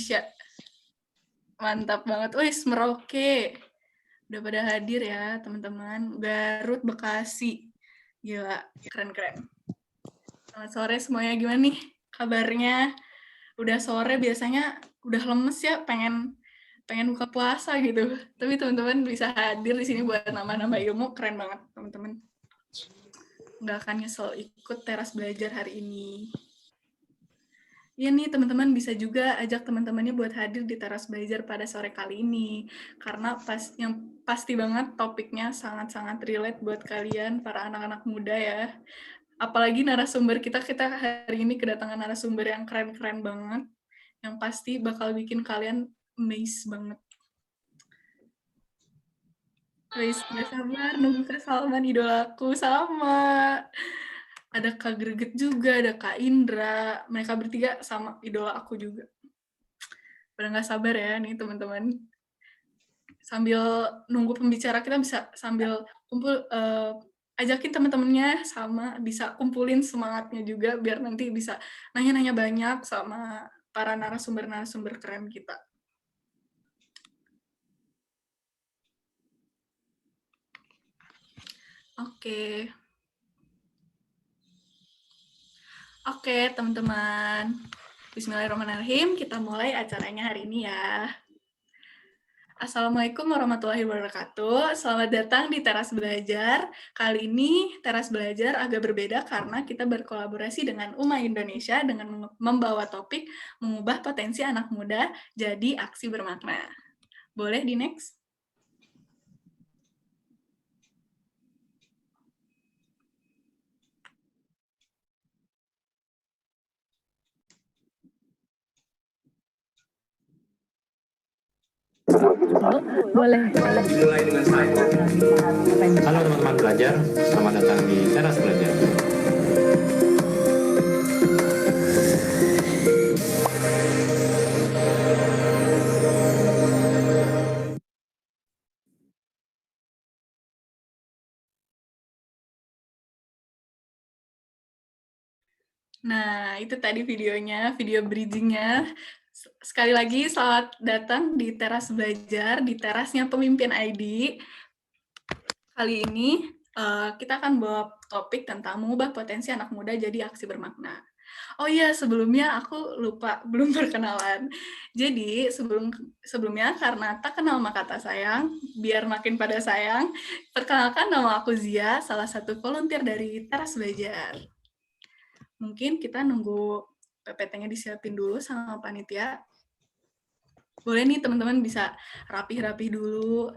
Indonesia. Mantap banget. Wih, Merauke. Udah pada hadir ya, teman-teman. Garut, Bekasi. Gila, keren-keren. Selamat sore semuanya. Gimana nih kabarnya? Udah sore biasanya udah lemes ya, pengen buka puasa gitu. Tapi teman-teman bisa hadir di sini buat nambah-nambah ilmu, keren banget teman-teman. Nggak akan nyesel ikut teras belajar hari ini. Iya nih teman-teman bisa juga ajak teman-temannya buat hadir di teras belajar pada sore kali ini. Karena yang pasti banget topiknya sangat-sangat relate buat kalian para anak-anak muda ya. Apalagi narasumber kita hari ini kedatangan narasumber yang keren-keren banget. Yang pasti bakal bikin kalian amazed banget. Guys, gak sabar nunggu Kak Salman, idolaku. Sama. Ada Kak Greget juga, ada Kak Indra. Mereka bertiga sama idola aku juga. Udah gak sabar ya nih teman-teman. Sambil nunggu pembicara kita bisa sambil kumpul, ajakin teman-temannya sama bisa kumpulin semangatnya juga biar nanti bisa nanya-nanya banyak sama para narasumber keren kita. Oke, teman-teman. Bismillahirrahmanirrahim, kita mulai acaranya hari ini ya. Assalamualaikum warahmatullahi wabarakatuh. Selamat datang di Teras Belajar. Kali ini Teras Belajar agak berbeda karena kita berkolaborasi dengan UMA Indonesia dengan membawa topik mengubah potensi anak muda jadi aksi bermakna. Boleh di next? Boleh. Mulai dengan saya. Halo teman-teman belajar, selamat datang di Teras Belajar. Nah, itu tadi videonya, video bridging-nya. Sekali lagi, selamat datang di Teras Belajar, di terasnya Pemimpin ID. Kali ini kita akan bawa topik tentang mengubah potensi anak muda jadi aksi bermakna. Oh iya, sebelumnya aku lupa, belum perkenalan. Jadi, sebelumnya karena tak kenal maka tak sayang, biar makin pada sayang, perkenalkan nama aku Zia, salah satu volunteer dari Teras Belajar. Mungkin kita nunggu PPT-nya disiapin dulu sama panitia. Boleh nih teman-teman bisa rapih-rapih dulu,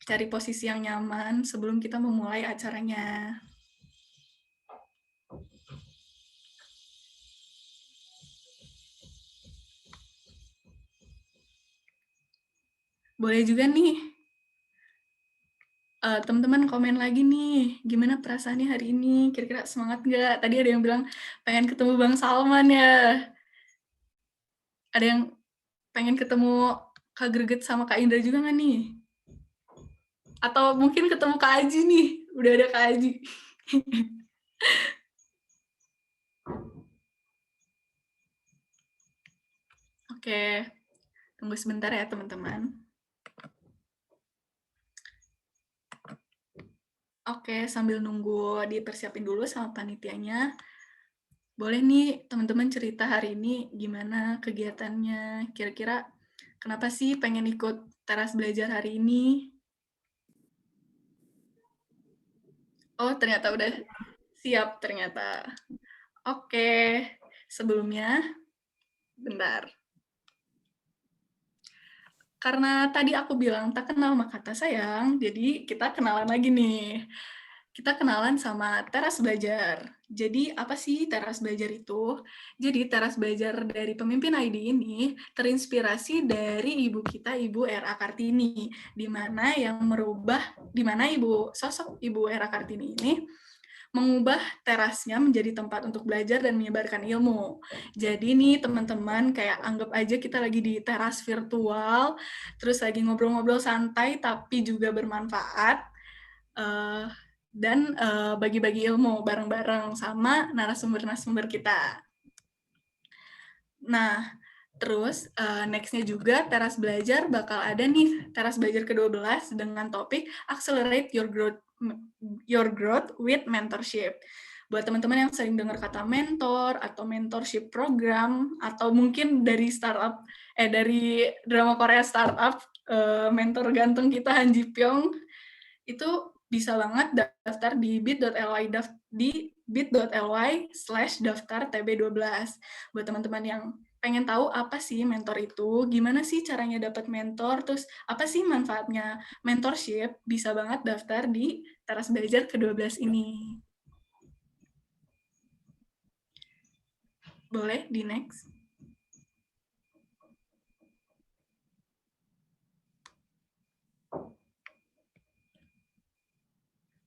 cari posisi yang nyaman sebelum kita memulai acaranya. Boleh juga nih, teman-teman komen lagi nih, gimana perasaannya hari ini? Kira-kira semangat nggak? Tadi ada yang bilang pengen ketemu Bang Salman ya. Ada yang pengen ketemu Kak Greget sama Kak Indra juga nggak nih? Atau mungkin ketemu Kak Aji nih, udah ada Kak Aji. Oke, tunggu sebentar ya teman-teman. Oke, sambil nunggu dipersiapin dulu sama panitianya, boleh nih teman-teman cerita hari ini gimana kegiatannya, kira-kira kenapa sih pengen ikut teras belajar hari ini? Oh, ternyata udah siap ternyata. Oke, sebelumnya, bentar. Karena tadi aku bilang tak kenal maka tak sayang, jadi kita kenalan lagi nih. Kita kenalan sama teras belajar. Jadi apa sih teras belajar itu? Jadi teras belajar dari Pemimpin ID ini terinspirasi dari ibu kita, Ibu R.A. Kartini, di mana sosok Ibu R.A. Kartini ini mengubah terasnya menjadi tempat untuk belajar dan menyebarkan ilmu. Jadi nih teman-teman kayak anggap aja kita lagi di teras virtual, terus lagi ngobrol-ngobrol santai tapi juga bermanfaat, dan bagi-bagi ilmu bareng-bareng sama narasumber-narasumber kita. Nah, Terus next-nya juga teras belajar bakal ada nih teras belajar ke-12 dengan topik Accelerate Your Growth with Mentorship. Buat teman-teman yang sering dengar kata mentor atau mentorship program atau mungkin dari dari drama Korea startup mentor ganteng kita Han Ji Pyong itu bisa banget daftar di bit.ly/daftar TB12. Buat teman-teman yang pengen tahu apa sih mentor itu, gimana sih caranya dapat mentor, terus apa sih manfaatnya mentorship, bisa banget daftar di teras belajar ke-12 ini. Boleh di next.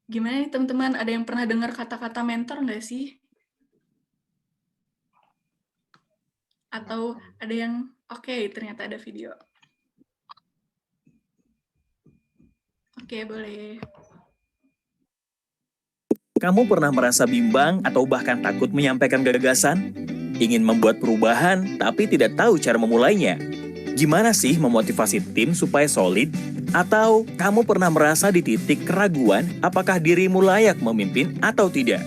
Gimana nih teman-teman, ada yang pernah dengar kata-kata mentor nggak sih? Atau ada yang, oke, ternyata ada video. Oke, boleh. Kamu pernah merasa bimbang atau bahkan takut menyampaikan gagasan? Ingin membuat perubahan tapi tidak tahu cara memulainya? Gimana sih memotivasi tim supaya solid? Atau kamu pernah merasa di titik keraguan apakah dirimu layak memimpin atau tidak?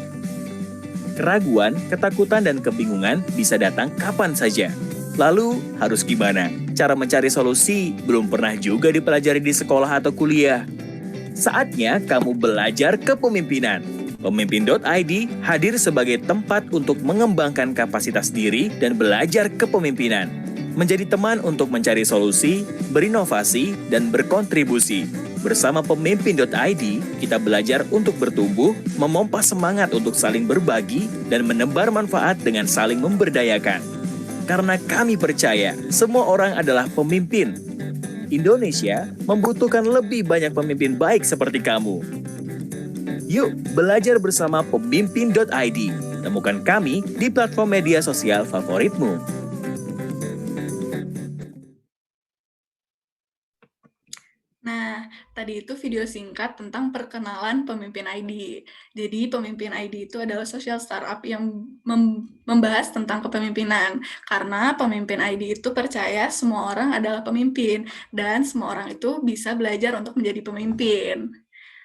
Keraguan, ketakutan, dan kebingungan bisa datang kapan saja. Lalu, harus gimana? Cara mencari solusi belum pernah juga dipelajari di sekolah atau kuliah. Saatnya kamu belajar kepemimpinan. Pemimpin.id hadir sebagai tempat untuk mengembangkan kapasitas diri dan belajar kepemimpinan. Menjadi teman untuk mencari solusi, berinovasi, dan berkontribusi. Bersama Pemimpin.id, kita belajar untuk bertumbuh, memompa semangat untuk saling berbagi, dan menebar manfaat dengan saling memberdayakan. Karena kami percaya, semua orang adalah pemimpin. Indonesia membutuhkan lebih banyak pemimpin baik seperti kamu. Yuk, belajar bersama Pemimpin.id. Temukan kami di platform media sosial favoritmu. Nah, tadi itu video singkat tentang perkenalan Pemimpin ID. Jadi, Pemimpin ID itu adalah social startup yang membahas tentang kepemimpinan. Karena Pemimpin ID itu percaya semua orang adalah pemimpin, dan semua orang itu bisa belajar untuk menjadi pemimpin.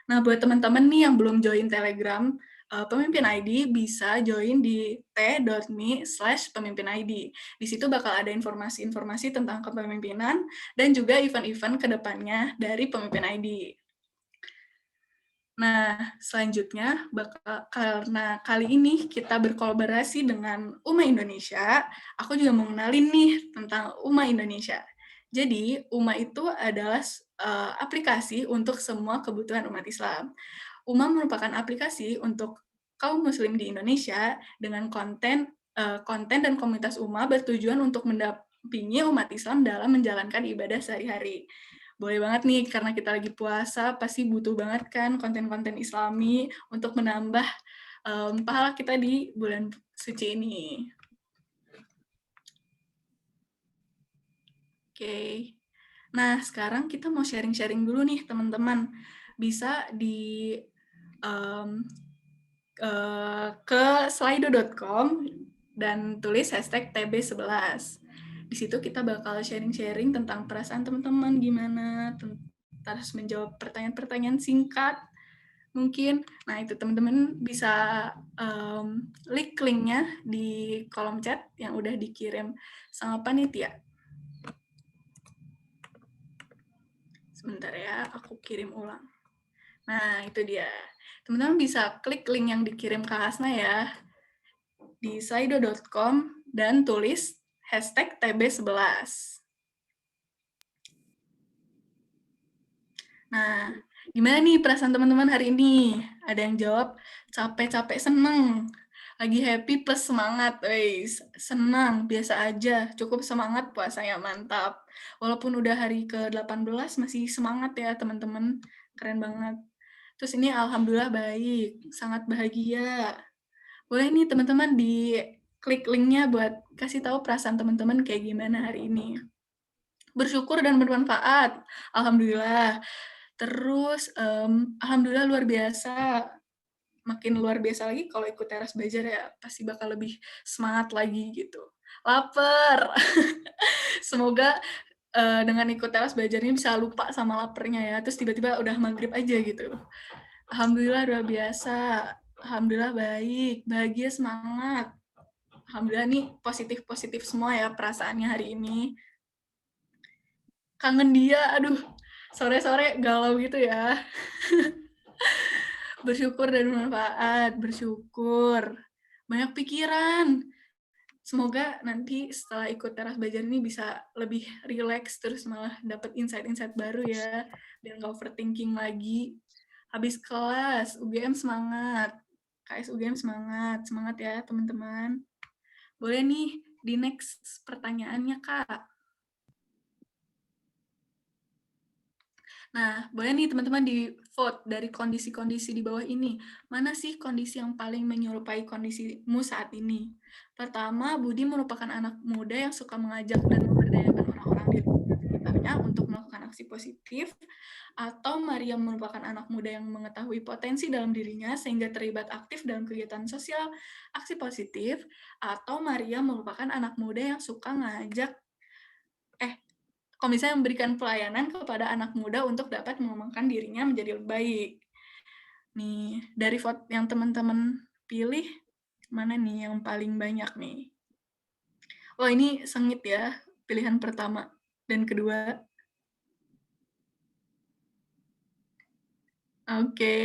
Nah, buat teman-teman nih yang belum join Telegram, Pemimpin ID bisa join di t.me/pemimpin-id. Di situ bakal ada informasi-informasi tentang kepemimpinan dan juga event-event ke depannya dari Pemimpin ID. Nah, selanjutnya, karena kali ini kita berkolaborasi dengan UMA Indonesia, aku juga mau kenalin nih tentang UMA Indonesia. Jadi, UMA itu adalah aplikasi untuk semua kebutuhan umat Islam. UMA merupakan aplikasi untuk kaum muslim di Indonesia dengan konten dan komunitas UMA bertujuan untuk mendampingi umat Islam dalam menjalankan ibadah sehari-hari. Boleh banget nih, karena kita lagi puasa, pasti butuh banget kan konten-konten Islami untuk menambah pahala kita di bulan suci ini. Oke. Nah, sekarang kita mau sharing-sharing dulu nih, teman-teman. Bisa di ke slido.com dan tulis hashtag TB11. Di situ kita bakal sharing-sharing tentang perasaan teman-teman gimana, terus menjawab pertanyaan-pertanyaan singkat mungkin. Nah, itu teman-teman bisa klik linknya di kolom chat yang udah dikirim sama panitia. Sebentar ya, aku kirim ulang. Nah, itu dia. Teman-teman bisa klik link yang dikirim ke Hasna ya, di slido.com dan tulis hashtag TB11. Nah, gimana nih perasaan teman-teman hari ini? Ada yang jawab capek-capek seneng, lagi happy plus semangat, guys. Senang, biasa aja, cukup semangat puasanya, mantap. Walaupun udah hari ke-18 masih semangat ya teman-teman, keren banget. Terus ini alhamdulillah baik, sangat bahagia. Boleh nih teman-teman di klik linknya buat kasih tahu perasaan teman-teman kayak gimana hari ini. Bersyukur dan bermanfaat, alhamdulillah. Terus alhamdulillah luar biasa, makin luar biasa lagi kalau ikut teras belajar ya, pasti bakal lebih semangat lagi gitu. Laper. Semoga dengan ikut teras belajar ini bisa lupa sama lapernya ya, terus tiba-tiba udah maghrib aja gitu. Alhamdulillah luar biasa. Alhamdulillah baik, bahagia, semangat. Alhamdulillah nih positif-positif semua ya perasaannya hari ini. Kangen dia, aduh. Sore-sore galau gitu ya. Bersyukur dan bermanfaat, bersyukur. Banyak pikiran. Semoga nanti setelah ikut teras belajar ini bisa lebih rileks, terus malah dapat insight-insight baru ya, dan nggak overthinking lagi. Habis kelas, UGM semangat. KS UGM semangat. Semangat ya teman-teman. Boleh nih di next pertanyaannya, Kak. Nah, boleh nih teman-teman di vote dari kondisi-kondisi di bawah ini. Mana sih kondisi yang paling menyerupai kondisimu saat ini? Pertama, Budi merupakan anak muda yang suka mengajak dan memberdayakan orang-orang di sekitarnya untuk melakukan aksi positif. Atau Maria merupakan anak muda yang mengetahui potensi dalam dirinya sehingga terlibat aktif dalam kegiatan sosial aksi positif. Atau Maria merupakan anak muda yang suka kalau misalnya memberikan pelayanan kepada anak muda untuk dapat mengembangkan dirinya menjadi lebih baik. Nih, dari vote yang teman-teman pilih, mana nih yang paling banyak nih? Oh, ini sengit ya, pilihan pertama dan kedua. Oke.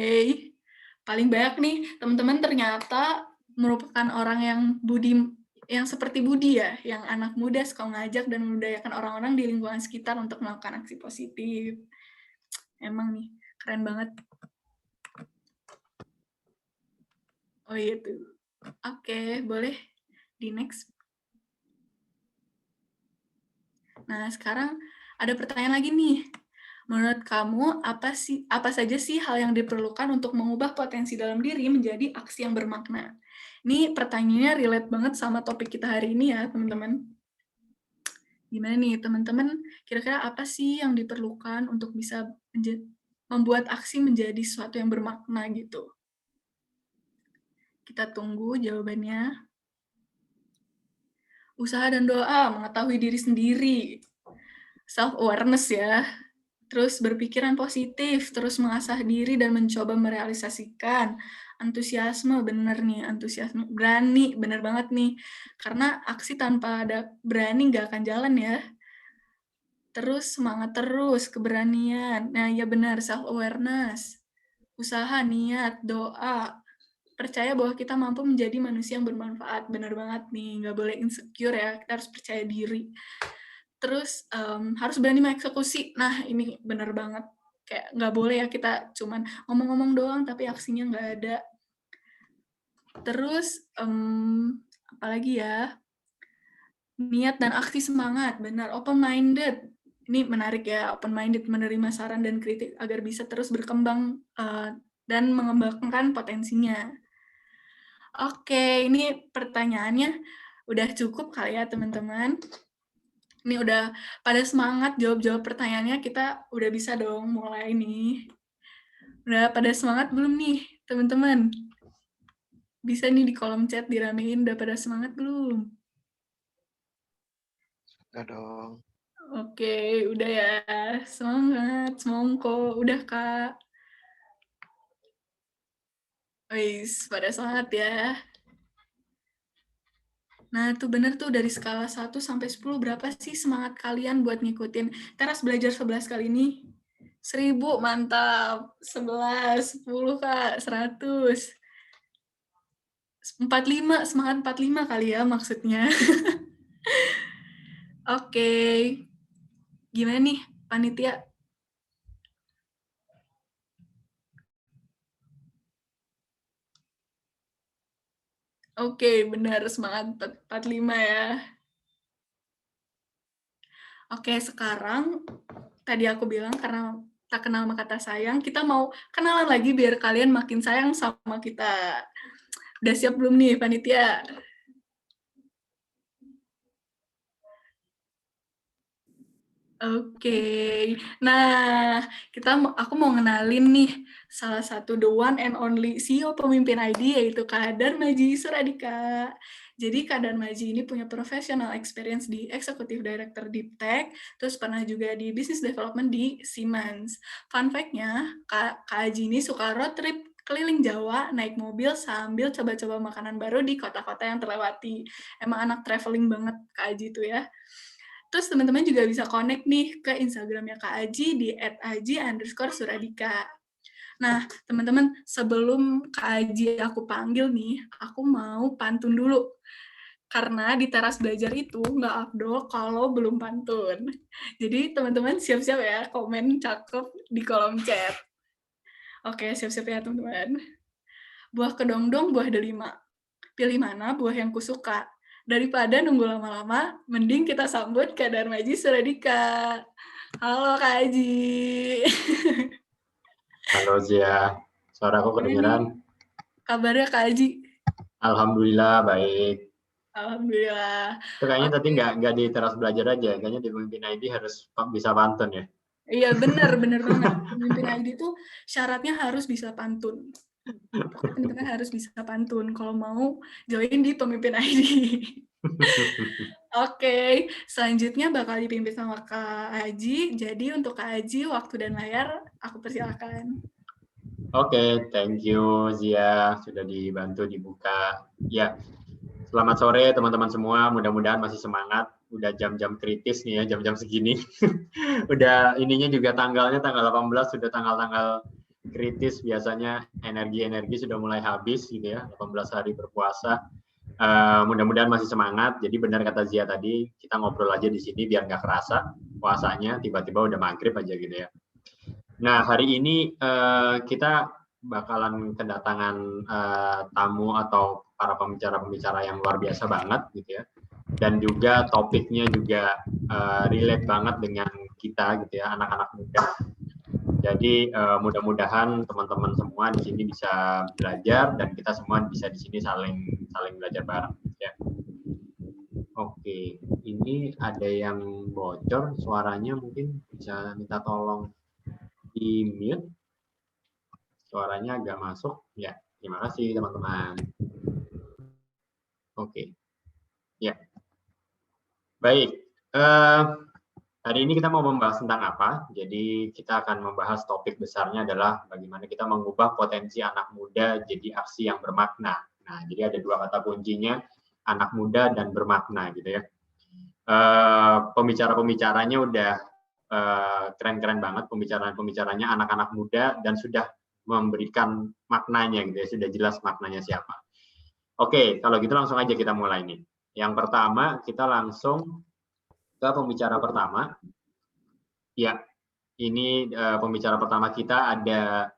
Paling banyak nih, teman-teman ternyata merupakan orang yang seperti Budi ya, yang anak muda suka ngajak dan memberdayakan orang-orang di lingkungan sekitar untuk melakukan aksi positif. Emang nih, keren banget. Oh iya tuh. Oke, boleh di next. Nah, sekarang ada pertanyaan lagi nih. Menurut kamu, apa saja sih hal yang diperlukan untuk mengubah potensi dalam diri menjadi aksi yang bermakna? Ini pertanyaannya relate banget sama topik kita hari ini ya, teman-teman. Gimana nih, teman-teman? Kira-kira apa sih yang diperlukan untuk bisa membuat aksi menjadi sesuatu yang bermakna gitu? Kita tunggu jawabannya. Usaha dan doa, mengetahui diri sendiri. Self-awareness ya. Terus berpikiran positif, terus mengasah diri dan mencoba merealisasikan. Antusiasme, bener nih, antusiasme. Berani, bener banget nih. Karena aksi tanpa ada berani nggak akan jalan ya. Terus semangat terus, keberanian. Nah ya benar, self-awareness. Usaha, niat, doa. Percaya bahwa kita mampu menjadi manusia yang bermanfaat. Bener banget nih, nggak boleh insecure ya, kita harus percaya diri. Terus harus berani mengeksekusi. Nah, ini benar banget. Kayak nggak boleh ya kita cuman ngomong-ngomong doang tapi aksinya nggak ada. Terus apalagi ya? Niat dan aksi semangat, benar. Open-minded. Ini menarik ya, open-minded, menerima saran dan kritik agar bisa terus berkembang dan mengembangkan potensinya. Oke, ini pertanyaannya udah cukup kali ya, teman-teman. Ini udah pada semangat jawab-jawab pertanyaannya, kita udah bisa dong mulai nih. Udah pada semangat belum nih, teman-teman? Bisa nih di kolom chat diramein, udah pada semangat belum? Enggak dong. Oke, udah ya. Semangat, semongko. Udah, Kak. Wis, pada semangat ya. Nah, tuh bener tuh dari skala 1 sampai 10 berapa sih semangat kalian buat ngikutin teras belajar 11 kali ini? 1000, mantap. 11, 10 Kak, 100. 45, semangat 45 kali ya maksudnya. Oke. Gimana nih, panitia? Oke, benar, semangat 45 ya. Oke, sekarang tadi aku bilang karena tak kenal maka kata sayang, kita mau kenalan lagi biar kalian makin sayang sama kita. Udah siap belum nih, panitia? Oke. Nah, aku mau ngenalin nih salah satu the one and only CEO pemimpin ID, yaitu Kak Darmaji Suradika. Jadi Kak Darmaji ini punya professional experience di Executive Director Deep Tech, terus pernah juga di Business Development di Siemens. Fun fact-nya, Kak Aji ini suka road trip keliling Jawa, naik mobil sambil coba-coba makanan baru di kota-kota yang terlewati. Emang anak traveling banget Kak Aji itu ya. Terus teman-teman juga bisa connect nih ke Instagramnya Kak Aji di @aji_suradika. Nah, teman-teman, sebelum Kak Aji aku panggil nih, aku mau pantun dulu. Karena di teras belajar itu nggak afdol kalau belum pantun. Jadi teman-teman siap-siap ya, komen cakep di kolom chat. Oke, siap-siap ya teman-teman. Buah kedongdong, buah delima. Pilih mana buah yang kusuka. Daripada nunggu lama-lama, mending kita sambut Kak Darmaji Suradika. Halo Kak Aji. Halo Zia, suara aku kedengeran? Kabarnya Kak Aji? Alhamdulillah baik. Alhamdulillah. Itu kayaknya tadi nggak di teras belajar aja, kayaknya di pemimpin ID harus bisa pantun ya? Iya benar banget. Pemimpin ID itu syaratnya harus bisa pantun. Pokoknya teman-teman harus bisa pantun kalau mau join di pemimpin ID. Oke, selanjutnya bakal dipimpin sama Kak Aji. Jadi untuk Kak Aji, waktu dan layar aku persilakan. Oke, thank you Zia, sudah dibantu dibuka. Ya, selamat sore teman-teman semua, mudah-mudahan masih semangat. Udah jam-jam kritis nih ya, jam-jam segini. Udah ininya juga tanggalnya tanggal 18, sudah tanggal-tanggal kritis, biasanya energi-energi sudah mulai habis gitu ya, 18 hari berpuasa. Mudah-mudahan masih semangat. Jadi benar kata Zia tadi, kita ngobrol aja di sini biar nggak kerasa puasanya, tiba-tiba udah maghrib aja gitu ya. Nah, hari ini kita bakalan kedatangan tamu atau para pembicara-pembicara yang luar biasa banget gitu ya. Dan juga topiknya juga relate banget dengan kita gitu ya, anak-anak muda. Jadi mudah-mudahan teman-teman semua di sini bisa belajar dan kita semua bisa di sini saling belajar bareng ya. Oke, ini ada yang bocor suaranya, mungkin bisa minta tolong di mute. Suaranya agak masuk ya. Terima kasih teman-teman. Oke. Ya. Baik. Hari ini kita mau membahas tentang apa? Jadi kita akan membahas topik besarnya adalah bagaimana kita mengubah potensi anak muda jadi aksi yang bermakna. Nah, jadi ada dua kata kuncinya, anak muda dan bermakna gitu ya. Pembicara-pembicaranya udah keren-keren banget, pembicaranya anak-anak muda dan sudah memberikan maknanya gitu ya, sudah jelas maknanya siapa. Oke, kalau gitu langsung aja kita mulai nih. Yang pertama, kita langsung ke pembicara pertama. Ya, ini pembicara pertama kita ada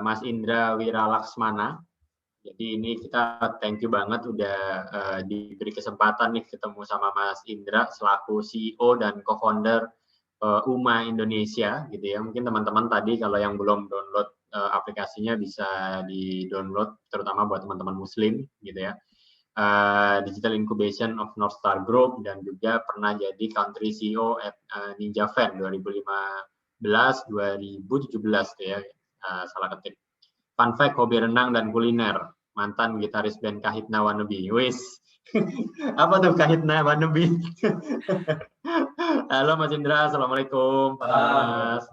Mas Indra Wiralaksmana. Jadi ini kita thank you banget udah diberi kesempatan nih ketemu sama Mas Indra selaku CEO dan co-founder UMA Indonesia gitu ya. Mungkin teman-teman tadi kalau yang belum download aplikasinya bisa di-download terutama buat teman-teman muslim gitu ya. Digital Incubation of North Star Group dan juga pernah jadi Country CEO at Ninja Fan 2015-2017 ya, salah ketik. Fun fact, hobi renang dan kuliner, mantan gitaris band Kahitna Wannabe. Wis, apa tuh Kahitna Wannabe? Halo Mas Indra, assalamualaikum. Mas.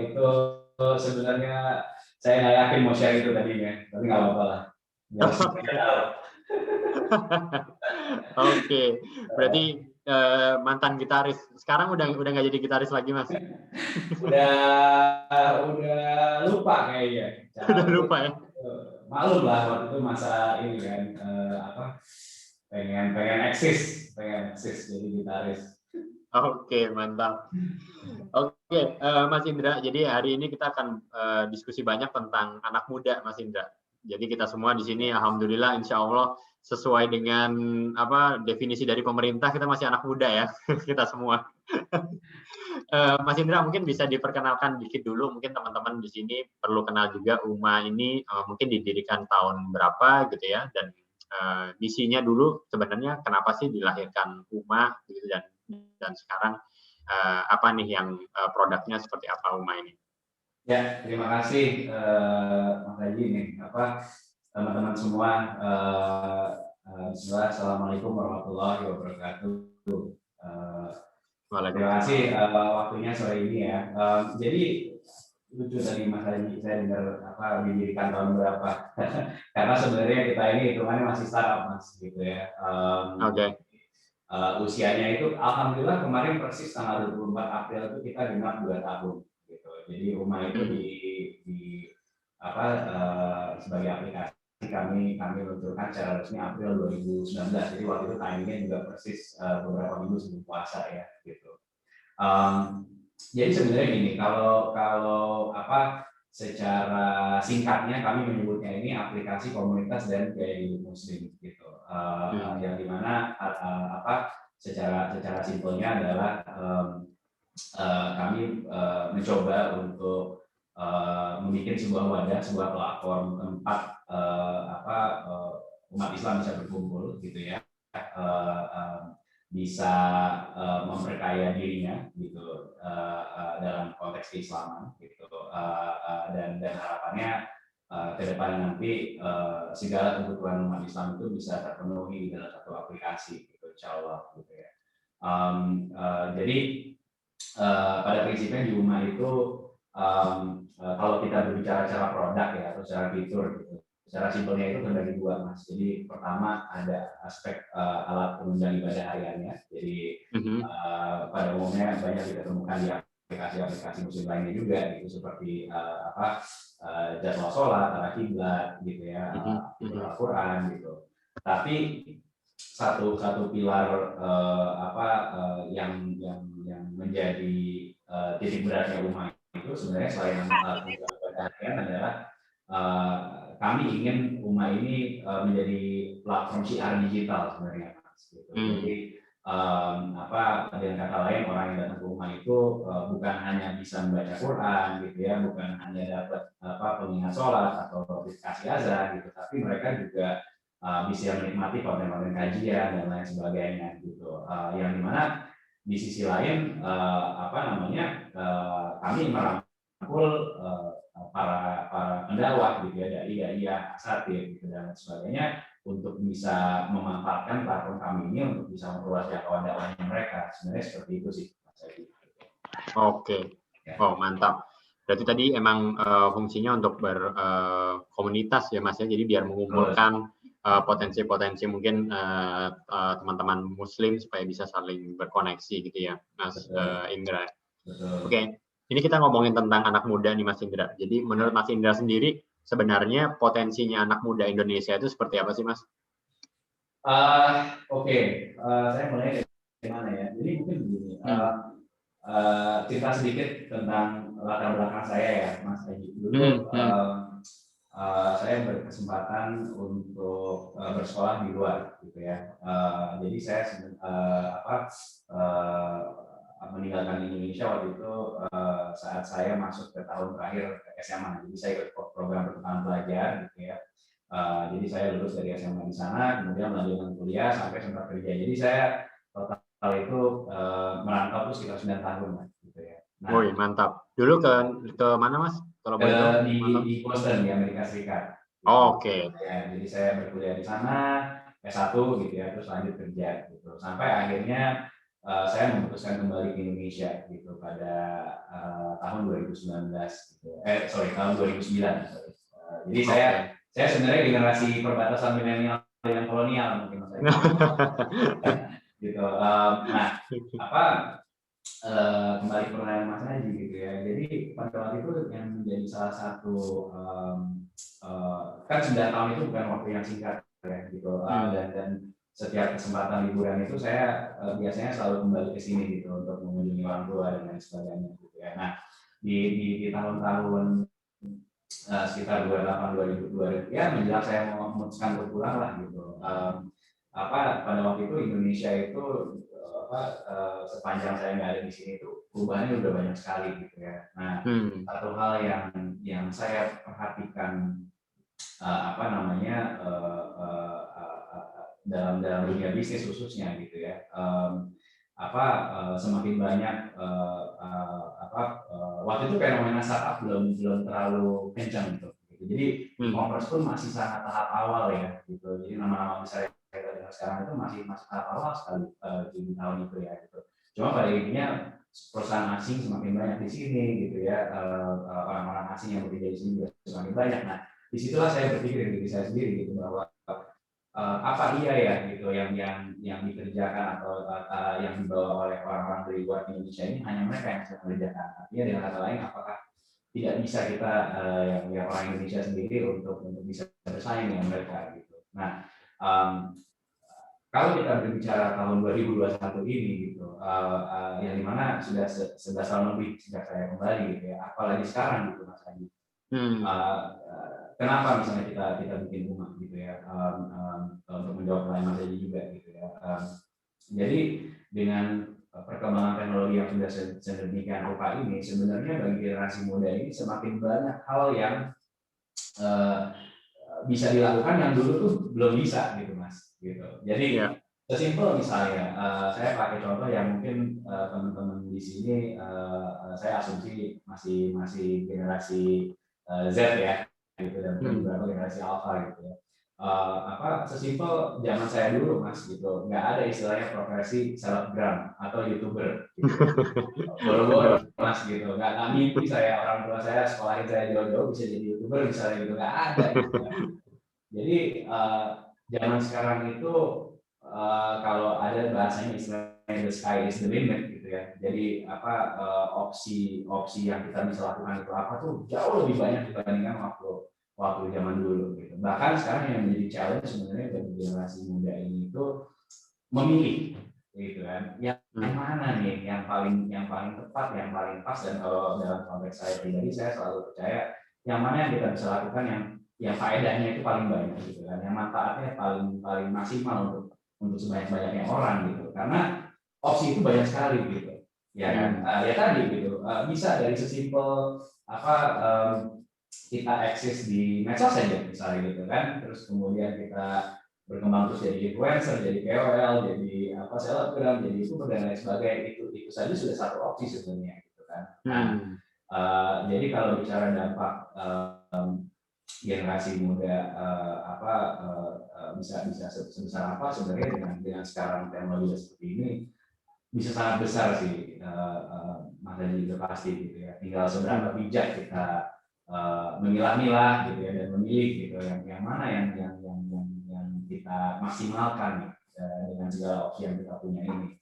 Itu sebenarnya saya nggak yakin mau share itu tadinya, tapi nggak apa-apa lah. Oke, berarti mantan gitaris. Sekarang udah nggak jadi gitaris lagi, Mas? udah lupa kayaknya. Udah lupa ya? Maklum lah waktu itu masa ini kan pengen eksis jadi gitaris. Oke, mantap. Oke, Mas Indra, jadi hari ini kita akan diskusi banyak tentang anak muda, Mas Indra. Jadi kita semua di sini, alhamdulillah, insya Allah sesuai dengan definisi dari pemerintah, kita masih anak muda ya, kita semua. Mas Indra, mungkin bisa diperkenalkan dikit dulu, mungkin teman-teman di sini perlu kenal juga UMA ini, mungkin didirikan tahun berapa gitu ya, dan misinya dulu sebenarnya kenapa sih dilahirkan UMA gitu, dan sekarang apa nih yang produknya seperti apa UMA ini? Ya, terima kasih Mas Haji nih, teman-teman semua. Bismillah, Assalamualaikum warahmatullahi wabarakatuh. Terima kasih waktunya sore ini ya. Jadi lucu tadi Mas Haji, saya dengar didirikan tahun berapa? Karena sebenarnya kita ini hitungannya masih startup Mas, gitu ya. Oke. Usianya itu, alhamdulillah kemarin persis tanggal 24 April itu kita genap 2 tahun. Gitu. Jadi UMA itu sebagai aplikasi kami luncurkan secara resmi April 2019. Jadi waktu itu timingnya juga persis beberapa minggu sebelum puasa ya, gitu. Jadi sebenarnya gini, kalau secara singkatnya kami menyebutnya ini aplikasi komunitas dan gaya hidup muslim gitu. Yang dimana secara simpelnya adalah kami mencoba untuk membuat sebuah wadah, sebuah platform tempat umat Islam bisa berkumpul gitu ya, bisa memperkaya dirinya gitu dalam konteks keislaman gitu, dan harapannya ke depan nanti segala kebutuhan umat Islam itu bisa terpenuhi di dalam satu aplikasi gitu, insya Allah gitu ya. Jadi pada prinsipnya di UMA itu kalau kita berbicara secara produk ya atau secara fitur gitu, secara simpelnya itu terbagi dua Mas. Jadi pertama ada aspek alat penunjang ibadah hariannya. Jadi pada umumnya banyak kita temukan di aplikasi-aplikasi muslim lainnya juga gitu, seperti jadwal sholat, arah kiblat gitu ya, Al-Quran gitu. Tapi satu pilar yang menjadi titik beratnya UMA itu sebenarnya selain perhatian adalah kami ingin UMA ini menjadi platform syiar digital sebenarnya Mas. Gitu. Jadi dengan kata lain orang yang datang ke UMA itu bukan hanya bisa membaca Quran gitu ya, bukan hanya dapat pengingat sholat atau notifikasi azan gitu, tapi mereka juga bisa menikmati konten-konten kajian dan lain sebagainya gitu. Yang dimana di sisi lain kami merangkul para pendakwah gitu ya, dai, asatidz gitu dan sebagainya untuk bisa memanfaatkan platform kami ini untuk bisa memperluas jangkauan dakwahnya mereka. Sebenarnya seperti itu sih Mas Edi. Oke. Oh, mantap. Berarti tadi emang fungsinya untuk berkomunitas ya Mas ya. Jadi biar mengumpulkan potensi-potensi mungkin teman-teman muslim supaya bisa saling berkoneksi gitu ya Mas Indra. Oke. Ini kita ngomongin tentang anak muda nih Mas Indra. Jadi menurut Mas Indra sendiri sebenarnya potensinya anak muda Indonesia itu seperti apa sih Mas? Saya mulai dari mana ya. Jadi mungkin begini. Cerita sedikit tentang latar belakang saya ya Mas Haji. Dulu saya berkesempatan untuk bersekolah di luar gitu ya. Jadi saya meninggalkan Indonesia waktu itu saat saya masuk ke tahun terakhir SMA. Jadi saya ikut program pertukaran belajar gitu ya. Jadi saya lulus dari SMA di sana, kemudian melanjutkan kuliah sampai sempat kerja. Jadi saya total itu merantau itu sekitar 9 tahun Mas, gitu ya. Nah, woi, mantap. Dulu ke mana Mas? Kalau boleh di Boston di Amerika Serikat. Gitu. Oke. Ya, jadi saya berkuliah di sana S1 gitu ya, terus lanjut kerja gitu. Sampai akhirnya saya memutuskan kembali ke Indonesia gitu pada tahun 2019 gitu. Tahun 2009. Jadi saya sebenarnya generasi perbatasan milenial dengan kolonial mungkin Mas. Gitu. Kembali ke pertanyaan Mas Haji gitu ya. Jadi pada waktu itu yang menjadi salah satu kan 9 tahun itu bukan waktu yang singkat ya gitu. Dan setiap kesempatan liburan itu saya biasanya selalu kembali ke sini gitu untuk mengunjungi orang tua dan lain sebagainya gitu ya. Nah, di tahun-tahun sekitar 2008 2000 ya menjelang saya mau memutuskan untuk pulang lah gitu. Pada waktu itu Indonesia itu sepanjang saya nggak ada di sini itu perubahannya udah banyak sekali gitu ya. Nah, satu hal yang saya perhatikan dalam dunia bisnis khususnya gitu ya. Semakin banyak waktu itu fenomena startup belum terlalu kencang gitu. Jadi e-commerce pun masih sangat tahap awal ya gitu. Jadi nama-nama besar yang kita dengar sekarang itu masih tahap awal sekali di tahun itu ya gitu. Cuma pada intinya perusahaan asing semakin banyak di sini gitu ya, orang-orang asing yang bekerja di sini juga semakin banyak. Nah, disitulah saya berpikir diri saya sendiri gitu bahwa apa iya ya gitu yang dikerjakan atau yang dibawa oleh orang-orang dari luar Indonesia ini hanya mereka yang bisa mengerjakan. Artinya dengan kata lain, apakah tidak bisa kita yang orang Indonesia sendiri untuk bisa bersaing dengan mereka gitu. Nah, kalau kita berbicara tahun 2021 ini gitu, yang dimana sudah 11 tahun lebih sejak saya kembali gitu ya, apalagi sekarang gitu Mas Adi. Kenapa misalnya kita bikin rumah gitu ya, untuk menjawab pertanyaan Mas Adi juga gitu ya. Jadi dengan perkembangan teknologi yang sudah sedemikian rupa ini, sebenarnya bagi generasi muda ini semakin banyak hal yang bisa dilakukan yang dulu tuh belum bisa gitu Mas gitu. Jadi sesimpel misalnya saya pakai contoh yang mungkin teman-teman di sini saya asumsi masih generasi Z ya gitu, dan beberapa generasi Alpha gitu ya. Sesimpel zaman saya dulu Mas gitu, nggak ada istilahnya profesi selebgram atau YouTuber gitu. Boro-boro Mas gitu, nggak mimpi saya, orang tua saya sekolahin saya jauh-jauh bisa jadi YouTuber misalnya gitu, nggak ada gitu. Jadi zaman sekarang itu kalau ada bahasanya istilahnya the sky is the limit gitu ya. Jadi opsi yang kita bisa lakukan itu apa tuh jauh lebih banyak dibandingkan waktu zaman dulu gitu. Bahkan sekarang yang menjadi challenge sebenarnya bagi generasi muda ini itu memilih gitu kan. Yang mana nih yang paling tepat, yang paling pas, dan kalau dalam konteks saya pribadi saya selalu percaya yang mana yang kita bisa lakukan yang faedahnya itu paling banyak gitu kan. Yang manfaatnya paling maksimal untuk sebanyak-banyaknya orang gitu. Karena opsi itu banyak sekali gitu. Ya kan? Ya tadi gitu. Bisa dari sesimpel kita eksis di medsos saja misalnya gitu kan, terus kemudian kita berkembang terus jadi influencer, jadi KOL, jadi selebgram, jadi YouTuber dan lain sebagainya, itu saja sudah satu opsi sebenarnya gitu kan. Nah, jadi kalau bicara dampak generasi muda bisa sebesar apa sebenarnya dengan sekarang teknologi seperti ini bisa sangat besar sih, Mas Adi juga pasti gitu ya. Tinggal seberapa bijak kita memilah-milah gitu ya, dan memilih gitu yang mana yang kita maksimalkan dengan segala opsi yang kita punya ini.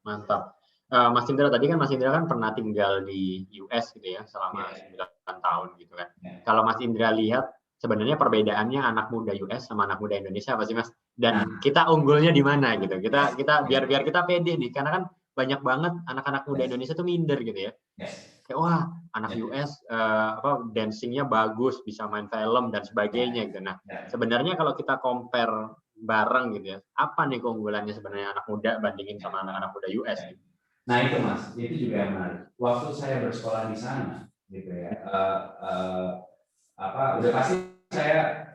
Mantap. Mas Indra tadi kan Mas Indra kan pernah tinggal di US gitu ya selama 9 tahun gitu kan. Kalau Mas Indra lihat sebenarnya perbedaannya anak muda US sama anak muda Indonesia apa sih Mas? Dan kita unggulnya di mana gitu? Kita biar kita pede nih, karena kan banyak banget anak-anak muda Indonesia tuh minder gitu ya. Kayak wah anak US dancingnya bagus, bisa main film dan sebagainya gitu. Nah sebenarnya kalau kita compare bareng gitu ya, apa nih keunggulannya sebenarnya anak muda bandingin sama anak-anak muda US gitu? Nah itu Mas, itu juga yang menarik. Waktu saya bersekolah di sana gitu ya, udah pasti saya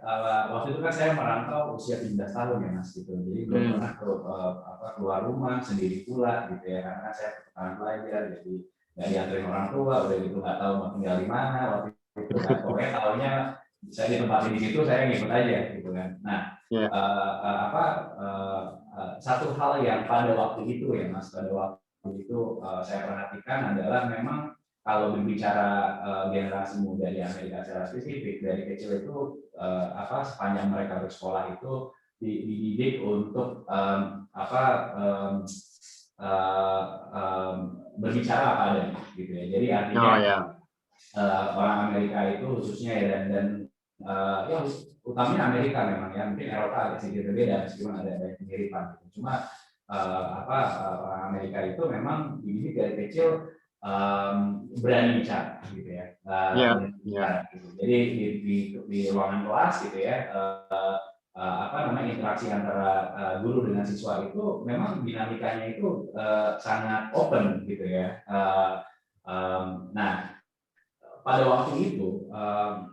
waktu itu kan saya merantau usia 17 tahun ya Mas gitu. Jadi belum pernah keluar rumah sendiri pula gitu ya, karena saya pertukaran belajar, jadi nggak dianterin orang tua, udah gitu nggak tahu mau tinggal di mana waktu itu kan. Pokoknya tahunya saya ditempatin di situ, saya ngikut aja gitu kan. Nah satu hal yang pada waktu itu ya Mas, pada waktu itu saya perhatikan adalah memang kalau berbicara generasi muda di Amerika secara spesifik, dari kecil itu sepanjang mereka bersekolah itu dididik untuk berbicara apa adanya gitu ya. Jadi artinya orang Amerika itu khususnya ya, dan ya utamanya Amerika memang ya, mungkin Eropa agak sedikit berbeda meskipun ada kemiripan gitu. Cuma orang Amerika itu memang dididik dari kecil berani bicara gitu ya. Gitu. Jadi di ruangan kelas gitu ya, interaksi antara guru dengan siswa itu memang dinamikanya itu sangat open gitu ya. Nah pada waktu itu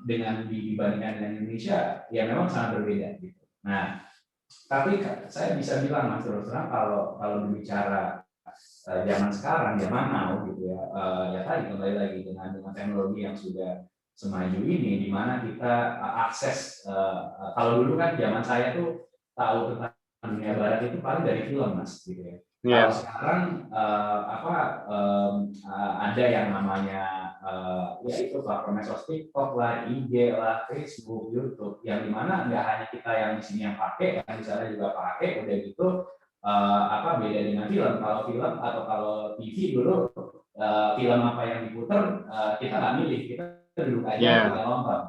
dengan dibandingkan dengan Indonesia ya memang sangat berbeda gitu. Nah tapi saya bisa bilang Mas terus terang kalau berbicara zaman sekarang, zaman now gitu ya, ya tadi kembali lagi dengan teknologi yang sudah semaju ini, di mana kita akses, kalau dulu kan zaman saya tuh tahu tentang dunia barat itu paling dari film Mas gitu ya. Kalau sekarang ada yang namanya ya itu platform medsos TikTok lah, IG lah, Facebook, YouTube, yang dimana nggak hanya kita yang di sini yang pakai, yang di sana juga pakai, udah gitu beda dengan film. Kalau film atau kalau TV dulu film apa yang diputar kita nggak milih, kita duduk aja kita nonton.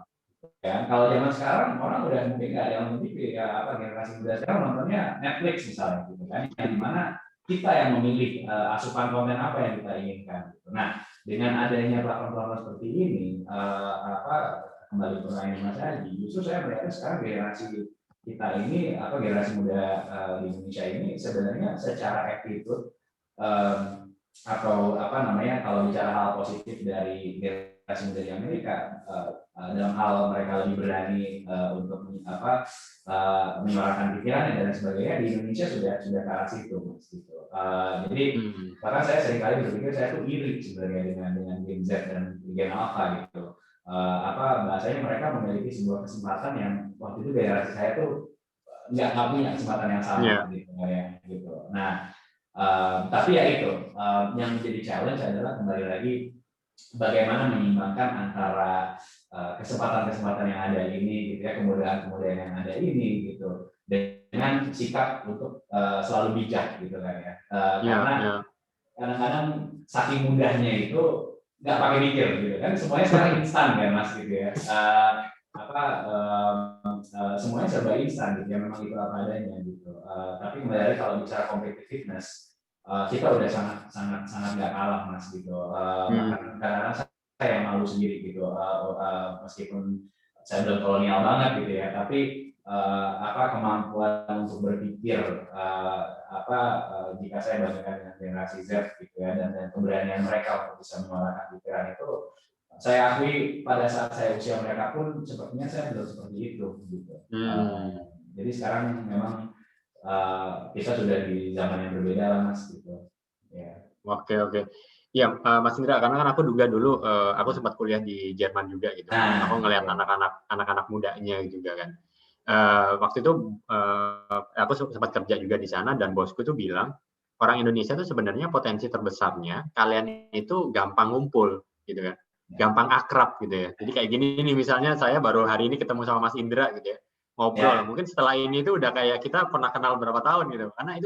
Ya, kalau zaman sekarang orang udah mungkin nggak ada yang nonton TV, ya generasi muda sekarang nontonnya Netflix misalnya, gitu kan, yang dimana kita yang memilih asupan konten apa yang kita inginkan. Gitu. Nah, dengan adanya platform-platform seperti ini, kembali ke pertanyaan Mas Haji, justru saya melihat sekarang generasi kita ini, generasi muda di Indonesia ini sebenarnya secara attitude kalau bicara hal positif dari generasi muda di Amerika, dalam hal mereka lebih berani untuk menyuarakan pikirannya dan sebagainya, di Indonesia sudah ke arah situ, Mas. Gitu. Jadi bahkan saya seringkali berpikir saya tuh iri sebenarnya dengan Gen Z dan Gen Alpha gitu. Bahasanya mereka memiliki sebuah kesempatan yang waktu itu generasi saya tuh nggak punya kesempatan yang sama gitu. Nah, tapi ya itu yang menjadi challenge adalah kembali lagi bagaimana menyeimbangkan antara kesempatan-kesempatan yang ada ini, gitu ya, kemudahan-kemudahan yang ada ini, gitu, dengan sikap untuk selalu bijak, gitu kan ya. Karena kadang-kadang saking mudahnya itu nggak pakai mikir, gitu kan, semuanya sekarang instan kan, Mas, gitu ya. Semuanya serba instan, gitu ya, memang itu apa adanya, gitu. Tapi kembali lagi kalau bicara competitiveness, kita udah sangat nggak kalah, Mas, gitu. Bahkan kadang-kadang saya yang malu sendiri gitu, meskipun saya belum kolonial banget gitu ya, tapi kemampuan untuk berpikir jika saya bandingkan dengan generasi Z gitu ya, dan keberanian mereka untuk bisa menyuarakan pikiran itu, saya akui pada saat saya usia mereka pun sepertinya saya belum seperti itu gitu. Jadi sekarang memang kita sudah di zaman yang berbeda lah, Mas, gitu. Ya. Oke. Ya, Mas Indra, karena kan aku juga dulu aku sempat kuliah di Jerman juga gitu. Aku ngelihat anak-anak mudanya juga kan. Waktu itu aku sempat kerja juga di sana dan bosku tuh bilang orang Indonesia tuh sebenarnya potensi terbesarnya kalian itu gampang ngumpul gitu kan. Gampang akrab gitu ya. Jadi kayak gini nih, misalnya saya baru hari ini ketemu sama Mas Indra gitu ya. Ngobrol, mungkin setelah ini tuh udah kayak kita pernah kenal berapa tahun gitu. Karena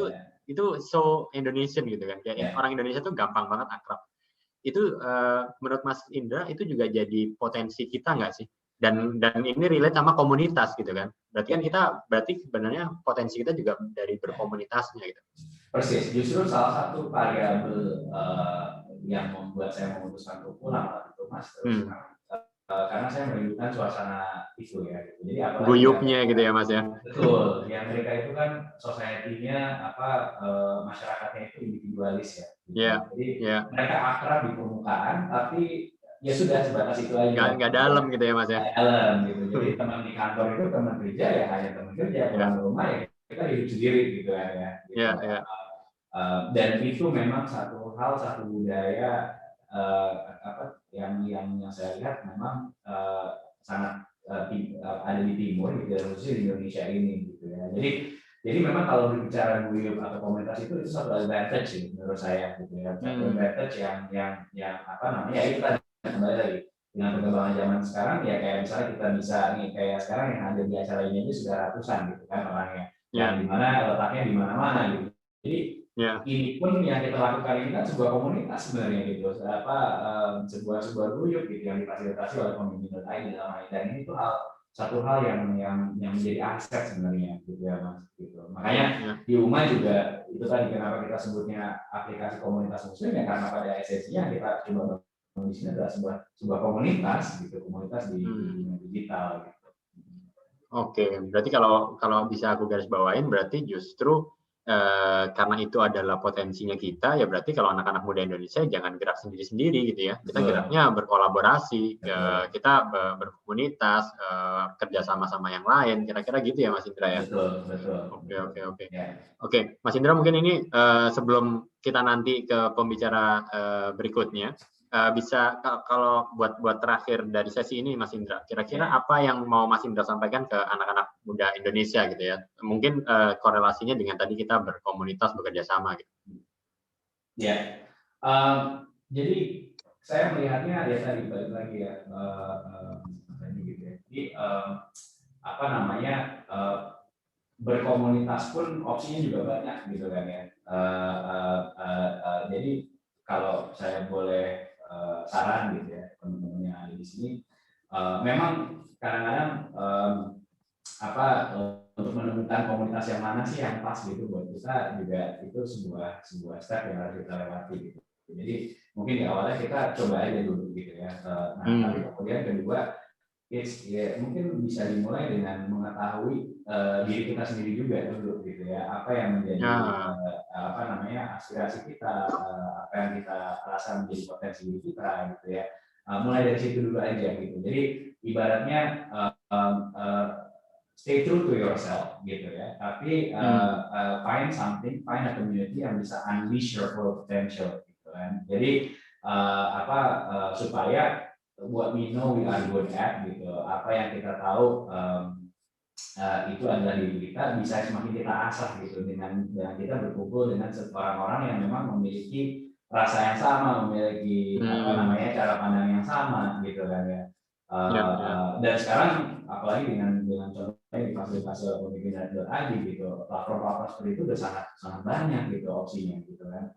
itu so Indonesian gitu kan. Kayak orang Indonesia tuh gampang banget akrab. Itu menurut Mas Indra itu juga jadi potensi kita nggak sih? Dan ini relate sama komunitas gitu kan. Berarti sebenarnya potensi kita juga dari berkomunitasnya gitu. Persis, justru salah satu variabel yang membuat saya memutuskan untuk pulang itu, Mas, terus karena saya merindukan suasana itu ya. Jadi guyupnya gitu ya, Mas ya. Betul. Di Amerika itu kan society-nya masyarakatnya itu individualis ya. Jadi mereka akrab di permukaan, tapi ya sudah sebatas itu aja. Nggak dalam gitu ya, Mas ya. Dalam gitu. Jadi teman di kantor itu teman kerja ya hanya teman kerja, pulang rumah ya kita hidup sendiri gitu kan ya. Gitu. Dan itu memang satu budaya yang saya lihat memang sangat ada di timur gitu, khususnya di Indonesia ini gitu ya. Jadi memang kalau berbicara guyup atau komunitas itu satu advantage sih menurut saya gitu ya. Satu advantage yang itu tadi kembali lagi dengan perkembangan zaman sekarang ya, kayak misalnya kita bisa nih kayak sekarang yang ada di acara ini aja sudah ratusan gitu kan orangnya, yang dimana letaknya di mana-mana gitu. Jadi ini pun yang kita lakukan ini kan sebuah komunitas sebenarnya gitu, sebuah guyup gitu yang difasilitasi oleh pemimpin.id dalam hal ini, dan ini tuh satu hal yang menjadi aset sebenarnya gitu ya, Mas gitu. Makanya di UMA juga itu tadi kenapa kita sebutnya aplikasi komunitas muslim ya, karena pada esensinya kita coba di sini adalah sebuah komunitas gitu, komunitas di dunia digital gitu. Oke, berarti kalau bisa aku garis bawain, berarti justru karena itu adalah potensinya kita, ya berarti kalau anak-anak muda Indonesia jangan gerak sendiri-sendiri gitu ya. Kita geraknya berkolaborasi, kita berkomunitas, kerja sama-sama yang lain, kira-kira gitu ya Mas Indra ya. Betul. Oke, Mas Indra mungkin ini sebelum kita nanti ke pembicara berikutnya, bisa kalau buat terakhir dari sesi ini Mas Indra, kira-kira apa yang mau Mas Indra sampaikan ke anak-anak muda Indonesia gitu ya? Mungkin korelasinya dengan tadi kita berkomunitas, bekerja sama gitu. Ya, jadi saya melihatnya ya tadi balik lagi ya, gitu ya. Jadi apa namanya, berkomunitas pun opsinya juga banyak gitu kan ya. Jadi kalau saya boleh saran gitu ya teman-teman yang ada di sini, memang kadang-kadang untuk menemukan komunitas yang mana sih yang pas gitu buat kita juga itu sebuah step yang harus kita lewati gitu. Jadi mungkin di awalnya kita coba aja dulu gitu ya. Tapi kemudian kedua, ya, mungkin bisa dimulai dengan mengetahui diri kita sendiri juga dulu gitu ya, apa yang menjadi apa namanya aspirasi kita, apa yang kita rasa menjadi potensi diri kita gitu ya. Mulai dari situ dulu aja gitu. Jadi ibaratnya stay true to yourself gitu ya, tapi find a community yang bisa unleash your full potential gitu kan. Jadi supaya what we know we are good at gitu, apa yang kita tahu itu adalah diri kita, bisa semakin kita asah gitu dengan kita berkumpul dengan orang-orang yang memang memiliki rasa yang sama, memiliki apa namanya cara pandang yang sama gitu kan ya. Dan sekarang apalagi dengan contohnya di fasilitasi pemimpin.id gitu, platform seperti itu udah sangat banyak gitu opsinya gitu kan.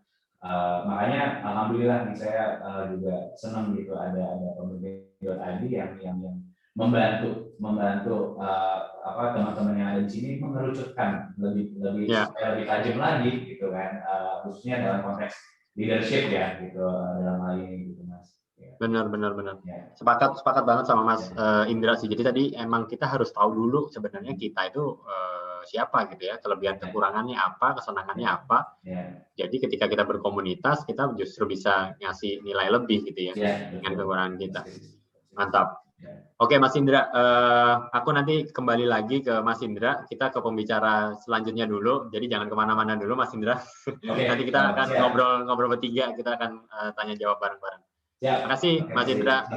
Makanya alhamdulillah nih saya juga senang gitu ada pemimpin.id yang membantu apa teman-teman yang ada di sini mengerucutkan lebih supaya lebih tajam lagi gitu kan, khususnya dalam konteks leadership ya gitu dalam hal ini gitu Mas. Benar. Ya. Sepakat banget sama Mas Indra sih. Jadi tadi emang kita harus tahu dulu sebenarnya kita itu siapa gitu ya, kelebihan kekurangannya apa, kesenangannya apa. Jadi ketika kita berkomunitas kita justru bisa ngasih nilai lebih gitu ya dengan kekurangan kita. Mantap. Oke Mas Indra, aku nanti kembali lagi ke Mas Indra. Kita ke pembicara selanjutnya dulu. Jadi jangan kemana-mana dulu Mas Indra. Nanti kita akan ngobrol bertiga. Kita akan tanya jawab bareng-bareng. Terima kasih Mas Indra.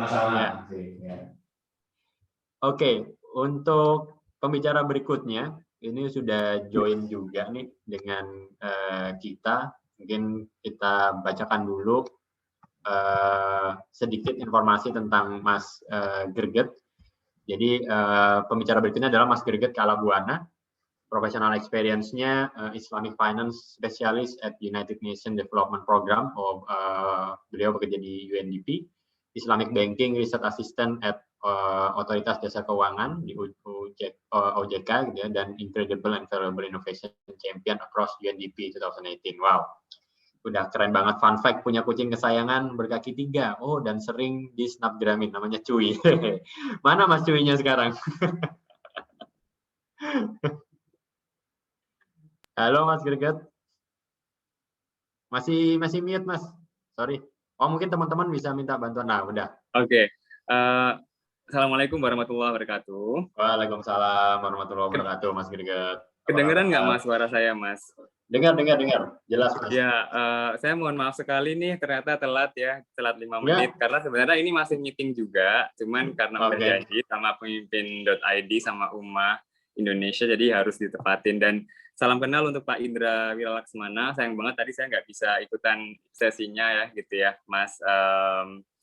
Oke, untuk pembicara berikutnya ini sudah join juga nih dengan kita. Mungkin kita bacakan dulu sedikit informasi tentang Mas Greget. Jadi pembicara berikutnya adalah Mas Greget Kalabuana. Professional experience-nya Islamic Finance Specialist at United Nations Development Program. Beliau bekerja di UNDP. Islamic Banking Research Assistant at Otoritas Jasa Keuangan di OJK gitu ya, dan Incredible and Valuable Innovation Champion across UNDP 2018. Wow. Udah keren banget. Fun fact, punya kucing kesayangan berkaki 3. Oh, dan sering di snapgramin, namanya Cuy. Mana Mas Cuy-nya sekarang? Halo Mas Greget. Masih mute Mas. Sorry. Oh, mungkin teman-teman bisa minta bantuan. Nah, udah. Oke. Assalamualaikum warahmatullahi wabarakatuh. Waalaikumsalam warahmatullahi wabarakatuh, Mas Greget. Kedengeran nggak Mas suara saya, Mas? Dengar. Jelas, Mas. Ya, saya mohon maaf sekali nih, ternyata telat 5 menit. Karena sebenarnya ini masih meeting juga, cuman karena udah janji sama pemimpin.id sama Ummah Indonesia, jadi harus ditepatin. Dan salam kenal untuk Pak Indra Wiralaksmana. Sayang banget tadi saya nggak bisa ikutan sesinya ya, gitu ya, Mas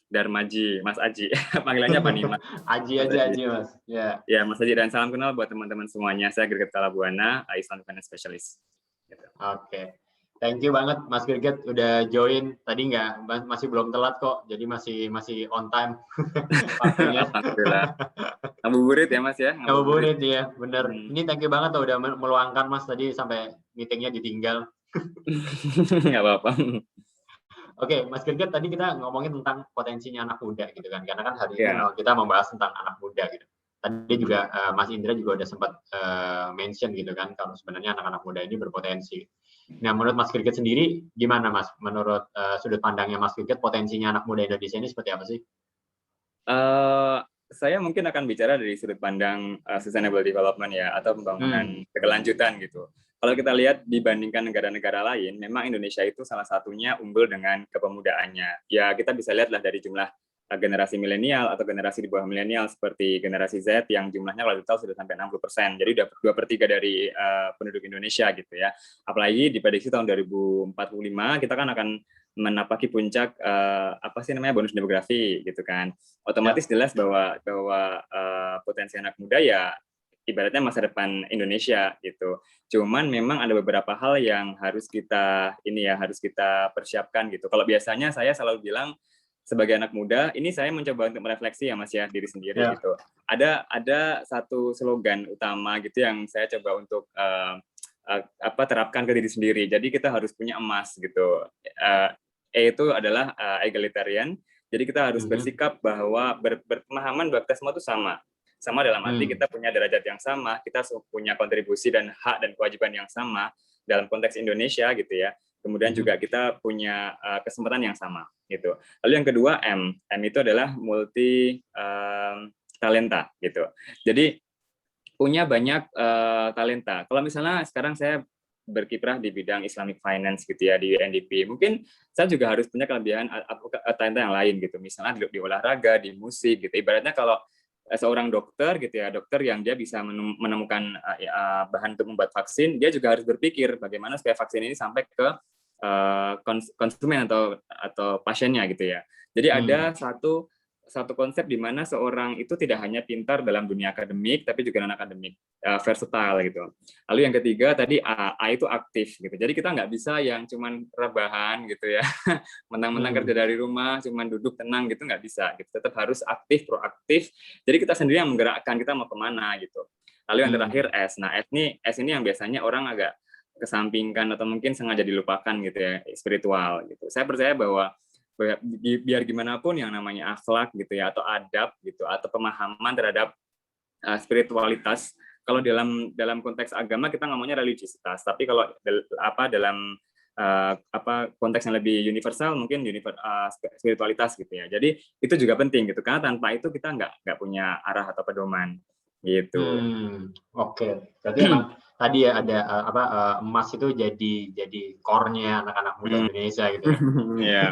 Darmaji, Mas Aji. Panggilannya apa nih, Mas? Aji aja, Mas. Ya, Mas Aji. Dan salam kenal buat teman-teman semuanya. Saya Greget Kalabuana, Islamic Finance Specialist. Gitu. Oke. Thank you banget Mas Greget udah join. Tadi masih belum telat kok. Jadi masih on time. Alhamdulillah. Ngabuburit ya Mas ya? Ngabuburit ya, bener. Ini thank you banget udah meluangkan Mas tadi sampai meetingnya ditinggal. Nggak apa-apa. Oke, Mas Greget, tadi kita ngomongin tentang potensinya anak muda gitu kan. Karena kan hari ini kita membahas tentang anak muda gitu. tadi juga Mas Indra juga udah sempat mention gitu kan, kalau sebenarnya anak-anak muda ini berpotensi. Nah, menurut Mas Kirkit sendiri gimana Mas? Menurut sudut pandangnya Mas Kirkit, potensinya anak muda Indonesia ini seperti apa sih? Saya mungkin akan bicara dari sudut pandang sustainable development ya, atau pembangunan berkelanjutan gitu. Kalau kita lihat dibandingkan negara-negara lain, memang Indonesia itu salah satunya unggul dengan kepemudaan-nya. Ya, kita bisa lihatlah dari jumlah generasi milenial atau generasi di bawah milenial seperti generasi Z yang jumlahnya kalau kita sudah sampai 60%. Jadi udah 2/3 dari penduduk Indonesia gitu ya. Apalagi diprediksi tahun 2045 kita kan akan menapaki puncak bonus demografi gitu kan. Otomatis jelas bahwa potensi anak muda ya ibaratnya masa depan Indonesia gitu. Cuman memang ada beberapa hal yang harus kita persiapkan gitu. Kalau biasanya saya selalu bilang sebagai anak muda, ini saya mencoba untuk merefleksi ya Mas ya diri sendiri gitu. Ada satu slogan utama gitu yang saya coba untuk terapkan ke diri sendiri. Jadi kita harus punya emas gitu. Itu adalah egalitarian. Jadi kita harus bersikap bahwa berpemahaman bahwa kita semua itu sama. Sama dalam arti kita punya derajat yang sama, kita punya kontribusi dan hak dan kewajiban yang sama dalam konteks Indonesia gitu ya. Kemudian juga kita punya kesempatan yang sama gitu. Lalu yang kedua M itu adalah multi talenta gitu. Jadi punya banyak talenta. Kalau misalnya sekarang saya berkiprah di bidang Islamic Finance gitu ya di UNDP, mungkin saya juga harus punya kelebihan talenta yang lain gitu. Misalnya di olahraga, di musik gitu. Ibaratnya kalau seorang dokter gitu ya, dokter yang dia bisa menemukan bahan untuk membuat vaksin, dia juga harus berpikir bagaimana supaya vaksin ini sampai ke konsumen atau pasiennya gitu ya. Jadi ada satu konsep di mana seorang itu tidak hanya pintar dalam dunia akademik, tapi juga non akademik, versatile gitu. Lalu yang ketiga tadi A itu aktif gitu. Jadi kita nggak bisa yang cuman rebahan gitu ya, mentang-mentang kerja dari rumah, cuman duduk tenang gitu nggak bisa. Gitu. Tetap harus aktif, proaktif. Jadi kita sendiri yang menggerakkan kita mau kemana gitu. Lalu yang terakhir S. Nah S ini yang biasanya orang agak kesampingkan atau mungkin sengaja dilupakan gitu ya, spiritual gitu. Saya percaya bahwa biar gimana pun yang namanya akhlak gitu ya, atau adab gitu, atau pemahaman terhadap spiritualitas, kalau dalam konteks agama kita ngomongnya religiositas, tapi kalau dalam konteks yang lebih universal mungkin spiritualitas gitu ya. Jadi itu juga penting gitu, karena tanpa itu kita nggak punya arah atau pedoman gitu. Oke. Berarti emang tadi ya ada emas itu jadi core-nya anak-anak muda Indonesia gitu ya. Iya.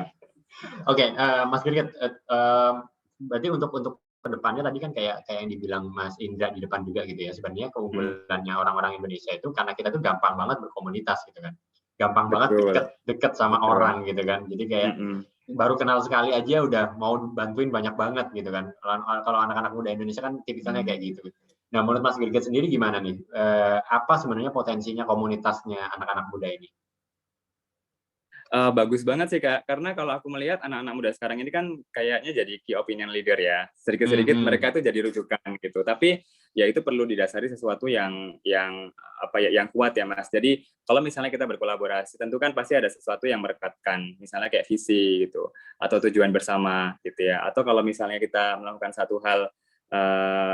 Oke, Mas Kirkit, berarti untuk kedepannya tadi kan kayak yang dibilang Mas Indra di depan juga gitu ya. Sebenarnya keunggulannya orang-orang Indonesia itu karena kita tuh gampang banget berkomunitas gitu kan, gampang banget deket sama orang gitu kan. Jadi kayak baru kenal sekali aja udah mau bantuin banyak banget gitu kan. Kalau anak-anak muda Indonesia kan tipikalnya kayak gitu. Nah, menurut Mas Kirkit sendiri gimana nih? Apa sebenarnya potensinya komunitasnya anak-anak muda ini? Bagus banget sih Kak, karena kalau aku melihat anak-anak muda sekarang ini kan kayaknya jadi key opinion leader ya, sedikit-sedikit mereka itu jadi rujukan gitu, tapi ya itu perlu didasari sesuatu yang kuat ya Mas. Jadi kalau misalnya kita berkolaborasi, tentu kan pasti ada sesuatu yang merekatkan, misalnya kayak visi gitu, atau tujuan bersama gitu ya, atau kalau misalnya kita melakukan satu hal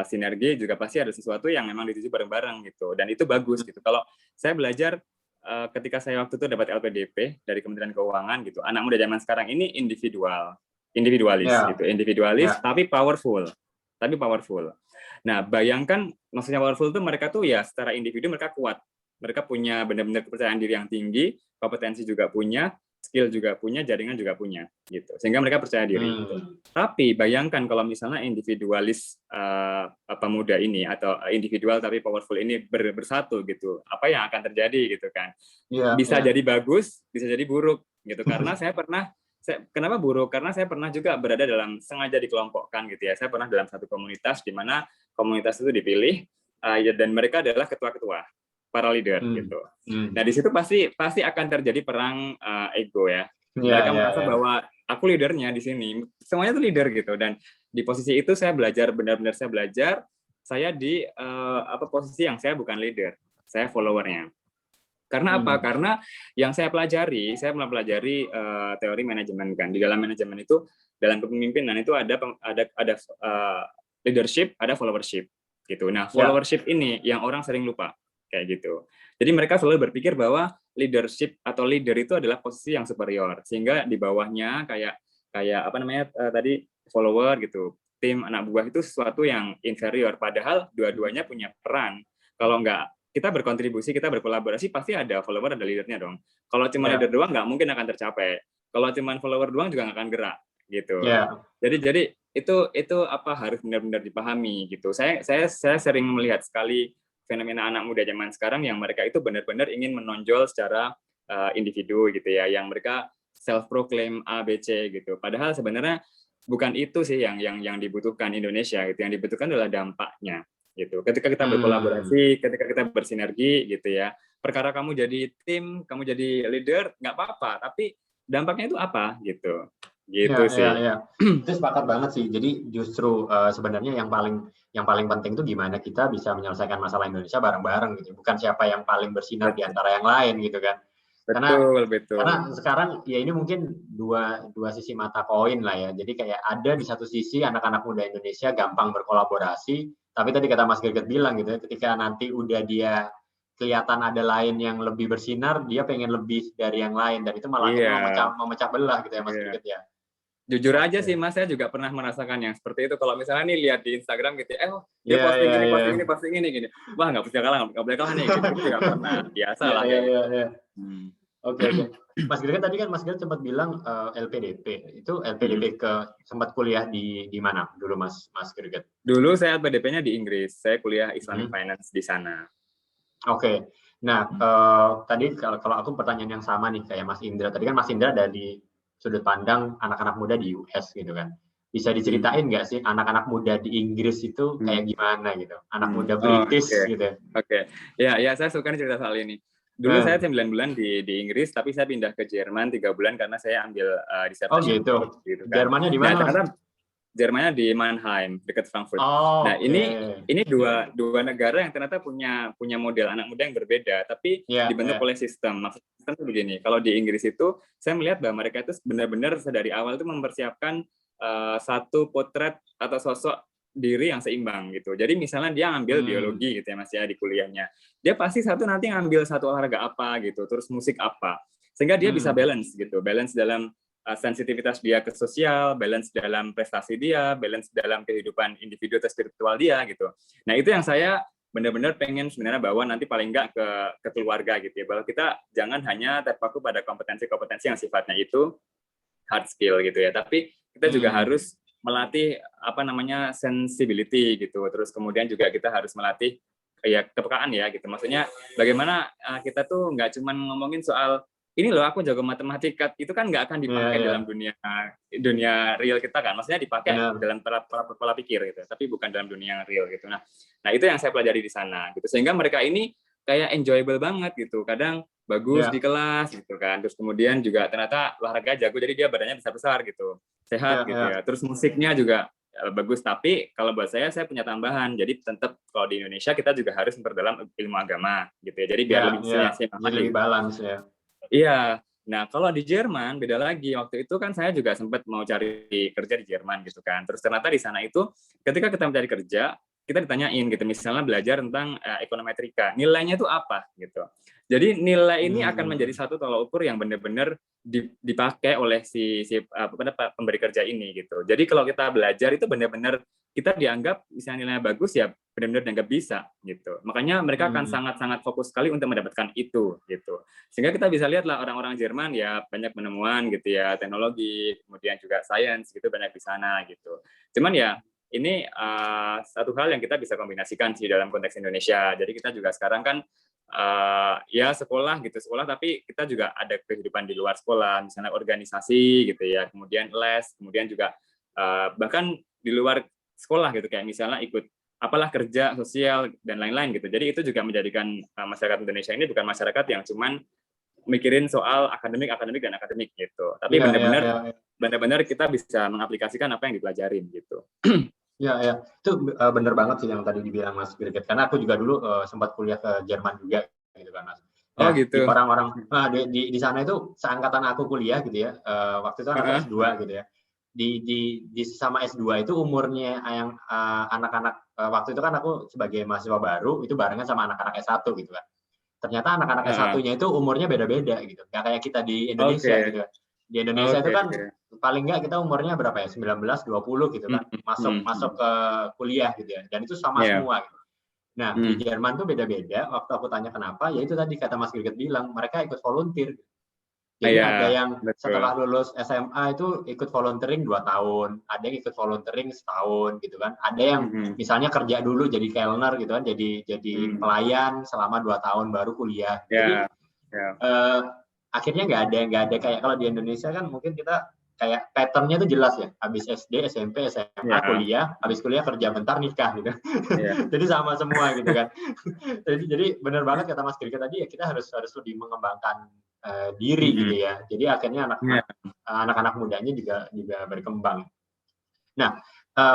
sinergi juga pasti ada sesuatu yang memang dituju bareng-bareng gitu, dan itu bagus gitu. Kalau saya belajar ketika saya waktu itu dapat LPDP dari Kementerian Keuangan gitu, anak muda zaman sekarang ini individualis gitu, tapi powerful. Nah, bayangkan maksudnya powerful itu mereka tuh ya secara individu mereka kuat, mereka punya benar-benar kepercayaan diri yang tinggi, kompetensi juga punya, skill juga punya, jaringan juga punya gitu, sehingga mereka percaya diri gitu. Tapi bayangkan kalau misalnya individualis pemuda ini atau individual tapi powerful ini bersatu gitu, apa yang akan terjadi gitu kan? Bisa jadi bagus, bisa jadi buruk gitu. Karena kenapa buruk? Karena saya pernah juga berada dalam sengaja dikelompokkan gitu ya. Saya pernah dalam satu komunitas di mana komunitas itu dipilih dan mereka adalah ketua-ketua, para leader gitu. Nah di situ pasti akan terjadi perang ego ya. Mereka merasa bahwa aku leadernya di sini, semuanya tuh leader gitu. Dan di posisi itu saya belajar, benar-benar saya belajar. Saya di posisi yang saya bukan leader, saya followernya. Karena apa? Karena yang saya pelajari teori manajemen kan. Di dalam manajemen itu, dalam kepemimpinan itu ada leadership, ada followership. gitu. Nah, followership ini yang orang sering lupa kayak gitu. Jadi mereka selalu berpikir bahwa leadership atau leader itu adalah posisi yang superior, sehingga di bawahnya kayak apa namanya tadi follower gitu, tim anak buah itu sesuatu yang inferior. Padahal dua-duanya punya peran. Kalau nggak kita berkontribusi, kita berkolaborasi, pasti ada follower, ada leadernya dong. Kalau cuma leader doang nggak mungkin akan tercapai. Kalau cuma follower doang juga nggak akan gerak gitu. Jadi itu apa harus benar-benar dipahami gitu. Saya sering melihat sekali fenomena anak muda zaman sekarang yang mereka itu benar-benar ingin menonjol secara individu gitu ya, yang mereka self proclaim A B C gitu. Padahal sebenarnya bukan itu sih yang dibutuhkan Indonesia gitu. Yang dibutuhkan adalah dampaknya gitu. Ketika kita berkolaborasi, ketika kita bersinergi gitu ya. Perkara kamu jadi tim, kamu jadi leader nggak apa-apa, tapi dampaknya itu apa gitu. Gitu sih. Itu sepakat banget sih. Jadi justru sebenarnya yang paling penting itu gimana kita bisa menyelesaikan masalah Indonesia bareng-bareng gitu. Bukan siapa yang paling bersinar di antara yang lain gitu kan. Karena sekarang ya ini mungkin dua sisi mata koin lah ya. Jadi kayak ada di satu sisi anak-anak muda Indonesia gampang berkolaborasi, tapi tadi kata Mas Greget bilang gitu ya, ketika nanti udah dia kelihatan ada lain yang lebih bersinar, dia pengen lebih dari yang lain, dan itu malah memecah belah gitu ya Mas Greget ya. Jujur aja sih Mas, saya juga pernah merasakan yang seperti itu. Kalau misalnya nih lihat di Instagram gitu, dia posting ini gini. Wah, nggak boleh kalah nih. Gitu juga pernah. Biasa lah. Oke. Mas Greget tadi kan Mas Greget sempat bilang LPDP. Itu LPDP sempat kuliah di mana dulu Mas Greget? Dulu saya LPDP-nya di Inggris. Saya kuliah Islamic Finance di sana. Oke. Nah, tadi kalau aku pertanyaan yang sama nih kayak Mas Indra. Tadi kan Mas Indra dari sudut pandang anak-anak muda di US gitu kan. Bisa diceritain nggak sih anak-anak muda di Inggris itu kayak gimana gitu? Anak muda British gitu. Oke. Ya, saya suka cerita soal ini. Dulu saya 9 bulan di Inggris, tapi saya pindah ke Jerman 3 bulan karena saya ambil disertasi. Gitu kan. Jermannya di mana? Nah, Jermannya di Mannheim, dekat Frankfurt. Nah, ini dua negara yang ternyata punya model anak muda yang berbeda, tapi dibentuk oleh sistem. Maksudnya sistem itu begini, kalau di Inggris itu, saya melihat bahwa mereka itu benar-benar dari awal itu mempersiapkan satu potret atau sosok diri yang seimbang gitu. Jadi misalnya dia ngambil biologi gitu ya Mas ya di kuliahnya. Dia pasti nanti ngambil satu olahraga apa gitu, terus musik apa. Sehingga dia bisa balance gitu, balance dalam sensitivitas dia ke sosial, balance dalam prestasi dia, balance dalam kehidupan individu atau spiritual dia gitu. Nah, itu yang saya benar-benar pengen sebenarnya bawa nanti paling enggak ke keluarga gitu ya. Bahwa kita jangan hanya terpaku pada kompetensi-kompetensi yang sifatnya itu hard skill gitu ya, tapi kita juga harus melatih sensibility gitu. Terus kemudian juga kita harus melatih kepekaan ya gitu. Maksudnya bagaimana kita tuh nggak cuma ngomongin soal ini loh aku jago matematika, itu kan nggak akan dipakai dalam dunia real kita kan. Maksudnya dipakai dalam pola pikir gitu, tapi bukan dalam dunia yang real gitu. Nah itu yang saya pelajari di sana gitu. Sehingga mereka ini kayak enjoyable banget gitu. Kadang bagus di kelas gitu kan. Terus kemudian juga ternyata olahraga jago, jadi dia badannya besar-besar gitu. Sehat gitu ya. Terus musiknya juga bagus, tapi kalau buat saya punya tambahan. Jadi tetap kalau di Indonesia kita juga harus memperdalam ilmu agama gitu ya. Jadi biar lebih balance ya. Iya. Nah, kalau di Jerman beda lagi. Waktu itu kan saya juga sempat mau cari kerja di Jerman gitu kan. Terus ternyata di sana itu ketika kita mencari kerja, kita ditanyain gitu, misalnya belajar tentang ekonometrika. Nilainya itu apa gitu. Jadi nilai ini akan menjadi satu tolak ukur yang benar-benar dipakai oleh si pemberi kerja ini gitu. Jadi kalau kita belajar itu benar-benar kita dianggap misalnya nilainya bagus ya benar-benar dianggap bisa gitu. Makanya mereka akan sangat-sangat fokus sekali untuk mendapatkan itu gitu. Sehingga kita bisa lihatlah orang-orang Jerman ya banyak penemuan gitu ya, teknologi, kemudian juga sains gitu banyak di sana gitu. Cuman ya ini satu hal yang kita bisa kombinasikan sih dalam konteks Indonesia. Jadi kita juga sekarang kan ya sekolah tapi kita juga ada kehidupan di luar sekolah, misalnya organisasi gitu ya, kemudian les, kemudian juga bahkan di luar sekolah gitu, kayak misalnya ikut apalah kerja sosial dan lain-lain gitu. Jadi itu juga menjadikan masyarakat Indonesia ini bukan masyarakat yang cuman mikirin soal akademik gitu, tapi benar-benar kita bisa mengaplikasikan apa yang dipelajarin gitu. Ya, itu benar banget sih yang tadi dibilang Mas Greget, karena aku juga dulu sempat kuliah ke Jerman juga gitu kan Mas. Nah, gitu. Orang-orang di sana itu seangkatan aku kuliah gitu ya, waktu itu aku S2 gitu ya. Di sama S2 itu umurnya yang anak-anak waktu itu kan aku sebagai mahasiswa baru itu barengan sama anak-anak S1 gitu kan. Ternyata anak-anak S1-nya itu umurnya beda-beda gitu. Nggak kayak kita di Indonesia gitu kan. Di Indonesia itu kan paling nggak kita umurnya berapa ya? 19, 20 gitu kan. Masuk ke kuliah gitu ya. Dan itu sama semua gitu. Nah, di Jerman tuh beda-beda. Waktu aku tanya kenapa, ya itu tadi kata Mas Girget bilang, mereka ikut volunteer. Jadi ada yang setelah lulus SMA itu ikut volunteering 2 tahun, ada yang ikut volunteering setahun gitu kan. Ada yang misalnya kerja dulu jadi kelner gitu kan, jadi pelayan selama 2 tahun baru kuliah. Jadi akhirnya nggak ada kayak kalau di Indonesia kan mungkin kita kayak pattern-nya itu jelas ya. Habis SD, SMP, SMA, kuliah, habis kuliah kerja bentar nikah gitu. Jadi sama semua gitu kan. Jadi benar banget kata Mas Girget tadi ya, kita harus lebih mengembangkan diri gitu ya. Jadi akhirnya anak-anak mudanya juga berkembang. Nah,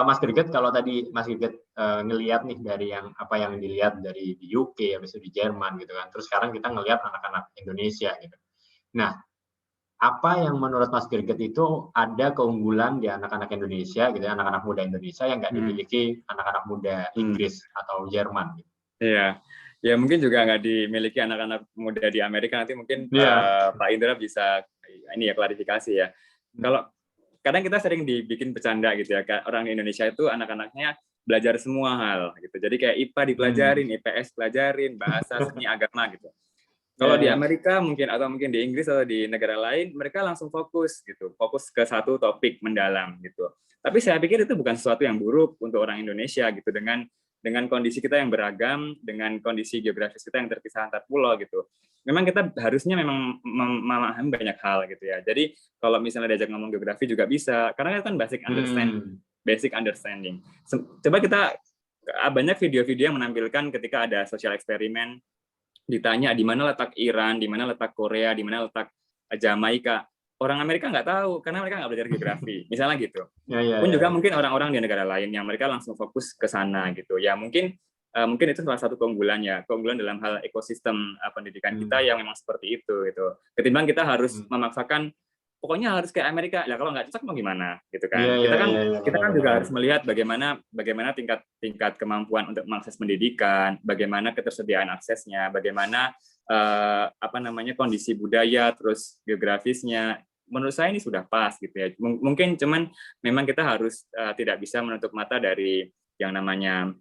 Mas Girget, kalau tadi Mas Girget ngelihat nih dari apa yang dilihat dari di UK, habis itu di Jerman gitu kan. Terus sekarang kita ngelihat anak-anak Indonesia gitu. Nah, apa yang menurut Mas Girget itu ada keunggulan di anak-anak Indonesia gitu, anak-anak muda Indonesia yang nggak dimiliki anak-anak muda Inggris atau Jerman gitu. Iya. Ya mungkin juga nggak dimiliki anak-anak muda di Amerika, nanti mungkin Pak Indra bisa ini ya klarifikasi ya. Kalau kadang kita sering dibikin bercanda gitu ya, orang Indonesia itu anak-anaknya belajar semua hal gitu. Jadi kayak IPA dipelajarin, IPS pelajarin, bahasa, seni, agama gitu. Kalau di Amerika atau mungkin di Inggris atau di negara lain, mereka langsung fokus ke satu topik mendalam gitu. Tapi saya pikir itu bukan sesuatu yang buruk untuk orang Indonesia gitu, dengan kondisi kita yang beragam, dengan kondisi geografis kita yang terpisah antar pulau gitu. Memang kita harusnya memahami banyak hal gitu ya. Jadi kalau misalnya diajak ngomong geografi juga bisa, karena itu kan basic understanding. Coba kita banyak video-video yang menampilkan ketika ada social eksperimen, ditanya di mana letak Iran, di mana letak Korea, di mana letak Jamaika. Orang Amerika nggak tahu karena mereka nggak belajar geografi, misalnya gitu. Pun juga mungkin orang-orang di negara lain yang mereka langsung fokus ke sana gitu. Ya mungkin itu salah satu keunggulan dalam hal ekosistem pendidikan kita yang memang seperti itu gitu. Ketimbang kita harus memaksakan pokoknya harus kayak Amerika. Ya kalau nggak cocok mau gimana gitu kan. Kita kan juga harus melihat bagaimana tingkat kemampuan untuk mengakses pendidikan, bagaimana ketersediaan aksesnya, bagaimana kondisi budaya, terus geografisnya. Menurut saya ini sudah pas gitu ya. Mungkin cuman memang kita harus tidak bisa menutup mata dari yang namanya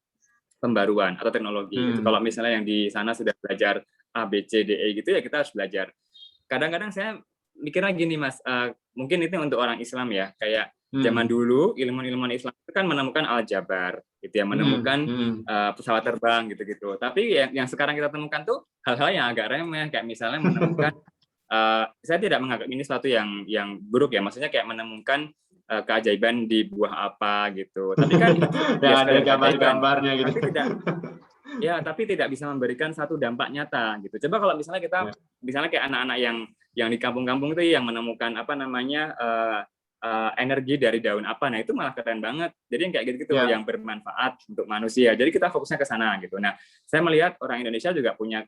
pembaruan atau teknologi. Gitu. Kalau misalnya yang di sana sudah belajar A, B, C, D, E gitu ya kita harus belajar. Kadang-kadang saya mikirnya gini Mas, mungkin itu untuk orang Islam ya, kayak zaman dulu ilmuwan Islam itu kan menemukan aljabar, gitu ya, menemukan pesawat terbang gitu-gitu. Tapi yang sekarang kita temukan tuh hal-hal yang agak remeh, kayak misalnya menemukan saya tidak menganggap ini sesuatu yang buruk ya, maksudnya kayak menemukan keajaiban di buah apa gitu. Tapi kan itu ya ada gambar-gambarnya gitu. Tapi tidak bisa memberikan satu dampak nyata gitu. Coba kalau misalnya kita misalnya kayak anak-anak yang di kampung-kampung itu yang menemukan energi dari daun apa, nah itu malah keren banget. Jadi yang kayak gitu yang bermanfaat untuk manusia. Jadi kita fokusnya ke sana gitu. Nah, saya melihat orang Indonesia juga punya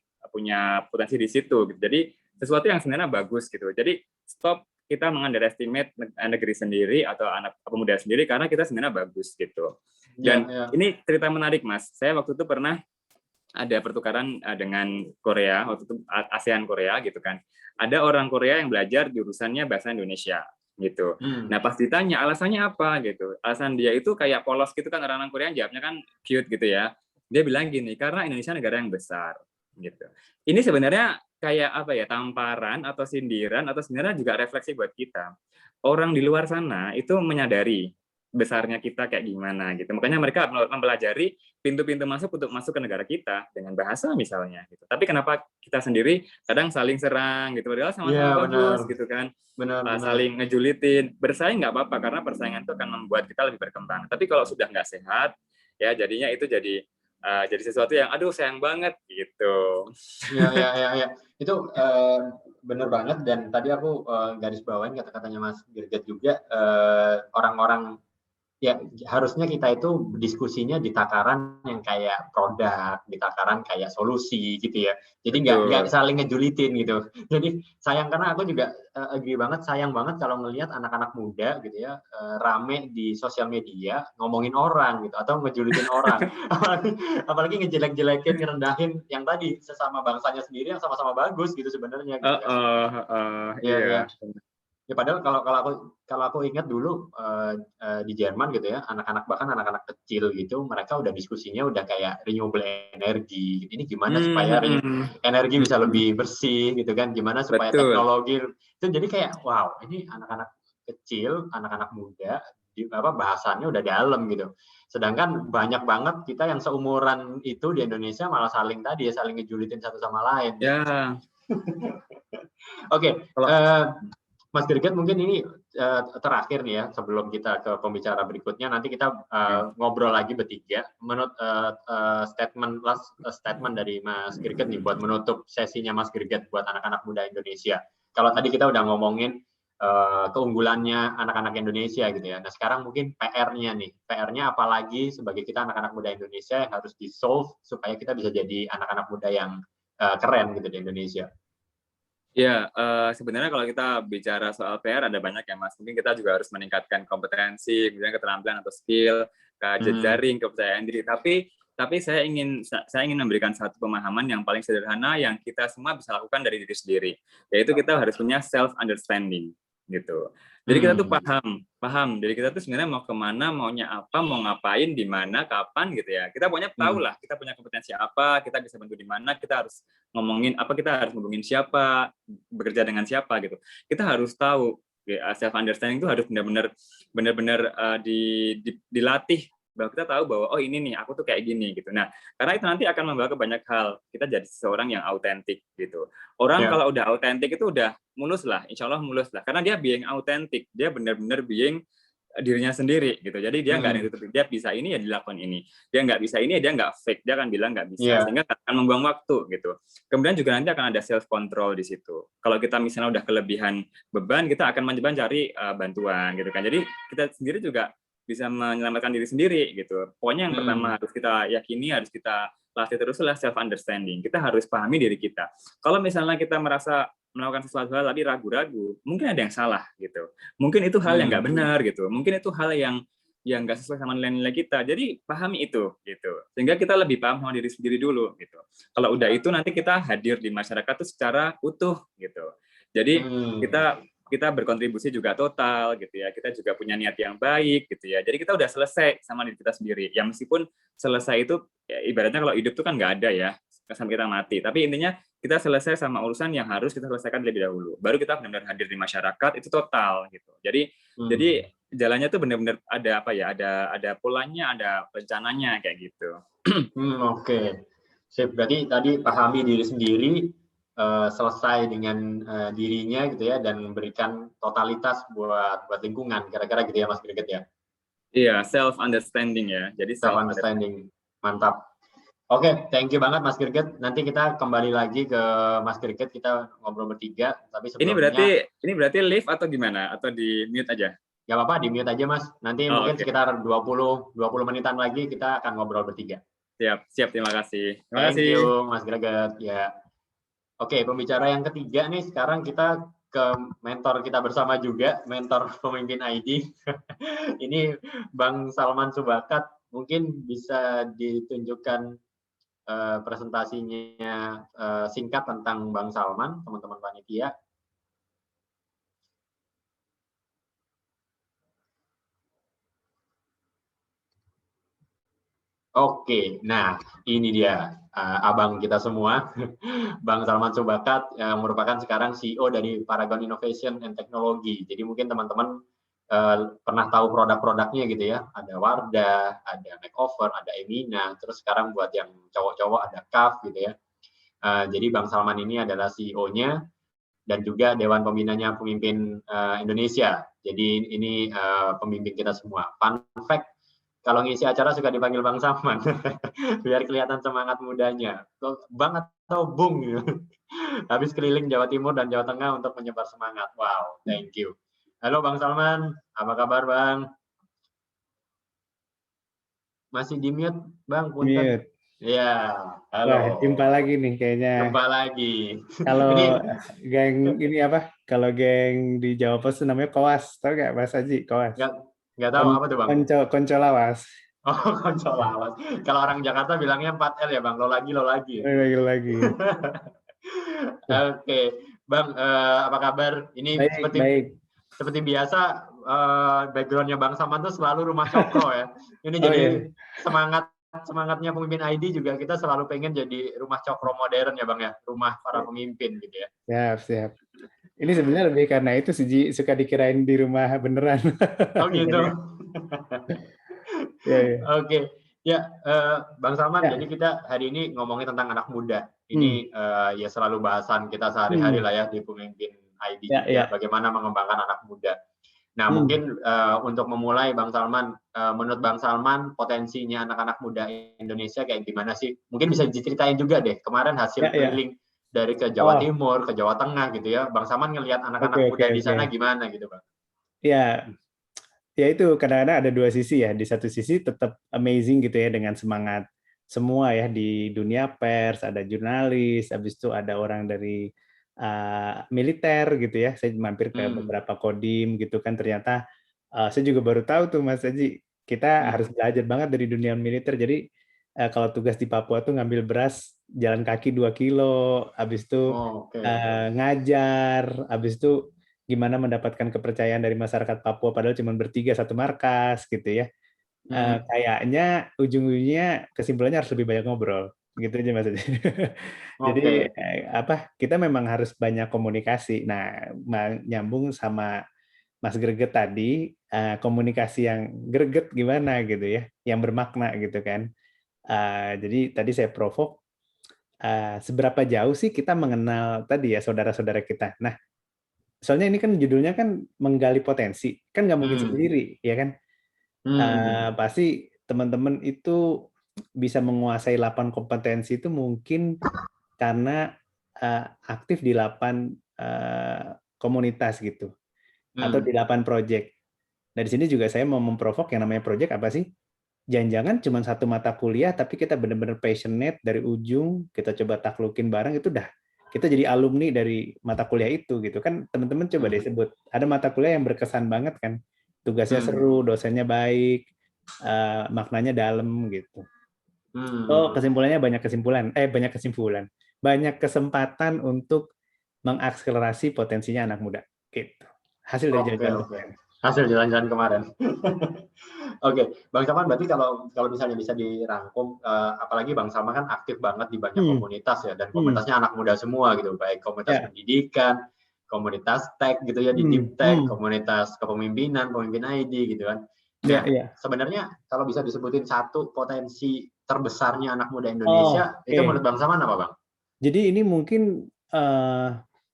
potensi di situ gitu. Jadi sesuatu yang sebenarnya bagus gitu. Jadi stop kita mengunderestimate negeri sendiri atau anak pemuda sendiri karena kita sebenarnya bagus gitu. Dan ini cerita menarik Mas. Saya waktu itu pernah ada pertukaran dengan Korea, waktu itu ASEAN Korea gitu kan. Ada orang Korea yang belajar jurusannya bahasa Indonesia gitu. Nah pas ditanya alasannya apa gitu, alasan dia itu kayak polos gitu kan, orang Korea jawabnya kan cute gitu ya. Dia bilang gini, karena Indonesia negara yang besar gitu. Ini sebenarnya kayak tamparan atau sindiran atau sebenarnya juga refleksi buat kita. Orang di luar sana itu menyadari besarnya kita kayak gimana gitu. Makanya mereka mempelajari pintu-pintu masuk untuk masuk ke negara kita dengan bahasa misalnya gitu. Tapi kenapa kita sendiri kadang saling serang gitu, padahal sama-sama bagus gitu kan. Saling ngejulitin. Bersaing nggak apa-apa karena persaingan itu akan membuat kita lebih berkembang. Tapi kalau sudah nggak sehat ya jadinya itu jadi sesuatu yang aduh sayang banget gitu. Ya. Itu benar banget, dan tadi aku garis bawain kata-katanya Mas Girget juga, orang-orang ya harusnya kita itu diskusinya di takaran yang kayak produk, di takaran kayak solusi gitu ya. Jadi nggak saling ngejulitin gitu. Jadi sayang, karena aku juga agree banget, sayang banget kalau ngelihat anak-anak muda gitu ya rame di sosial media ngomongin orang gitu atau ngejulitin orang. apalagi ngejelek-jelekin, ngerendahin yang tadi sesama bangsanya sendiri yang sama-sama bagus gitu sebenarnya gitu kan. Iya. Ya padahal kalau aku ingat dulu di Jerman gitu ya, bahkan anak-anak kecil gitu, mereka udah diskusinya udah kayak renewable energy. Ini gimana supaya energi bisa lebih bersih gitu kan? Gimana supaya teknologi itu jadi kayak wow, ini anak-anak kecil, anak-anak muda bahasannya udah dalam gitu. Sedangkan banyak banget kita yang seumuran itu di Indonesia malah saling ngejulitin satu sama lain. Ya. Oke. Mas Greget, mungkin ini terakhir nih ya sebelum kita ke pembicara berikutnya. Nanti kita ngobrol lagi bertiga. Menurut statement dari Mas Greget nih buat menutup sesinya Mas Greget buat anak-anak muda Indonesia. Kalau tadi kita udah ngomongin keunggulannya anak-anak Indonesia gitu ya. Nah sekarang mungkin PR-nya nih. PR-nya apalagi sebagai kita anak-anak muda Indonesia yang harus di-solve supaya kita bisa jadi anak-anak muda yang keren gitu di Indonesia. Ya, sebenarnya kalau kita bicara soal PR ada banyak ya Mas. Mungkin kita juga harus meningkatkan kompetensi, kemudian keterampilan atau skill, jejaring, kepercayaan diri. Tapi saya ingin memberikan satu pemahaman yang paling sederhana yang kita semua bisa lakukan dari diri sendiri, yaitu kita harus punya self understanding gitu. Jadi kita tuh paham. Jadi kita tuh sebenarnya mau kemana, maunya apa, mau ngapain, di mana, kapan gitu ya. Kita pokoknya tahu lah, kita punya kompetensi apa, kita bisa bantu di mana, kita harus ngomongin apa, kita harus ngomongin siapa, bekerja dengan siapa gitu. Kita harus tahu. Self understanding itu harus benar-benar dilatih, bahwa kita tahu bahwa oh ini nih aku tuh kayak gini gitu. Nah, karena itu nanti akan membawa ke banyak hal. Kita jadi seseorang yang autentik gitu. Orang kalau udah autentik itu udah mulus lah, insya Allah mulus lah. Karena dia being autentik, dia benar-benar being dirinya sendiri gitu. Jadi dia nggak ada yang tutup, dia bisa ini ya dilakukan ini. Dia nggak bisa ini ya dia nggak fake, dia akan bilang nggak bisa, sehingga akan membuang waktu gitu. Kemudian juga nanti akan ada self control di situ. Kalau kita misalnya udah kelebihan beban, kita akan mencoba cari bantuan gitu kan. Jadi kita sendiri juga bisa menyelamatkan diri sendiri gitu. Pokoknya yang pertama harus kita yakini, harus kita latih terus adalah self understanding. Kita harus pahami diri kita. Kalau misalnya kita merasa melakukan sesuatu hal tapi ragu-ragu, mungkin ada yang salah gitu. Mungkin itu hal yang nggak benar gitu. Mungkin itu hal yang nggak sesuai sama nilai-nilai kita. Jadi pahami itu gitu. Sehingga kita lebih paham sama diri sendiri dulu gitu. Kalau udah itu nanti kita hadir di masyarakat itu secara utuh gitu. Jadi kita berkontribusi juga total gitu ya. Kita juga punya niat yang baik gitu ya. Jadi kita udah selesai sama diri kita sendiri. Ya meskipun selesai itu ya, ibaratnya kalau hidup itu kan nggak ada ya sampai kita mati. Tapi intinya kita selesai sama urusan yang harus kita selesaikan lebih dahulu. Baru kita benar-benar hadir di masyarakat itu total gitu. Jadi jalannya tuh benar-benar ada apa ya? Ada polanya, ada rencananya kayak gitu. Oke. Sip. Berarti tadi pahami diri sendiri, selesai dengan dirinya gitu ya, dan memberikan totalitas buat lingkungan, kira-kira gitu ya Mas Greget ya. Iya, self understanding ya. Jadi self understanding. Mantap. Oke, thank you banget Mas Greget. Nanti kita kembali lagi ke Mas Greget, kita ngobrol bertiga. Tapi sebelumnya ini berarti live atau gimana? Atau di mute aja? Gak apa-apa, di mute aja Mas. Nanti mungkin sekitar 20 menitan lagi kita akan ngobrol bertiga. Siap, terima kasih. Thank you Mas Greget ya. Oke, pembicara yang ketiga nih, sekarang kita ke mentor kita bersama juga, mentor pemimpin ID. Ini Bang Salman Subakat, mungkin bisa ditunjukkan presentasinya singkat tentang Bang Salman, teman-teman panitia. Oke, nah ini dia abang kita semua, Bang Salman Subakat, yang merupakan sekarang CEO dari Paragon Innovation and Technology. Jadi mungkin teman-teman pernah tahu produk-produknya gitu ya, ada Wardah, ada Makeover, ada Emina, terus sekarang buat yang cowok-cowok ada CAF gitu ya. Jadi Bang Salman ini adalah CEO-nya dan juga Dewan Pembinanya Pemimpin Indonesia. Jadi ini pemimpin kita semua. Fun fact, kalau ngisi acara suka dipanggil Bang Salman, biar kelihatan semangat mudanya. Bang atau Bung, habis keliling Jawa Timur dan Jawa Tengah untuk menyebar semangat. Wow, thank you. Halo Bang Salman, apa kabar Bang? Masih di mute, Bang. Punten. Mute. Ya, halo. Wah, jumpa lagi nih kayaknya. Jumpa lagi. Kalau Ini geng ini apa? Kalau geng di Jawa Pos itu namanya koas. Tahu nggak Mas Haji? Koas. nggak tahu apa tuh, Bang? Konco lawas. Oh, konco lawas. Kalau orang Jakarta bilangnya 4L ya, Bang. Lo lagi. Lagi. Oke, Bang, apa kabar? Ini Baik. Seperti biasa, background-nya Bang Saman tuh selalu rumah cokro ya. Ini jadi semangatnya pemimpin ID juga, kita selalu pengen jadi rumah cokro modern ya Bang ya, rumah para pemimpin gitu ya. Siap. Ini sebenarnya lebih karena itu sih suka dikirain di rumah beneran. Oh gitu. Ya. Oke. Ya, Bang Salman, jadi kita hari ini ngomongin tentang anak muda. Ini ya selalu bahasan kita sehari-hari lah ya di pemimpin ID juga, bagaimana mengembangkan anak muda. Nah, mungkin untuk memulai Bang Salman, menurut Bang Salman potensinya anak-anak muda Indonesia kayak gimana sih? Mungkin bisa diceritain juga deh, kemarin hasil keliling dari ke Jawa Timur, ke Jawa Tengah gitu ya. Bang Salman ngelihat anak-anak muda di sana gimana gitu, Bang? Ya itu kadang-kadang ada dua sisi ya. Di satu sisi tetap amazing gitu ya dengan semangat semua ya di dunia pers, ada jurnalis, habis itu ada orang dari militer gitu ya. Saya mampir ke beberapa kodim gitu kan, ternyata saya juga baru tahu tuh Mas Haji, kita harus belajar banget dari dunia militer. Jadi kalau tugas di Papua tuh ngambil beras jalan kaki 2 kilo, habis itu ngajar, habis itu gimana mendapatkan kepercayaan dari masyarakat Papua padahal cuma bertiga satu markas gitu ya. Kayaknya ujung-ujungnya kesimpulannya harus lebih banyak ngobrol gitu aja Mas. Jadi kita memang harus banyak komunikasi. Nah, nyambung sama Mas Greget tadi, komunikasi yang greget gimana gitu ya, yang bermakna gitu kan. Jadi tadi saya provok seberapa jauh sih kita mengenal tadi ya saudara-saudara kita. Nah, soalnya ini kan judulnya kan menggali potensi, kan nggak mungkin sendiri ya kan. Pasti teman-teman itu bisa menguasai 8 kompetensi itu mungkin karena aktif di 8 komunitas gitu, atau di 8 project. Dari sini juga saya mau memprovok yang namanya project apa sih? Jangan-jangan cuma satu mata kuliah, tapi kita benar-benar passionate dari ujung, kita coba taklukin bareng, itu dah kita jadi alumni dari mata kuliah itu gitu kan. Teman-teman coba deh sebut, ada mata kuliah yang berkesan banget kan, tugasnya seru, dosennya baik, maknanya dalam gitu. Kesimpulannya banyak kesimpulan, banyak kesempatan untuk mengakselerasi potensinya anak muda gitu. Hasil dari jalan-jalan. Hasil jalan-jalan kemarin. Oke, Bang Salman, berarti kalau misalnya bisa dirangkum, apalagi Bang Salman kan aktif banget di banyak komunitas ya, dan komunitasnya anak muda semua gitu, baik komunitas pendidikan, komunitas tech gitu ya di deep tech, komunitas kepemimpinan, pemimpin ID gitu kan. Sebenarnya kalau bisa disebutin satu potensi terbesarnya anak muda Indonesia, itu menurut Bang Salman apa, Bang? Jadi ini mungkin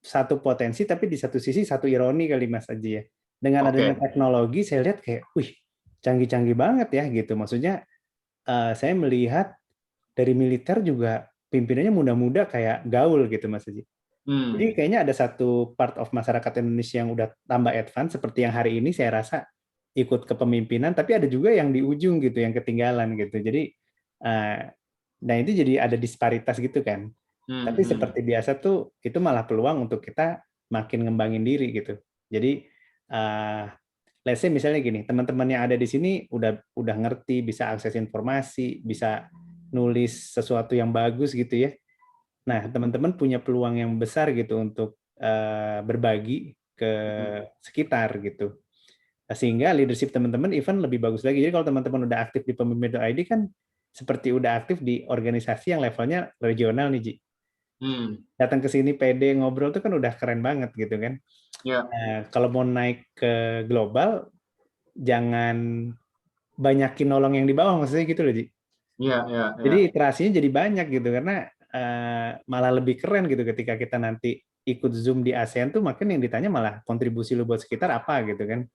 satu potensi, tapi di satu sisi satu ironi kali Mas Aji ya. Dengan adanya teknologi, saya lihat kayak, wih, canggih-canggih banget ya gitu. Maksudnya saya melihat dari militer juga pimpinannya muda-muda kayak gaul gitu Mas Aji. Jadi kayaknya ada satu part of masyarakat Indonesia yang udah tambah advance, seperti yang hari ini saya rasa ikut kepemimpinan, tapi ada juga yang di ujung gitu, yang ketinggalan gitu. Jadi, nah itu jadi ada disparitas gitu kan. Tapi seperti biasa tuh, itu malah peluang untuk kita makin ngembangin diri gitu. Jadi, let's say misalnya gini, teman-teman yang ada di sini udah ngerti, bisa akses informasi, bisa nulis sesuatu yang bagus gitu ya. Nah, teman-teman punya peluang yang besar gitu untuk berbagi ke sekitar gitu. Sehingga leadership teman-teman even lebih bagus lagi. Jadi kalau teman-teman udah aktif di pemimpin.id kan seperti udah aktif di organisasi yang levelnya regional nih, Ji. Datang ke sini pede ngobrol tuh kan udah keren banget gitu kan. Kalau mau naik ke global, jangan banyakin nolong yang di bawah, maksudnya gitu loh, Ji. Jadi iterasinya jadi banyak gitu, karena malah lebih keren gitu ketika kita nanti ikut Zoom di ASEAN tuh, makin yang ditanya malah kontribusi lu buat sekitar apa gitu kan.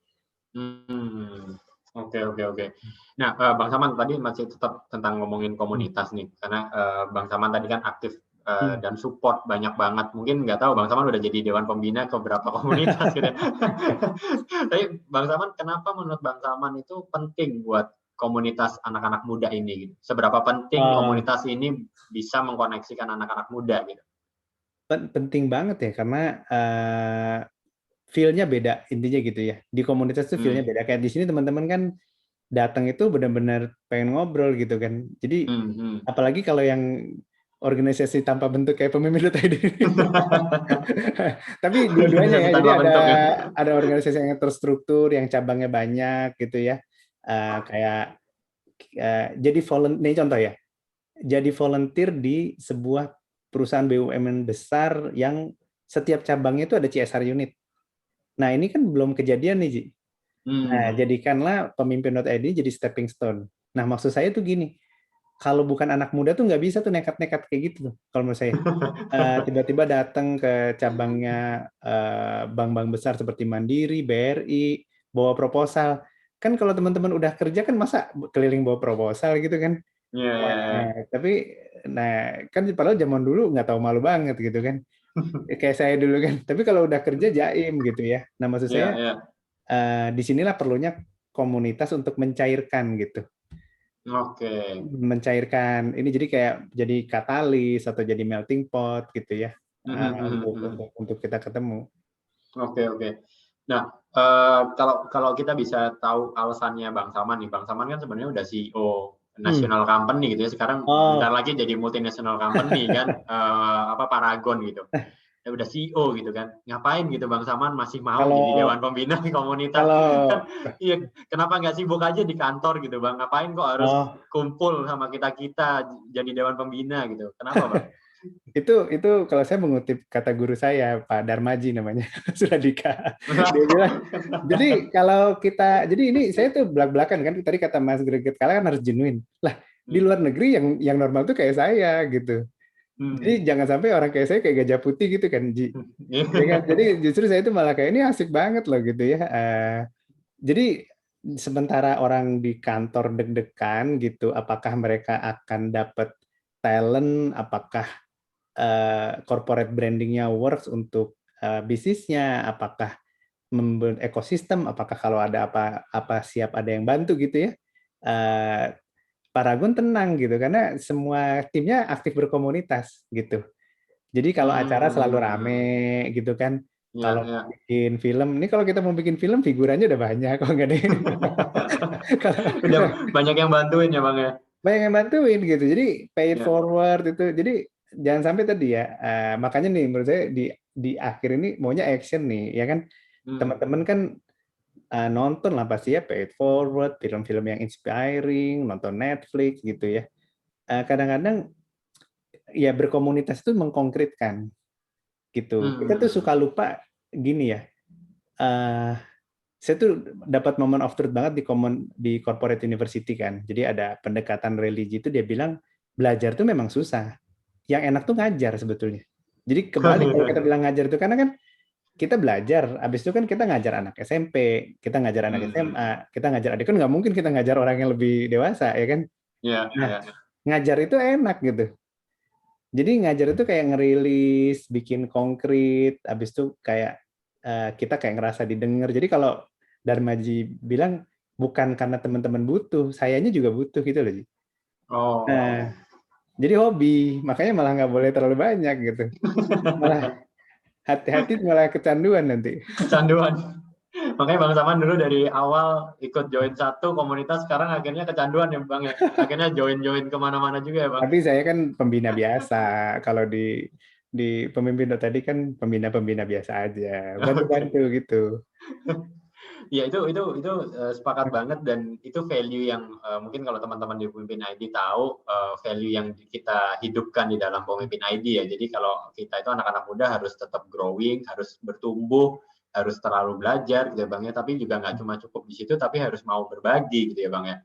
Oke. Nah, Bang Salman tadi masih tetap tentang ngomongin komunitas nih, karena Bang Salman tadi kan aktif dan support banyak banget. Mungkin nggak tahu Bang Salman udah jadi dewan pembina ke beberapa komunitas gitu. Tapi Bang Salman, kenapa menurut Bang Salman itu penting buat komunitas anak-anak muda ini? Gitu? Seberapa penting komunitas ini bisa mengkoneksikan anak-anak muda? Gitu? Penting banget ya, karena feel-nya beda intinya gitu ya. Di komunitas tuh feel-nya beda. Kayak di sini teman-teman kan datang itu benar-benar pengen ngobrol gitu kan. Jadi apalagi kalau yang organisasi tanpa bentuk kayak Pemimpin.id. Tapi dua-duanya ya. Jadi ada organisasi yang terstruktur, yang cabangnya banyak gitu ya. Kayak jadi volunteer, ini contoh ya. Jadi volunteer di sebuah perusahaan BUMN besar yang setiap cabangnya itu ada CSR unit. Nah, ini kan belum kejadian nih, Ji. Nah, jadikanlah Pemimpin.id jadi stepping stone. Nah, maksud saya tuh gini, kalau bukan anak muda tuh nggak bisa tuh nekat-nekat kayak gitu tuh, kalau menurut saya. Tiba-tiba datang ke cabangnya bank-bank besar seperti Mandiri, BRI, bawa proposal. Kan kalau teman-teman udah kerja kan masa keliling bawa proposal gitu kan. Tapi kan padahal zaman dulu nggak tahu malu banget gitu kan. Kayak saya dulu kan. Tapi kalau udah kerja jaim gitu ya. Nah, maksud saya disinilah perlunya komunitas untuk mencairkan gitu. Mencairkan ini jadi kayak jadi katalis atau jadi melting pot gitu ya. Untuk kita ketemu. Oke. Nah, kalau kita bisa tahu alasannya Bang Salman nih. Bang Salman kan sebenarnya udah CEO national company gitu ya. Sekarang bentar lagi jadi multinational company kan, Paragon gitu. Ya udah CEO gitu kan. Ngapain gitu Bang Salman masih mau jadi dewan pembina di komunitas? Iya, kenapa nggak sibuk aja di kantor gitu Bang? Ngapain kok harus kumpul sama kita jadi dewan pembina gitu? Kenapa Bang? Itu kalau saya mengutip kata guru saya, Pak Darmaji namanya, Suradika. Dia bilang, jadi ini saya tuh belak-belakan kan, tadi kata Mas Greget Kala kan harus genuine. Lah, di luar negeri yang normal tuh kayak saya gitu. Jadi jangan sampai orang kayak saya kayak gajah putih gitu kan, Ji. Jadi justru saya itu malah kayak ini asik banget loh gitu ya. Jadi sementara orang di kantor deg-degan gitu, apakah mereka akan dapat talent, apakah corporate brandingnya works untuk bisnisnya, apakah membuat ekosistem, apakah kalau ada apa siap ada yang bantu gitu ya. Paragon tenang gitu karena semua timnya aktif berkomunitas gitu. Jadi kalau acara selalu rame gitu kan. Kalau bikin film, ini kalau kita mau bikin film figurannya udah banyak kok nggak deh. Udah banyak yang bantuin ya Bang ya. Banyak yang bantuin gitu. Jadi pay it forward itu. Jadi jangan sampai tadi ya. Makanya nih menurut saya di akhir ini maunya action nih, ya kan. Teman-teman kan nonton lah pasti ya pay it forward, film-film yang inspiring, nonton Netflix gitu ya. Kadang-kadang ya berkomunitas itu mengkonkretkan gitu. Kita tuh suka lupa gini ya. Saya tuh dapat moment of truth banget di corporate university kan. Jadi ada pendekatan religi itu dia bilang belajar tuh memang susah. Yang enak tuh ngajar sebetulnya. Jadi kebalik kalau kita bilang ngajar itu karena kan kita belajar, habis itu kan kita ngajar anak SMP, kita ngajar anak SMA, kita ngajar adik, kan nggak mungkin kita ngajar orang yang lebih dewasa, ya kan? Ngajar itu enak gitu. Jadi ngajar itu kayak ngerilis, bikin konkret, habis itu kayak kita kayak ngerasa didengar. Jadi kalau Darmaji bilang bukan karena teman-teman butuh, sayanya juga butuh gitu loh. Nah, jadi hobi, makanya malah nggak boleh terlalu banyak gitu. Malah hati-hati malah kecanduan nanti. Kecanduan. Makanya Bang Salman dulu dari awal ikut join satu komunitas, sekarang akhirnya kecanduan ya Bang ya. Akhirnya join kemana-mana juga ya Bang. Tapi saya kan pembina biasa. Kalau di Pemimpin tadi kan pembina biasa aja. Bantu-bantu gitu. Ya itu sepakat banget, dan itu value yang mungkin kalau teman-teman di Pemimpin ID tahu value yang kita hidupkan di dalam Pemimpin ID ya. Jadi kalau kita itu anak-anak muda harus tetap growing, harus bertumbuh, harus terlalu belajar gitu ya Bang ya. Tapi juga nggak cuma cukup di situ, tapi harus mau berbagi gitu ya Bang ya.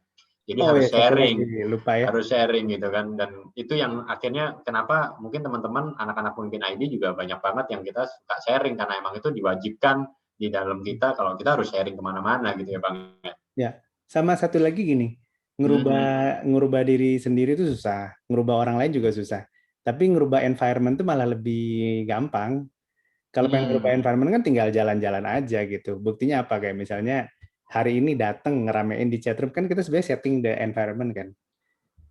Jadi harus sharing, harus sharing gitu kan. Dan itu yang akhirnya kenapa mungkin teman-teman anak-anak Pemimpin ID juga banyak banget yang kita suka sharing, karena emang itu diwajibkan di dalam kita kalau kita harus sharing kemana-mana gitu ya Bang. Ya, sama satu lagi gini, ngerubah diri sendiri itu susah, ngerubah orang lain juga susah. Tapi ngerubah environment itu malah lebih gampang. Kalau pengen ngerubah environment kan tinggal jalan-jalan aja gitu. Buktinya apa? Kayak misalnya hari ini datang ngeramein di chatroom, kan kita sebenarnya setting the environment kan.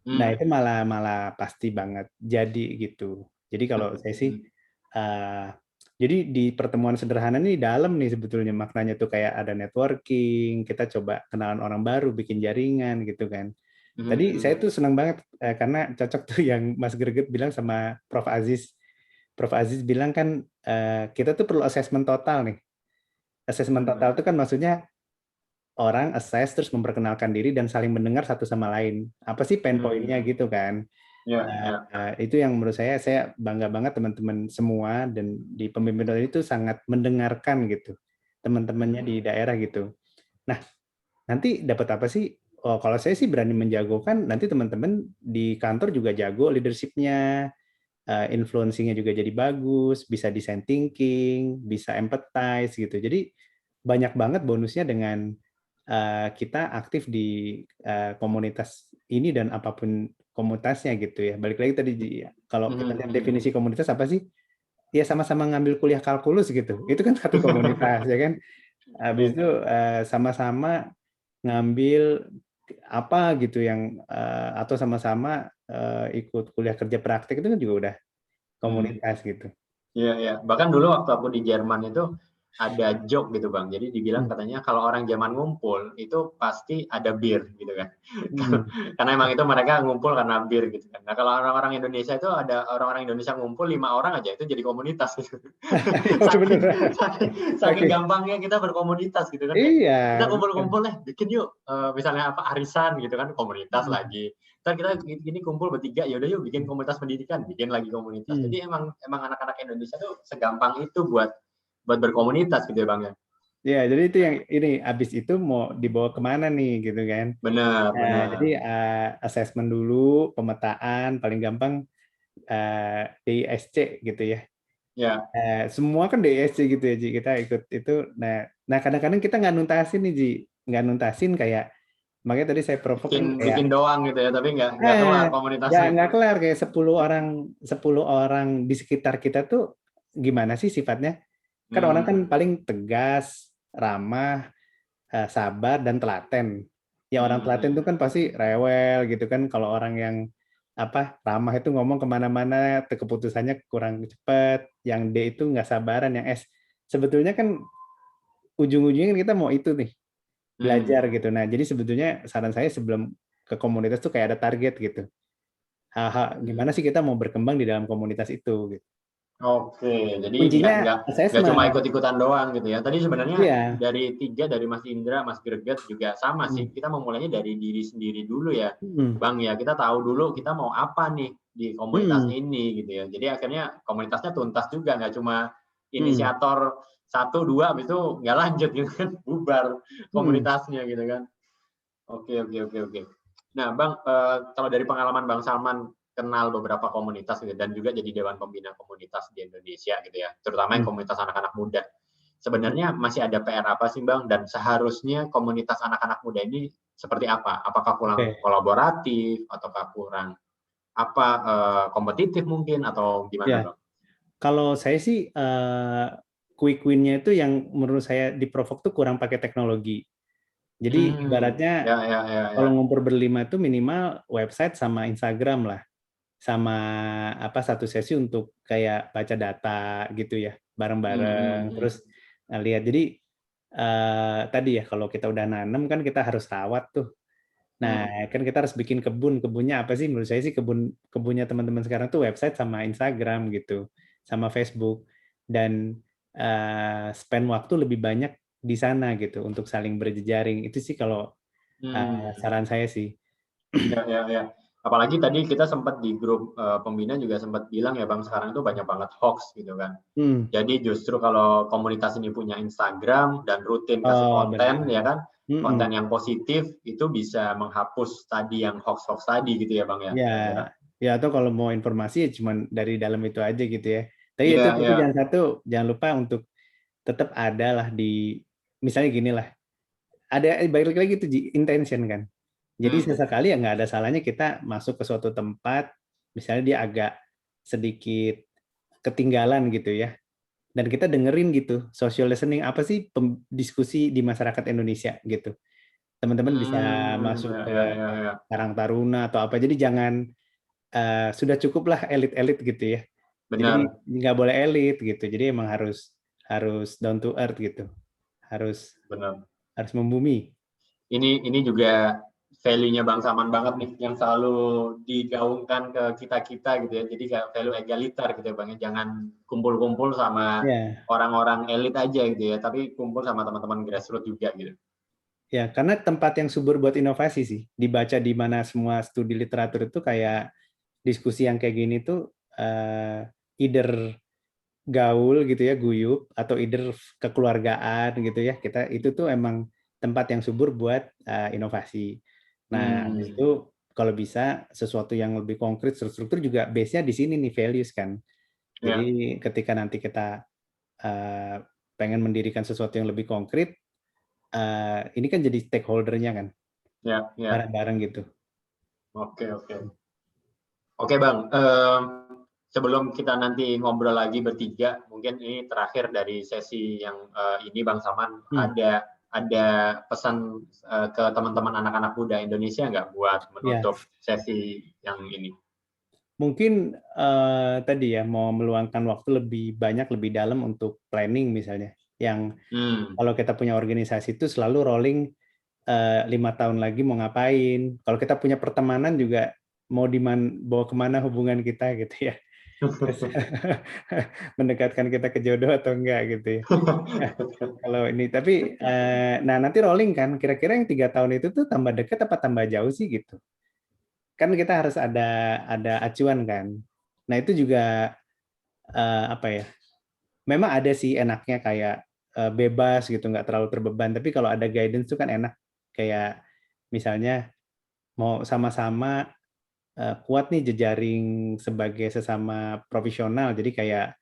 Nah itu malah pasti banget jadi gitu. Jadi kalau saya sih, jadi di pertemuan sederhana ini dalam nih sebetulnya maknanya tuh kayak ada networking, kita coba kenalan orang baru, bikin jaringan gitu kan. Tadi saya tuh senang banget karena cocok tuh yang Mas Greget bilang sama Prof. Aziz. Prof. Aziz bilang kan kita tuh perlu assessment total nih. Assessment total itu kan maksudnya orang assess terus memperkenalkan diri dan saling mendengar satu sama lain. Apa sih pain point-nya gitu kan? Itu yang menurut saya bangga banget teman-teman semua dan di pemimpin itu sangat mendengarkan gitu teman-temannya di daerah gitu. Nah nanti dapat apa sih? Oh kalau saya sih berani menjagokan nanti teman-teman di kantor juga jago leadership-nya, influencing-nya juga jadi bagus, bisa design thinking, bisa empathize gitu. Jadi banyak banget bonusnya dengan kita aktif di komunitas ini dan apapun komunitasnya gitu ya. Balik lagi tadi kalau kita lihat definisi komunitas apa sih? Ya sama-sama ngambil kuliah kalkulus gitu. Itu kan satu komunitas ya kan. Habis itu sama-sama ngambil apa gitu yang atau sama-sama ikut kuliah kerja praktik itu kan juga udah komunitas gitu. Iya. Bahkan dulu waktu aku di Jerman itu ada joke gitu Bang. Jadi dibilang katanya kalau orang Jerman ngumpul itu pasti ada bir gitu kan. Karena emang itu mereka ngumpul karena bir gitu kan. Nah kalau orang-orang Indonesia itu ada orang-orang Indonesia ngumpul 5 orang aja itu jadi komunitas gitu. saking gampangnya kita berkomunitas gitu kan. Iya. Kita kumpul-kumpul bikin yuk misalnya apa arisan gitu kan komunitas lagi. Ntar kita gini kumpul bertiga ya udah yuk bikin komunitas pendidikan, bikin lagi komunitas. Jadi emang anak-anak Indonesia tuh segampang itu buat berkomunitas gitu ya Bang ya. Ya, jadi itu yang ini abis itu mau dibawa kemana nih gitu kan. Benar. Jadi assessment dulu, pemetaan paling gampang DISC gitu ya. Ya. Semua kan DISC gitu ya Ji, kita ikut itu. Nah kadang-kadang kita nggak nuntasin nih Ji, nggak nuntasin kayak makanya tadi saya provok bikin doang gitu ya, tapi nggak kelar komunitasnya. Nggak kelar kayak 10 orang di sekitar kita tuh gimana sih sifatnya? Kan orang kan paling tegas, ramah, sabar dan telaten. Ya orang telaten itu kan pasti rewel gitu kan. Kalau orang yang ramah itu ngomong kemana-mana, keputusannya kurang cepat. Yang D itu nggak sabaran. Yang S sebetulnya kan ujung-ujungnya kita mau itu nih belajar gitu. Nah jadi sebetulnya saran saya sebelum ke komunitas tuh kayak ada target gitu. Gimana sih kita mau berkembang di dalam komunitas itu? Gitu. Oke, jadi nggak cuma ikut-ikutan doang gitu ya. Tadi sebenarnya dari Mas Indra, Mas Greget juga sama sih. Kita memulainya dari diri sendiri dulu ya, Bang ya. Kita tahu dulu kita mau apa nih di komunitas ini gitu ya. Jadi akhirnya komunitasnya tuntas juga, nggak cuma inisiator 1, 2, habis itu nggak lanjut gitu kan, bubar komunitasnya gitu kan. Oke. Nah Bang, kalau dari pengalaman Bang Salman kenal beberapa komunitas gitu, dan juga jadi Dewan Pembina Komunitas di Indonesia gitu ya, terutama yang komunitas anak-anak muda. Sebenarnya masih ada PR apa sih Bang, dan seharusnya komunitas anak-anak muda ini seperti apa? Apakah kurang kolaboratif, ataukah kurang kompetitif mungkin, atau gimana Bang? Kalau saya sih quick win-nya itu yang menurut saya di Provok tuh kurang pakai teknologi. Jadi ibaratnya kalau ngumpul berlima itu minimal website sama Instagram lah. Sama satu sesi untuk kayak baca data gitu ya bareng-bareng terus lihat. Jadi tadi ya kalau kita udah nanam kan kita harus rawat tuh. Nah kan kita harus bikin kebunnya apa sih? Menurut saya sih kebunnya teman-teman sekarang tuh website sama Instagram gitu, sama Facebook, dan spend waktu lebih banyak di sana gitu untuk saling berjejaring. Itu sih kalau saran saya sih. Ya. Apalagi tadi kita sempat di grup pembina juga sempat bilang ya Bang, sekarang itu banyak banget hoax gitu kan. Jadi justru kalau komunitas ini punya Instagram dan rutin kasih konten ya kan, konten yang positif itu bisa menghapus tadi yang hoax tadi gitu ya Bang ya. Ya atau kalau mau informasi ya cuma dari dalam itu aja gitu ya. Tapi itu jangan lupa untuk tetap ada lah di, misalnya gini lah, ada balik lagi itu intention kan. Jadi sesekali ya nggak ada salahnya kita masuk ke suatu tempat, misalnya dia agak sedikit ketinggalan gitu ya. dan kita dengerin gitu social listening, apa sih diskusi di masyarakat Indonesia gitu. Teman-teman bisa masuk ke Karang Taruna atau apa, jadi jangan sudah cukuplah elit-elit gitu ya. Jadi Benar. nggak boleh elit gitu, jadi emang harus down to earth gitu, harus membumi. Ini juga value-nya Bang Saman banget nih, yang selalu digaungkan ke kita-kita gitu ya. Jadi kayak value egaliter gitu ya Bang, jangan kumpul-kumpul sama orang-orang elit aja gitu ya, tapi kumpul sama teman-teman grassroots juga gitu. Ya, karena tempat yang subur buat inovasi sih. Dibaca di mana semua studi literatur itu kayak diskusi yang kayak gini tuh either gaul gitu ya, guyup, atau either kekeluargaan gitu ya. Itu tuh emang tempat yang subur buat inovasi. Nah, habis itu kalau bisa sesuatu yang lebih konkret, struktur juga base-nya di sini nih, values kan. Jadi ketika nanti kita pengen mendirikan sesuatu yang lebih konkret, ini kan jadi stakeholder-nya kan, bareng-bareng gitu. Oke Bang, sebelum kita nanti ngobrol lagi bertiga, mungkin ini terakhir dari sesi yang ini Bang Saman, ada pesan ke teman-teman anak-anak muda Indonesia nggak buat menutup sesi yang ini? Mungkin tadi ya, mau meluangkan waktu lebih banyak, lebih dalam untuk planning misalnya. Yang kalau kita punya organisasi itu selalu rolling 5 tahun lagi mau ngapain. Kalau kita punya pertemanan juga mau bawa kemana hubungan kita gitu ya. Mendekatkan kita ke jodoh atau enggak gitu ya. Kalau ini tapi nah nanti rolling kan, kira-kira yang 3 tahun itu tuh tambah dekat apa tambah jauh sih gitu. Kan kita harus ada acuan kan. Nah itu juga apa ya? Memang ada sih enaknya kayak bebas gitu, nggak terlalu terbeban. Tapi kalau ada guidance itu kan enak. Kayak misalnya mau sama-sama kuat nih jejaring sebagai sesama profesional. Jadi kayak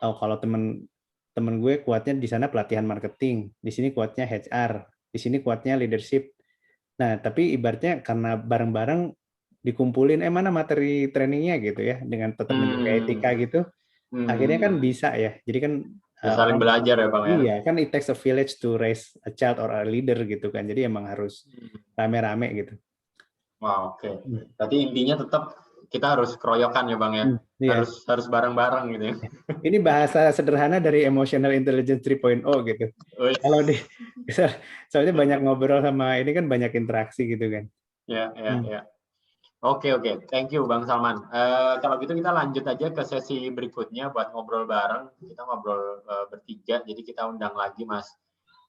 kalau temen gue kuatnya di sana pelatihan marketing, di sini kuatnya HR, di sini kuatnya leadership. Nah tapi ibaratnya karena bareng-bareng dikumpulin mana materi trainingnya gitu ya, dengan tetap menjaga etika gitu, akhirnya kan bisa ya. Jadi kan saling belajar ya Bang ya. Iya kan, it takes a village to raise a child or a leader gitu kan. Jadi emang harus rame-rame gitu. Wah, oke. Berarti intinya tetap kita harus keroyokan ya Bang ya. Harus bareng-bareng gitu ya. Ini bahasa sederhana dari emotional intelligence 3.0 gitu. Kalau soalnya banyak ngobrol sama ini kan, banyak interaksi gitu kan. Ya. Oke. Thank you Bang Salman. Kalau gitu kita lanjut aja ke sesi berikutnya buat ngobrol bareng. Kita ngobrol bertiga. Jadi kita undang lagi Mas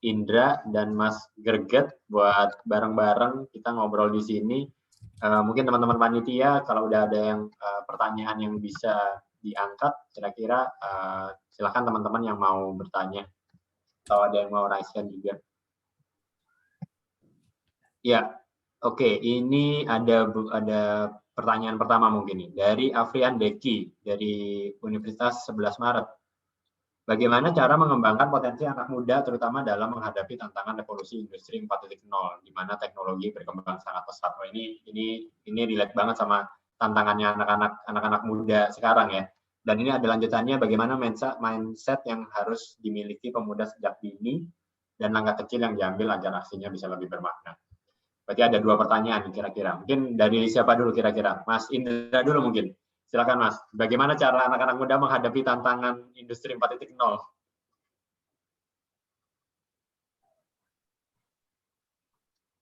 Indra dan Mas Greget buat bareng-bareng kita ngobrol di sini. Mungkin teman-teman panitia kalau udah ada yang pertanyaan yang bisa diangkat, kira-kira silakan teman-teman yang mau bertanya atau ada yang mau raise hand juga. Ya. Oke, ini ada pertanyaan pertama mungkin nih dari Afrian Deki dari Universitas 11 Maret. Bagaimana cara mengembangkan potensi anak muda terutama dalam menghadapi tantangan revolusi industri 4.0 di mana teknologi berkembang sangat pesat. Oh, ini relate banget sama tantangannya anak-anak muda sekarang ya. Dan ini ada lanjutannya, bagaimana mindset yang harus dimiliki pemuda sejak dini dan langkah kecil yang diambil agar aksinya bisa lebih bermakna. Berarti ada 2 pertanyaan kira-kira. Mungkin dari siapa dulu kira-kira? Mas Indra dulu mungkin. Silakan Mas. Bagaimana cara anak-anak muda menghadapi tantangan industri 4.0?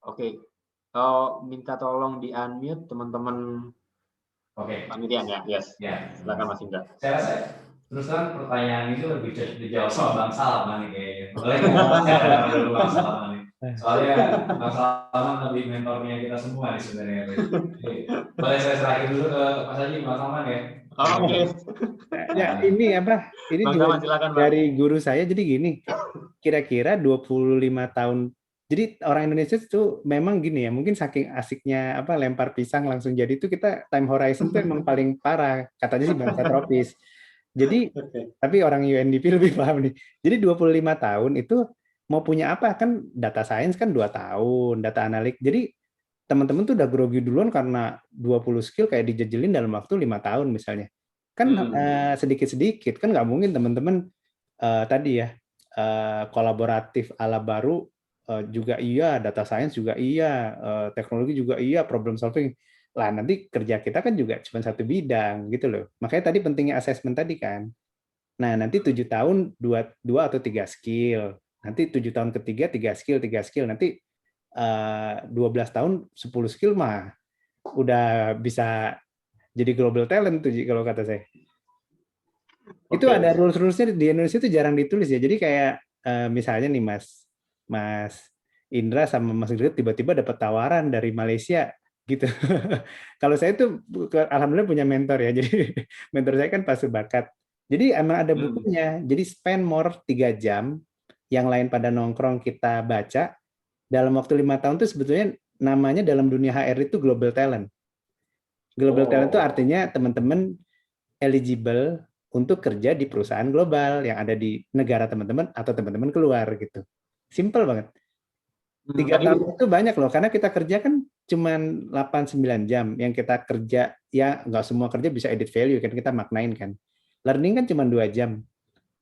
Oke. Minta tolong di-unmute teman-teman. Oke. Panitian ya. Yes. Ya. Silakan Mas Indra. Saya rasa terus terang pertanyaan itu lebih dijawab sama Bang Salman nih kayaknya. Boleh ngomong dulu Bang Salman nih. Soalnya Bang Salman lebih mentornya kita semua nih sebenarnya. Boleh saya serahin dulu ke Mas Haji, Bang Salman ya. Oke. Ya ini apa? Ini Bang juga Salman, silakan, Bang. dari guru saya. Jadi gini, kira-kira 25 tahun. Jadi orang Indonesia itu memang gini ya, mungkin saking asiknya apa lempar pisang langsung jadi itu, kita time horizon itu emang paling parah. Katanya sih bangsa tropis. Jadi tapi orang UNDP lebih paham nih. Jadi 25 tahun itu mau punya apa, kan data science kan 2 tahun, data analik. Jadi teman-teman tuh udah grogi duluan karena 20 skill kayak dijejelin dalam waktu 5 tahun misalnya. Kan sedikit-sedikit, kan nggak mungkin teman-teman tadi ya, kolaboratif ala baru juga iya, data science juga iya, teknologi juga iya, problem solving. Lah nanti kerja kita kan juga cuma satu bidang gitu loh. Makanya tadi pentingnya assessment tadi kan. Nah nanti 7 tahun dua atau 3 skill. Nanti 7 tahun ketiga 3 skill. Nanti 12 tahun 10 skill mah udah bisa jadi global talent tuh kalau kata saya. Itu ada rules-rulesnya di Indonesia itu jarang ditulis ya. Jadi kayak misalnya nih Mas Indra sama Mas Grit tiba-tiba dapat tawaran dari Malaysia gitu. Kalau saya tuh alhamdulillah punya mentor ya. Jadi mentor saya kan Pak Subakat. Jadi emang ada bukunya. Jadi spend more 3 jam, yang lain pada nongkrong kita baca. Dalam waktu 5 tahun tuh sebetulnya namanya dalam dunia HR itu global talent. Global talent itu artinya teman-teman eligible untuk kerja di perusahaan global yang ada di negara teman-teman atau teman-teman keluar gitu. Simple banget. 3 tahun itu banyak loh, karena kita kerja kan cuma 8-9 jam. Yang kita kerja, ya nggak semua kerja bisa edit value, kan kita maknain kan. Learning kan cuma 2 jam.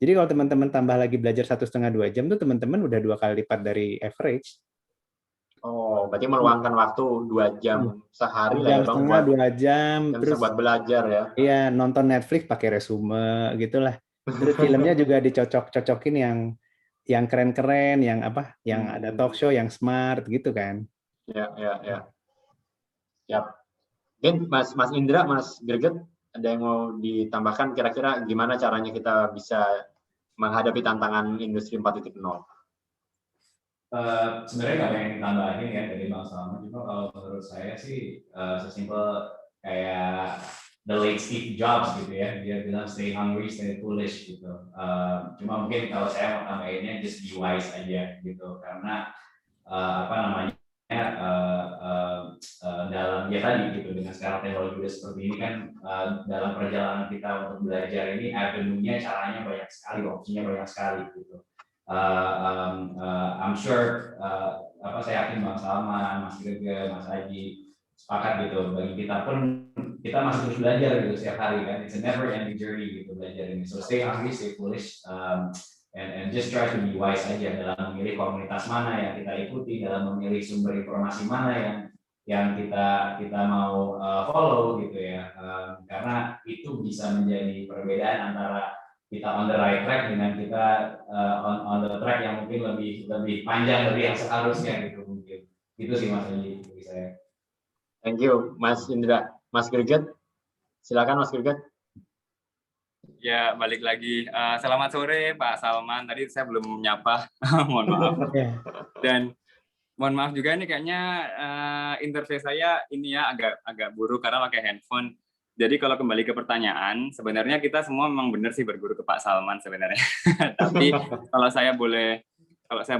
Jadi kalau teman-teman tambah lagi belajar 1,5-2 jam tuh teman-teman udah 2 kali lipat dari average. Oh, berarti meluangkan waktu 2 jam sehari lah ya Bang, setengah, 2 jam, terus buat belajar ya. Iya, nonton Netflix pakai resume gitulah. Terus filmnya juga dicocok-cocokin yang keren-keren, yang apa? Yang ada talk show yang smart gitu kan. Ya. Siap. Mungkin Mas Indra, Mas Greget, ada yang mau ditambahkan kira-kira gimana caranya kita bisa menghadapi tantangan industri 4.0? Sebenarnya nggak pengen ditambahin ya dari Bang Salman, cuma kalau menurut saya sih sesimpel kayak the late Steve Jobs gitu ya, dia bilang stay hungry, stay foolish gitu. Cuma mungkin kalau saya mau tambahinnya just be wise aja gitu, karena dalam ya tadi gitu, dengan sekarang teknologi udah seperti ini kan, dalam perjalanan kita untuk belajar ini avenue-nya, caranya banyak sekali, opsinya banyak sekali gitu. I'm sure saya yakin Bang Salman, Mas Gege, Mas Aji sepakat gitu. Bagi kita pun kita masih terus belajar gitu setiap hari kan. It's a never ending journey gitu belajar ini. So stay hungry, stay foolish, and just try to be wise aja dalam memilih komunitas mana yang kita ikuti, dalam memilih sumber informasi mana yang kita mau follow gitu ya. Karena itu bisa menjadi perbedaan antara kita on the right track dengan kita on the track yang mungkin lebih panjang dari yang seharusnya gitu mungkin. Itu sih Mas Aji dari saya. Thank you Mas Indra. Mas Greget, silakan Mas Greget. Ya, balik lagi. Selamat sore Pak Salman. Tadi saya belum menyapa, mohon maaf. Dan mohon maaf juga ini kayaknya interface saya ini ya agak buruk karena pakai handphone. Jadi kalau kembali ke pertanyaan, sebenarnya kita semua memang benar sih berguru ke Pak Salman sebenarnya. Tapi kalau saya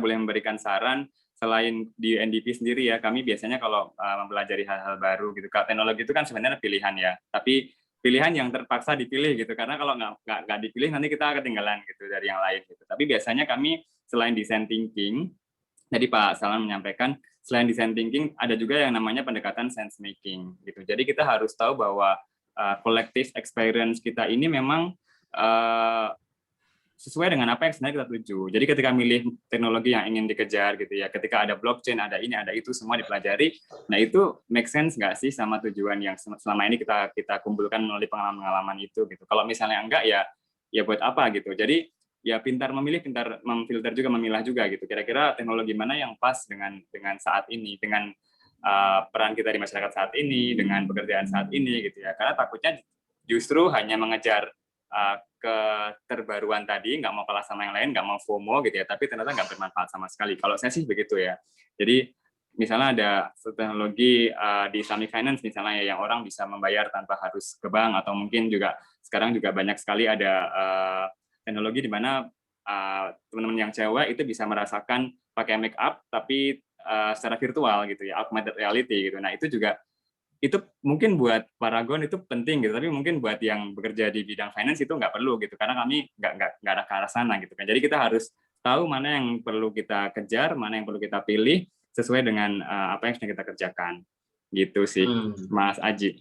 boleh memberikan saran, selain di NDP sendiri ya, kami biasanya kalau mempelajari hal-hal baru gitu, teknologi itu kan sebenarnya pilihan ya. Tapi pilihan yang terpaksa dipilih gitu, karena kalau nggak dipilih nanti kita ketinggalan gitu dari yang lain gitu. Tapi biasanya kami selain design thinking, jadi Pak Salman menyampaikan selain design thinking ada juga yang namanya pendekatan sense making gitu. Jadi kita harus tahu bahwa collective experience kita ini memang sesuai dengan apa yang sebenarnya kita tuju. Jadi ketika milih teknologi yang ingin dikejar gitu ya, ketika ada blockchain, ada ini, ada itu, semua dipelajari. Nah itu make sense nggak sih sama tujuan yang selama ini kita kumpulkan melalui pengalaman-pengalaman itu gitu. Kalau misalnya enggak ya buat apa gitu. Jadi ya pintar memilih, pintar memfilter juga, memilah juga gitu. Kira-kira teknologi mana yang pas dengan saat ini, dengan peran kita di masyarakat saat ini, dengan pekerjaan saat ini gitu ya. Karena takutnya justru hanya mengejar keterbaruan tadi, nggak mau kalah sama yang lain, nggak mau FOMO gitu ya, tapi ternyata nggak bermanfaat sama sekali. Kalau saya sih begitu ya. Jadi misalnya ada teknologi di Islamic Finance misalnya ya, yang orang bisa membayar tanpa harus ke bank, atau mungkin juga sekarang juga banyak sekali ada teknologi di mana teman-teman yang cewek itu bisa merasakan pakai make up tapi secara virtual gitu ya, augmented reality gitu. Nah itu juga itu mungkin buat Paragon itu penting gitu, tapi mungkin buat yang bekerja di bidang finance itu nggak perlu gitu, karena kami nggak ada ke arah sana gitu kan. Jadi kita harus tahu mana yang perlu kita kejar, mana yang perlu kita pilih sesuai dengan apa yang sedang kita kerjakan gitu sih, Mas Aji.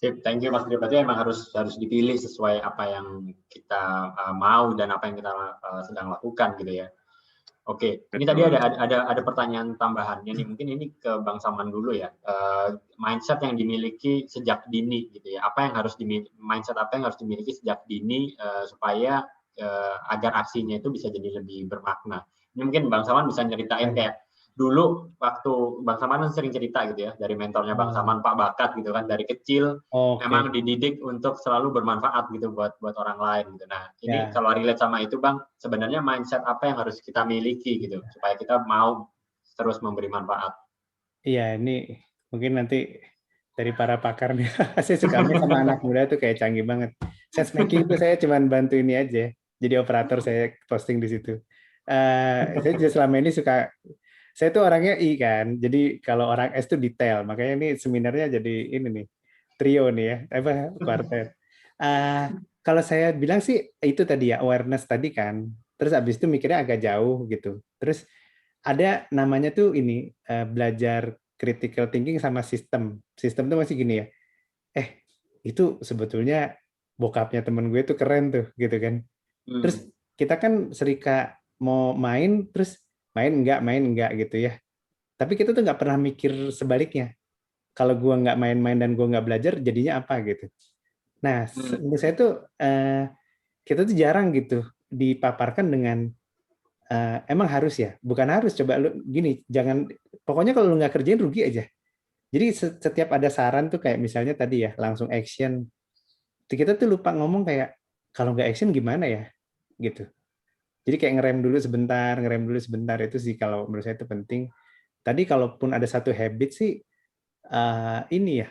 Sip, thank you Mas Gri. Berarti emang harus dipilih sesuai apa yang kita mau dan apa yang kita sedang lakukan gitu ya. Oke, ini tadi ada pertanyaan tambahannya nih. Mungkin ini ke Bang Saman dulu ya. Mindset yang dimiliki sejak dini gitu ya. Mindset apa yang harus dimiliki sejak dini supaya agar aksinya itu bisa jadi lebih bermakna. Ini mungkin Bang Saman bisa nyeritain kayak dulu waktu Bang Saman kan sering cerita gitu ya dari mentornya Bang Saman, Pak Bakat gitu kan, dari kecil emang dididik untuk selalu bermanfaat gitu buat orang lain gitu. Nah ini kalau relate sama itu Bang, sebenarnya mindset apa yang harus kita miliki gitu supaya kita mau terus memberi manfaat? Iya, ini mungkin nanti dari para pakar nih, saya sukanya sama anak muda tuh kayak canggih banget. Sense making itu saya cuma bantu ini aja, jadi operator saya posting di situ. Saya juga selama ini suka, saya tuh orangnya I kan, jadi kalau orang S tuh detail, makanya ini seminarnya jadi ini nih, trio nih ya, quartet. Kalau saya bilang sih itu tadi ya, awareness tadi kan, terus abis itu mikirnya agak jauh gitu. Terus ada namanya tuh ini, belajar critical thinking sama sistem. Sistem tuh masih gini ya, itu sebetulnya bokapnya temen gue tuh keren tuh, gitu kan. Terus kita kan serika mau main, terus main enggak gitu ya. Tapi kita tuh nggak pernah mikir sebaliknya. Kalau gue nggak main-main dan gue nggak belajar, jadinya apa gitu. Nah, menurut saya tuh kita tuh jarang gitu dipaparkan dengan emang harus ya, bukan harus, coba lu gini, jangan, pokoknya kalau lu nggak kerjain rugi aja. Jadi setiap ada saran tuh kayak misalnya tadi ya, langsung action. Kita tuh lupa ngomong kayak, kalau nggak action gimana ya, gitu. Jadi kayak ngerem dulu sebentar itu sih kalau menurut saya itu penting. Tadi kalaupun ada satu habit sih, ini ya,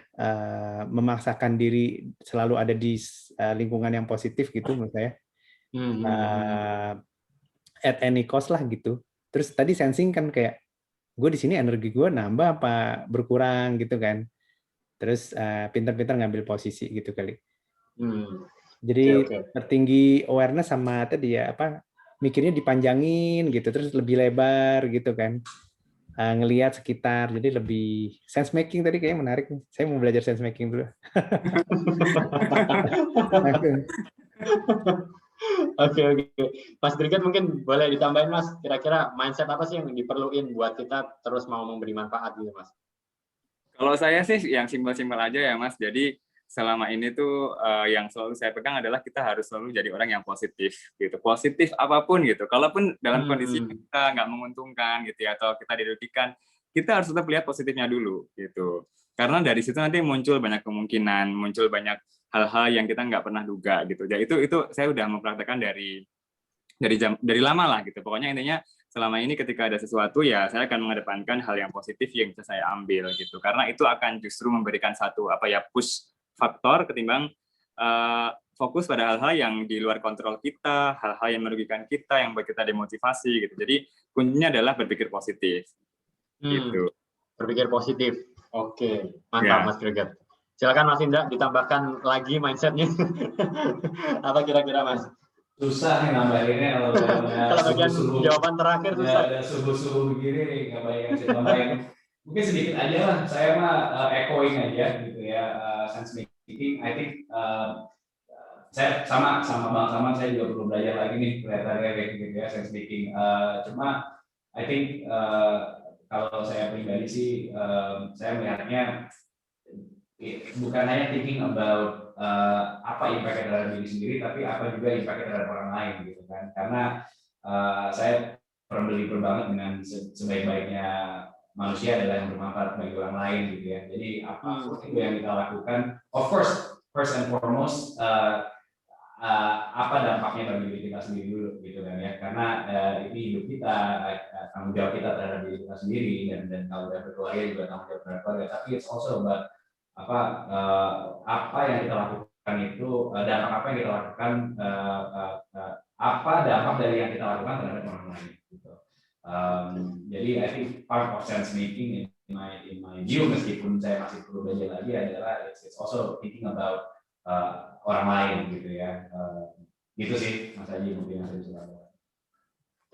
memaksakan diri selalu ada di lingkungan yang positif gitu menurut saya. At any cost lah gitu. Terus tadi sensing kan kayak, gue di sini energi gue nambah apa berkurang gitu kan. Terus pintar-pintar ngambil posisi gitu kali. Jadi tertinggi awareness sama tadi ya apa, mikirnya dipanjangin gitu, terus lebih lebar gitu kan. Ngelihat sekitar, jadi lebih sense making tadi kayaknya menarik nih. Saya mau belajar sense making dulu. Oke. Mas Grigat mungkin boleh ditambahin Mas, kira-kira mindset apa sih yang diperluin buat kita terus mau memberi manfaat gitu Mas? Kalau saya sih yang simpel-simpel aja ya Mas, jadi selama ini tuh yang selalu saya pegang adalah kita harus selalu jadi orang yang positif gitu, positif apapun gitu. Kalaupun dalam kondisi kita nggak menguntungkan gitu ya, atau kita dirugikan, kita harus tetap lihat positifnya dulu gitu. Karena dari situ nanti muncul banyak kemungkinan, muncul banyak hal-hal yang kita nggak pernah duga gitu. Jadi itu saya udah mempraktekkan dari lama lah gitu. Pokoknya intinya selama ini ketika ada sesuatu ya saya akan mengedepankan hal yang positif yang bisa saya ambil gitu. Karena itu akan justru memberikan satu push faktor ketimbang fokus pada hal-hal yang di luar kontrol kita, hal-hal yang merugikan kita, yang buat kita demotivasi gitu. Jadi kuncinya adalah berpikir positif. Gitu. Berpikir positif. Oke, mantap Mas Gregat. Silakan Mas Indra ditambahkan lagi mindset-nya. Apa kira-kira Mas? Susah nih nambahinnya kalau bagian jawaban terakhir susah. Ada subuh-subuh begini nambahin. Mungkin sedikit aja lah. Saya mah echoing aja gitu ya. Sense making, I think saya sama Bang Saman, saya juga perlu belajar lagi nih kelihatannya kayak gitu ya, sense making. Cuma I think kalau saya pribadi sih saya melihatnya bukan hanya thinking about apa impact terhadap diri sendiri, tapi apa juga impact terhadap orang lain gitu kan. Karena saya believer banget dengan sebaik-baiknya manusia adalah yang bermanfaat bagi orang lain gitu ya. Jadi apapun itu yang kita lakukan, of course first and foremost apa dampaknya bagi diri kita sendiri dulu gitu kan ya. Karena ini hidup kita, tanggung jawab kita terhadap diri kita sendiri, dan kalau udah berkeluarga juga tanggung jawab terhadap keluarga. Tapi it's also about apa yang kita lakukan itu, dampak apa yang kita lakukan, apa dampak dari yang kita lakukan terhadap orang lain gitu. Jadi I think part of sense making in my view, meskipun saya masih perlu belajar lagi, adalah it's also thinking about orang lain gitu ya. Gitu sih Mas Haji, mungkin yang saya bisa lakukan.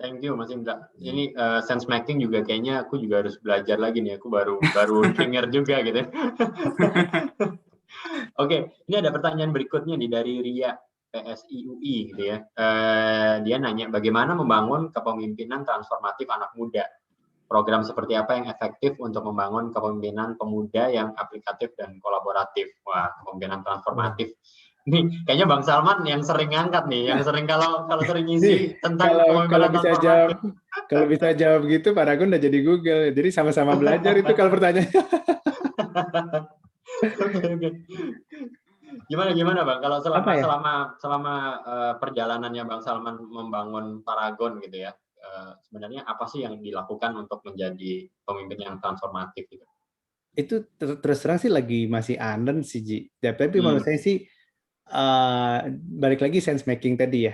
Thank you Mas Indra. Ini sense making juga kayaknya aku juga harus belajar lagi nih. Aku baru dengar juga gitu. Oke, ini ada pertanyaan berikutnya nih dari Ria PSIUI gitu ya. Dia nanya bagaimana membangun kepemimpinan transformatif anak muda. Program seperti apa yang efektif untuk membangun kepemimpinan pemuda yang aplikatif dan kolaboratif. Wah, kepemimpinan transformatif. Nih, kayaknya Bang Salman yang sering ngangkat nih, yang sering kalau sering ngisi tentang kalau kepemimpinan bisa transformatif. jawab, kalau bisa jawab gitu, Pak Ragun udah jadi Google. Jadi sama-sama belajar itu kalau pertanyaannya. Oke. Gimana Bang? Kalau selama Apa ya? selama perjalanannya Bang Salman membangun Paragon gitu ya, sebenarnya apa sih yang dilakukan untuk menjadi pemimpin yang transformatif gitu? Itu terus terang sih lagi masih unknown sih, Ji. Tapi menurut saya sih balik lagi sense making tadi ya.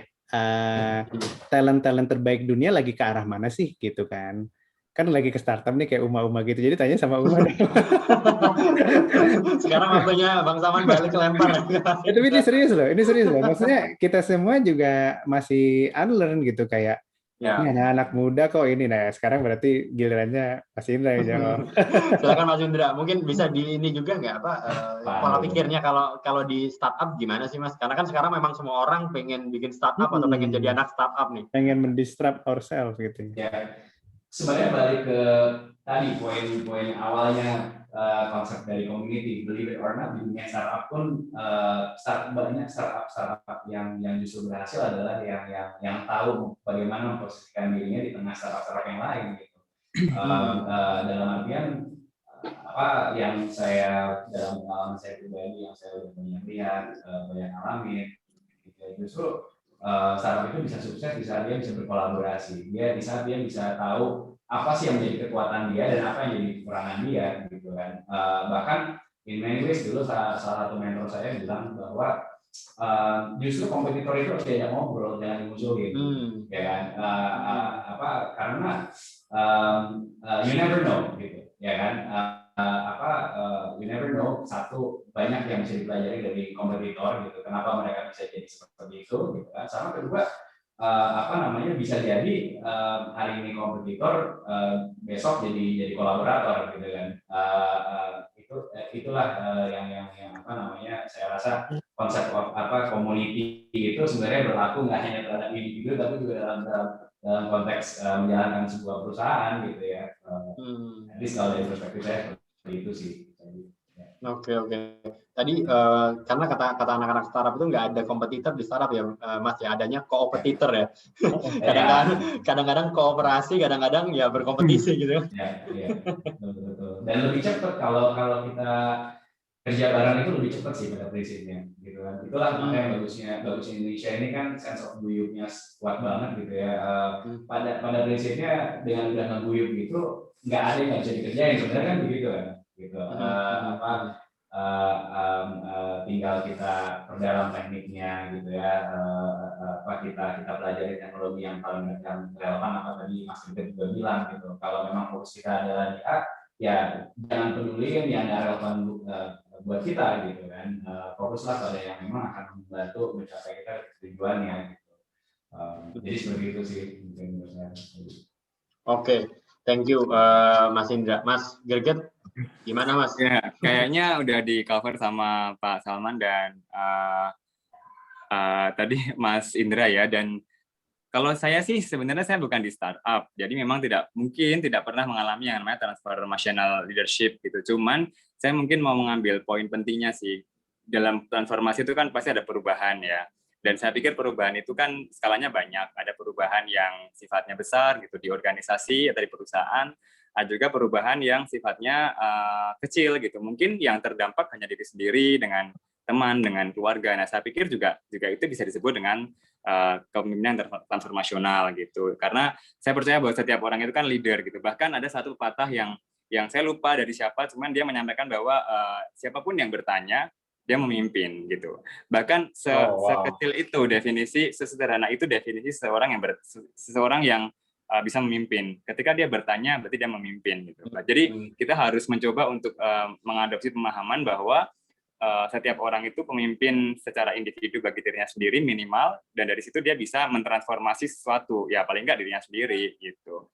Talent terbaik dunia lagi ke arah mana sih gitu kan? Kan lagi ke startup nih kayak Uma gitu. Jadi tanya sama Uma. Sekarang waktunya Bang Salman balik lempar. Tapi ini serius loh. Maksudnya kita semua juga masih unlearn gitu kayak ini anak muda kok ini. Nah sekarang berarti gilirannya Mas Indra yang jawab. Silakan Mas Indra. Mungkin bisa di ini juga nggak pola pikirnya kalau di startup gimana sih Mas? Karena kan sekarang memang semua orang pengen bikin startup atau pengen jadi anak startup nih. Pengen mendisrupt ourselves gitu. Ya, sebenarnya balik ke tadi poin awalnya konsep dari community, believe it or not, di dunia startup pun banyak startup yang justru berhasil adalah yang tahu bagaimana memposisikan dirinya di tengah startup yang lain gitu. Dalam artian apa yang saya dalam pengalaman saya pribadi yang saya udah banyak lihat, banyak alami, gitu, justru startup itu bisa sukses di saat dia bisa berkolaborasi, di saat dia bisa tahu apa sih yang menjadi kekuatan dia dan apa yang jadi kekurangan dia gitu kan. Bahkan in many ways dulu salah satu mentor saya bilang bahwa justru kompetitor itu harus diajak ngobrol, jangan dimusuhin, ya kan? Karena you never know gitu, ya kan? You never know, satu banyak yang bisa dipelajari dari kompetitor gitu, kenapa mereka bisa jadi seperti itu gitu kan. Sama kedua bisa jadi hari ini kompetitor, besok jadi kolaborator gitu kan. Itulah yang saya rasa konsep community itu sebenarnya berlaku nggak hanya terhadap individu tapi juga dalam konteks menjalankan sebuah perusahaan gitu ya. At least kalau dari perspektif saya seperti itu sih. Oke. Tadi karena kata anak-anak startup itu nggak ada kompetitor di startup ya, Mas ya, adanya kompetitor ya. Kadang-kadang kooperasi, kadang-kadang ya berkompetisi gitu. Iya, betul. Dan lebih cepat kalau kita kerja bareng itu lebih cepat sih pada prinsipnya, gitu kan. Itulah makanya bagusnya Indonesia ini kan sense of guyupnya kuat banget gitu ya. Pada prinsipnya dengan udah ngeguyup gitu, nggak ada yang nggak bisa dikerjain sebenarnya kan begitu kan. Gitu. Tinggal kita perdalam tekniknya gitu ya. Kita pelajari teknologi yang paling relevan, apa tadi Mas Indra juga bilang gitu. Kalau memang fokus kita adalah di A, ya jangan peduliin yang nggak relevan buat kita gitu kan. Fokuslah pada yang memang akan membantu mencapai kita tujuannya gitu. Jadi seperti itu sih mungkin menurut saya. Oke, thank you Mas Indra. Mas Gerget, gimana Mas? Ya, kayaknya udah di cover sama Pak Salman dan tadi Mas Indra ya. Dan kalau saya sih sebenarnya saya bukan di startup, jadi memang tidak pernah mengalami yang namanya transformational leadership gitu. Cuman saya mungkin mau mengambil poin pentingnya sih, dalam transformasi itu kan pasti ada perubahan ya. Dan saya pikir perubahan itu kan skalanya banyak. Ada perubahan yang sifatnya besar gitu di organisasi atau di perusahaan. Ada juga perubahan yang sifatnya kecil gitu. Mungkin yang terdampak hanya diri sendiri, dengan teman, dengan keluarga. Nah, saya pikir juga itu bisa disebut dengan kepemimpinan transformasional gitu. Karena saya percaya bahwa setiap orang itu kan leader gitu. Bahkan ada satu pepatah yang saya lupa dari siapa, cuman dia menyampaikan bahwa siapapun yang bertanya dia memimpin gitu. Bahkan sekecil itu definisi, sesederhana itu definisi seseorang yang bisa memimpin. Ketika dia bertanya, berarti dia memimpin gitu. Jadi kita harus mencoba untuk mengadopsi pemahaman bahwa setiap orang itu pemimpin secara individu bagi dirinya sendiri minimal, dan dari situ dia bisa mentransformasi sesuatu, ya paling nggak dirinya sendiri gitu.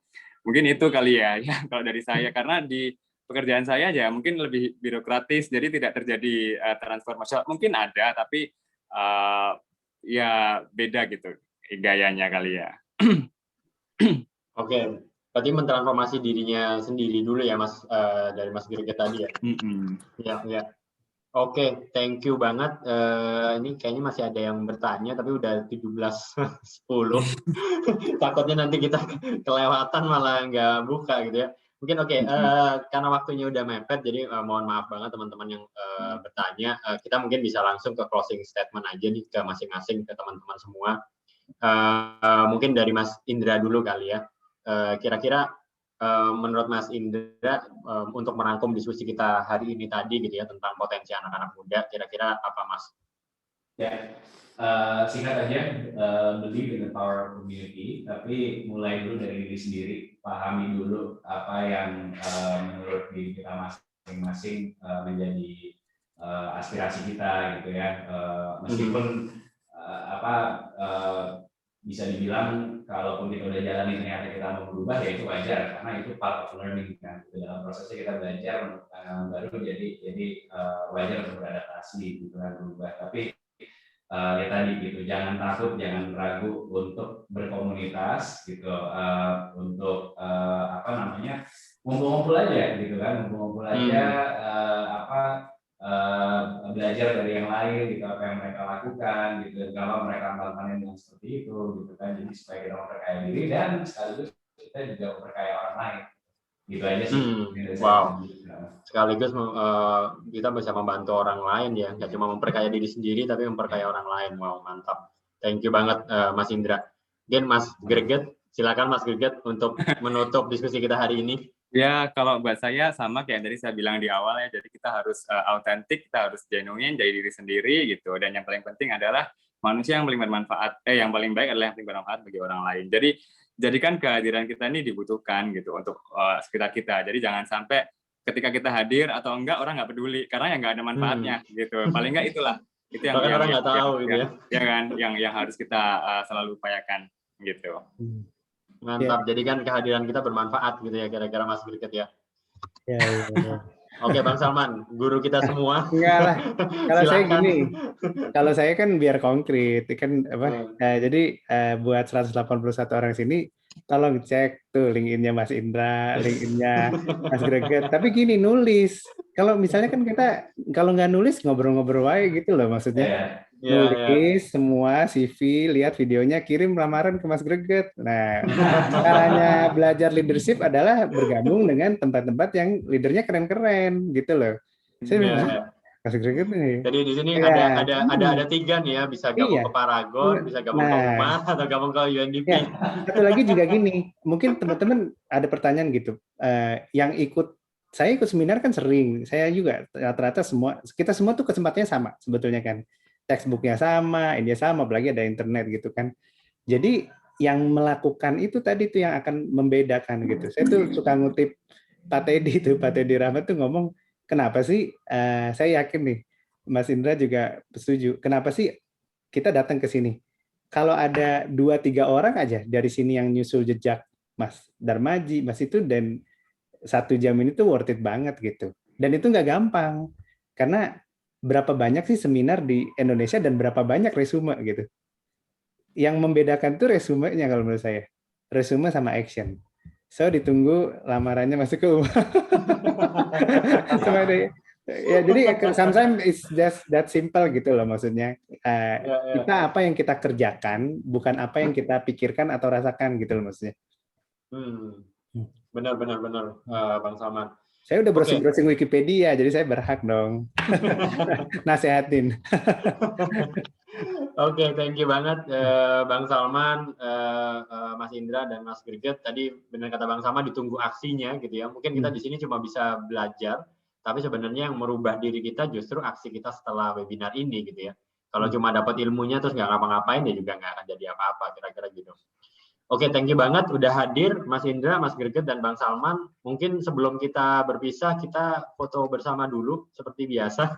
Mungkin itu kali ya kalau dari saya, karena di pekerjaan saya ya mungkin lebih birokratis, jadi tidak terjadi transformasi. Mungkin ada, tapi ya beda gitu gayanya kali ya. Oke, berarti mentransformasi dirinya sendiri dulu ya Mas, dari Mas Greget tadi ya. Ya. Oke, thank you banget. Ini kayaknya masih ada yang bertanya, tapi udah 17.10. Takutnya nanti kita kelewatan malah nggak buka gitu ya. Mungkin karena waktunya udah mepet, jadi mohon maaf banget teman-teman yang bertanya. Kita mungkin bisa langsung ke closing statement aja nih ke masing-masing, ke teman-teman semua. Mungkin dari Mas Indra dulu kali ya. Kira-kira menurut Mas Indra, untuk merangkum diskusi kita hari ini tadi gitu ya tentang potensi anak-anak muda, kira-kira apa Mas? Ya, singkat aja, believe in the power of community, tapi mulai dulu dari diri sendiri, pahami dulu apa yang menurut diri kita masing-masing menjadi aspirasi kita gitu ya, meskipun bisa dibilang kalaupun kita udah jalani ternyata kita mau berubah, ya itu wajar karena itu part of learning kan. Dalam prosesnya kita belajar untuk baru, jadi wajar untuk beradaptasi gitu kan, berubah. Tapi ya tadi gitu, jangan takut, jangan ragu untuk berkomunitas gitu, untuk ngumpul-ngumpul aja gitu kan, ngumpul-ngumpul aja, belajar dari yang lain gitu, apa yang mereka lakukan gitu, kalau mereka melakukan dengan seperti itu gitu kan, jadi supaya kita memperkaya diri dan sekaligus kita juga memperkaya orang lain gitu aja sih. Wow, sekaligus kita bisa membantu orang lain ya, nggak cuma memperkaya diri sendiri tapi memperkaya orang lain. Wow, mantap, thank you banget Mas Indra. Mungkin Mas Greget, silakan Mas Greget untuk menutup diskusi kita hari ini. Ya, kalau buat saya sama kayak yang tadi saya bilang di awal ya, jadi kita harus autentik, kita harus genuine dari diri sendiri gitu, dan yang paling penting adalah manusia yang paling bermanfaat, yang paling baik adalah yang paling bermanfaat bagi orang lain. Jadi jadikan kehadiran kita ini dibutuhkan gitu untuk sekitar kita. Jadi jangan sampai ketika kita hadir atau enggak orang nggak peduli karena ya nggak ada manfaatnya gitu. Paling enggak itulah itu yang orang nggak tahu gitu ya. Ya kan, yang harus kita selalu upayakan gitu. Mantap, jadikan kehadiran kita bermanfaat gitu ya, kira-kira Mas Greget ya. Ya. Oke, Bang Salman, guru kita semua. Enggak lah. Kalau saya gini, kalau saya kan biar konkret, kan jadi buat 181 orang sini, tolong cek tuh LinkedIn-nya Mas Indra, LinkedIn-nya Mas Greget. Tapi gini, nulis. Kalau misalnya kan kita kalau nggak nulis ngobrol-ngobrol aja gitu loh maksudnya. Nulis semua CV, lihat videonya, kirim lamaran ke Mas Greget. Nah, caranya belajar leadership adalah bergabung dengan tempat-tempat yang leadernya keren-keren gitu loh. Saya Mas Greget nih. Jadi di sini ada 3 nih ya, bisa gabung ke Paragon, bisa gabung ke UMA, atau gabung ke UNDP. Ya, satu lagi juga gini, mungkin teman-teman ada pertanyaan gitu, yang saya ikut seminar kan sering, saya juga rata-rata kita semua tuh kesempatannya sama sebetulnya kan. Textbook-nya sama, ini sama, apalagi ada internet gitu kan. Jadi yang melakukan itu tadi tuh yang akan membedakan gitu. Saya tuh suka ngutip Pak Teddy Rahmat tuh ngomong, kenapa sih, saya yakin nih, Mas Indra juga setuju, kenapa sih kita datang ke sini? Kalau ada 2-3 orang aja dari sini yang nyusul jejak Mas Darmaji, Mas itu, dan 1 jam ini tuh worth it banget gitu. Dan itu nggak gampang, karena berapa banyak sih seminar di Indonesia dan berapa banyak resume gitu. Yang membedakan tuh resumenya kalau menurut saya. Resume sama action. So ditunggu lamarannya masuk ke UMA. Ya, jadi sometimes it's just that simple gitu loh maksudnya. Kita apa yang kita kerjakan, bukan apa yang kita pikirkan atau rasakan gitu loh maksudnya. Benar, Bang Salman. Saya udah browsing Wikipedia, jadi saya berhak dong nasehatin. Oke, thank you banget Bang Salman, Mas Indra, dan Mas Greget. Tadi benar kata Bang Salman, ditunggu aksinya gitu ya. Mungkin kita di sini cuma bisa belajar, tapi sebenarnya yang merubah diri kita justru aksi kita setelah webinar ini gitu ya. Kalau cuma dapat ilmunya terus nggak ngapa-ngapain, ya juga nggak akan jadi apa-apa, kira-kira gitu. Oke, thank you banget udah hadir Mas Indra, Mas Greget, dan Bang Salman. Mungkin sebelum kita berpisah, kita foto bersama dulu seperti biasa.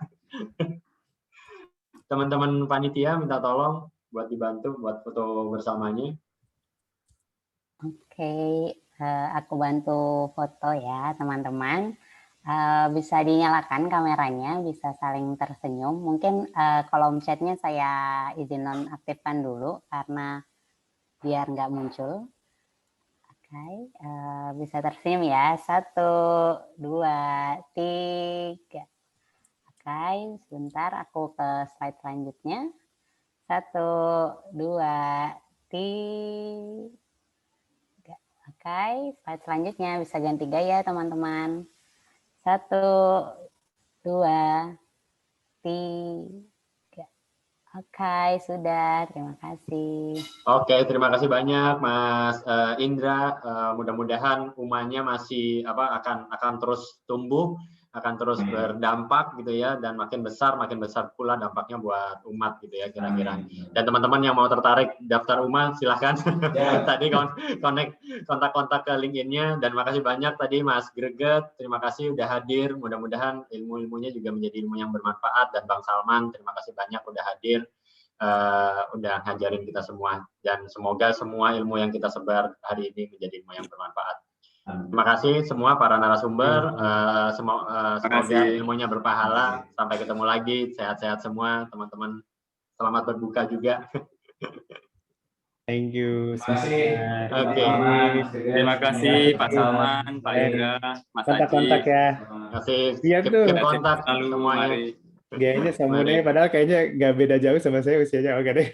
Teman-teman panitia minta tolong buat dibantu buat foto bersamanya. Oke, aku bantu foto ya teman-teman. bisa dinyalakan kameranya, bisa saling tersenyum. Mungkin kolom chatnya saya izin nonaktifkan dulu karena biar nggak muncul. Oke, bisa tersenyum ya. 1, 2, 3. Oke, sebentar aku ke slide selanjutnya. 1, 2, 3. Oke, slide selanjutnya bisa ganti gaya teman-teman. 1, 2, 3. Oke, sudah. Terima kasih. Oke, terima kasih banyak Mas Indra. Mudah-mudahan umahnya masih akan terus tumbuh, akan terus berdampak gitu ya, dan makin besar pula dampaknya buat umat gitu ya kira-kira. Dan teman-teman yang mau tertarik daftar umah silahkan tadi kontak-kontak ke LinkedIn-nya. Dan makasih banyak tadi Mas Greget, terima kasih udah hadir. Mudah-mudahan ilmu-ilmunya juga menjadi ilmu yang bermanfaat. Dan Bang Salman, terima kasih banyak udah hadir. Udah ngajarin kita semua, dan semoga semua ilmu yang kita sebar hari ini menjadi ilmu yang bermanfaat. Terima kasih semua para narasumber, semoga ilmunya berpahala. Sampai ketemu lagi, sehat-sehat semua teman-teman, selamat berbuka juga. Thank you. Terima kasih. Oke. Terima kasih Pak Salman, Pak Indra, Mas Aji. Kontak-kontak ya. Terima kasih. Iya tuh. Keep kontak Selalu, semuanya. mari. Gayanya Samune, padahal kayaknya nggak beda jauh sama saya usianya. Oke deh.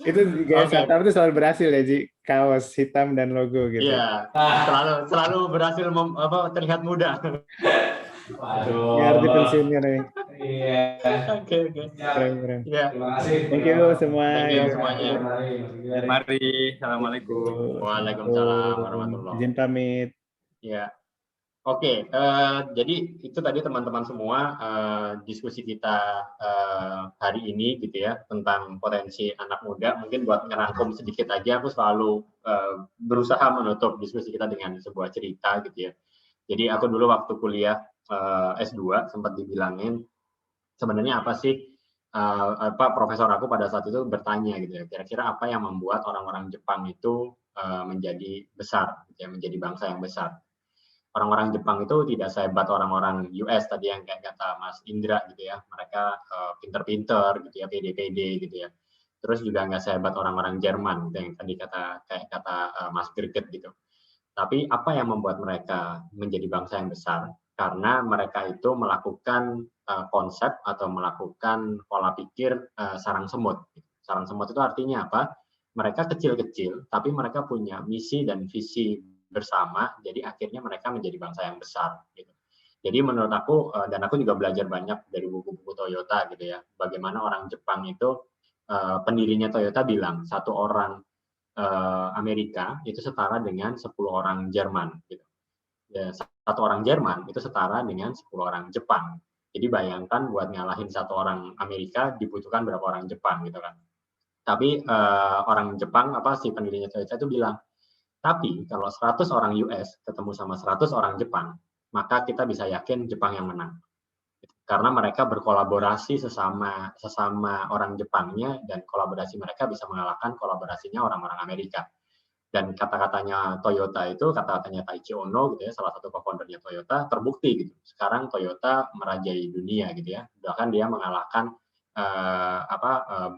Itu gaya startup itu selalu berhasil ya, Ji. Kaos hitam dan logo gitu. Iya, selalu berhasil terlihat muda. Waduh. Ngerti pensiunnya nih. Iya. Oke. Keren. Ya. Terima kasih. Thank you semuanya. Mari, assalamualaikum. Waalaikumsalam warahmatullahi wabarakatuh. Izin pamit. Ya. Oke, jadi itu tadi teman-teman semua diskusi kita hari ini gitu ya tentang potensi anak muda. Mungkin buat ngerangkum sedikit aja, aku selalu berusaha menutup diskusi kita dengan sebuah cerita gitu ya. Jadi aku dulu waktu kuliah S2 sempat dibilangin sebenarnya apa sih profesor aku pada saat itu bertanya gitu ya, kira-kira apa yang membuat orang-orang Jepang itu menjadi besar, gitu ya, menjadi bangsa yang besar. Orang-orang Jepang itu tidak sehebat orang-orang US tadi yang kayak kata Mas Indra gitu ya, mereka pinter-pinter gitu ya, pede-pede gitu ya. Terus juga nggak sehebat orang-orang Jerman gitu, yang tadi kata Mas Greget gitu. Tapi apa yang membuat mereka menjadi bangsa yang besar? Karena mereka itu melakukan konsep atau melakukan pola pikir sarang semut. Sarang semut itu artinya apa? Mereka kecil-kecil, tapi mereka punya misi dan visi bersama, jadi akhirnya mereka menjadi bangsa yang besar. Gitu. Jadi menurut aku, dan aku juga belajar banyak dari buku-buku Toyota gitu ya, bagaimana orang Jepang itu, pendirinya Toyota bilang, satu orang Amerika itu setara dengan 10 orang Jerman. Gitu. Ya, satu orang Jerman itu setara dengan 10 orang Jepang. Jadi bayangkan buat ngalahin satu orang Amerika dibutuhkan berapa orang Jepang gitu kan. Tapi orang Jepang si pendirinya Toyota itu bilang, tapi kalau 100 orang US ketemu sama 100 orang Jepang, maka kita bisa yakin Jepang yang menang. Karena mereka berkolaborasi sesama orang Jepangnya, dan kolaborasi mereka bisa mengalahkan kolaborasinya orang-orang Amerika. Dan kata-katanya Toyota itu, kata-katanya Taiichi Ohno gitu ya, salah satu co-foundernya Toyota, terbukti gitu. Sekarang Toyota merajai dunia gitu ya. Bahkan dia mengalahkan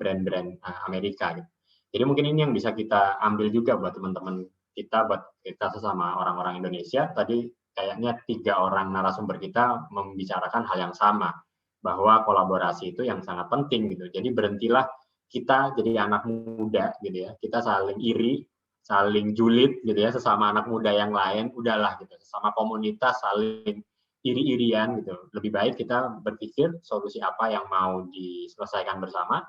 brand-brand Amerika gitu. Jadi mungkin ini yang bisa kita ambil juga buat teman-teman buat kita sesama orang-orang Indonesia. Tadi kayaknya 3 orang narasumber kita membicarakan hal yang sama, bahwa kolaborasi itu yang sangat penting gitu. Jadi berhentilah kita jadi anak muda gitu ya, kita saling iri, saling julid gitu ya, sesama anak muda yang lain, udahlah gitu, sesama komunitas saling iri-irian gitu. Lebih baik kita berpikir solusi apa yang mau diselesaikan bersama,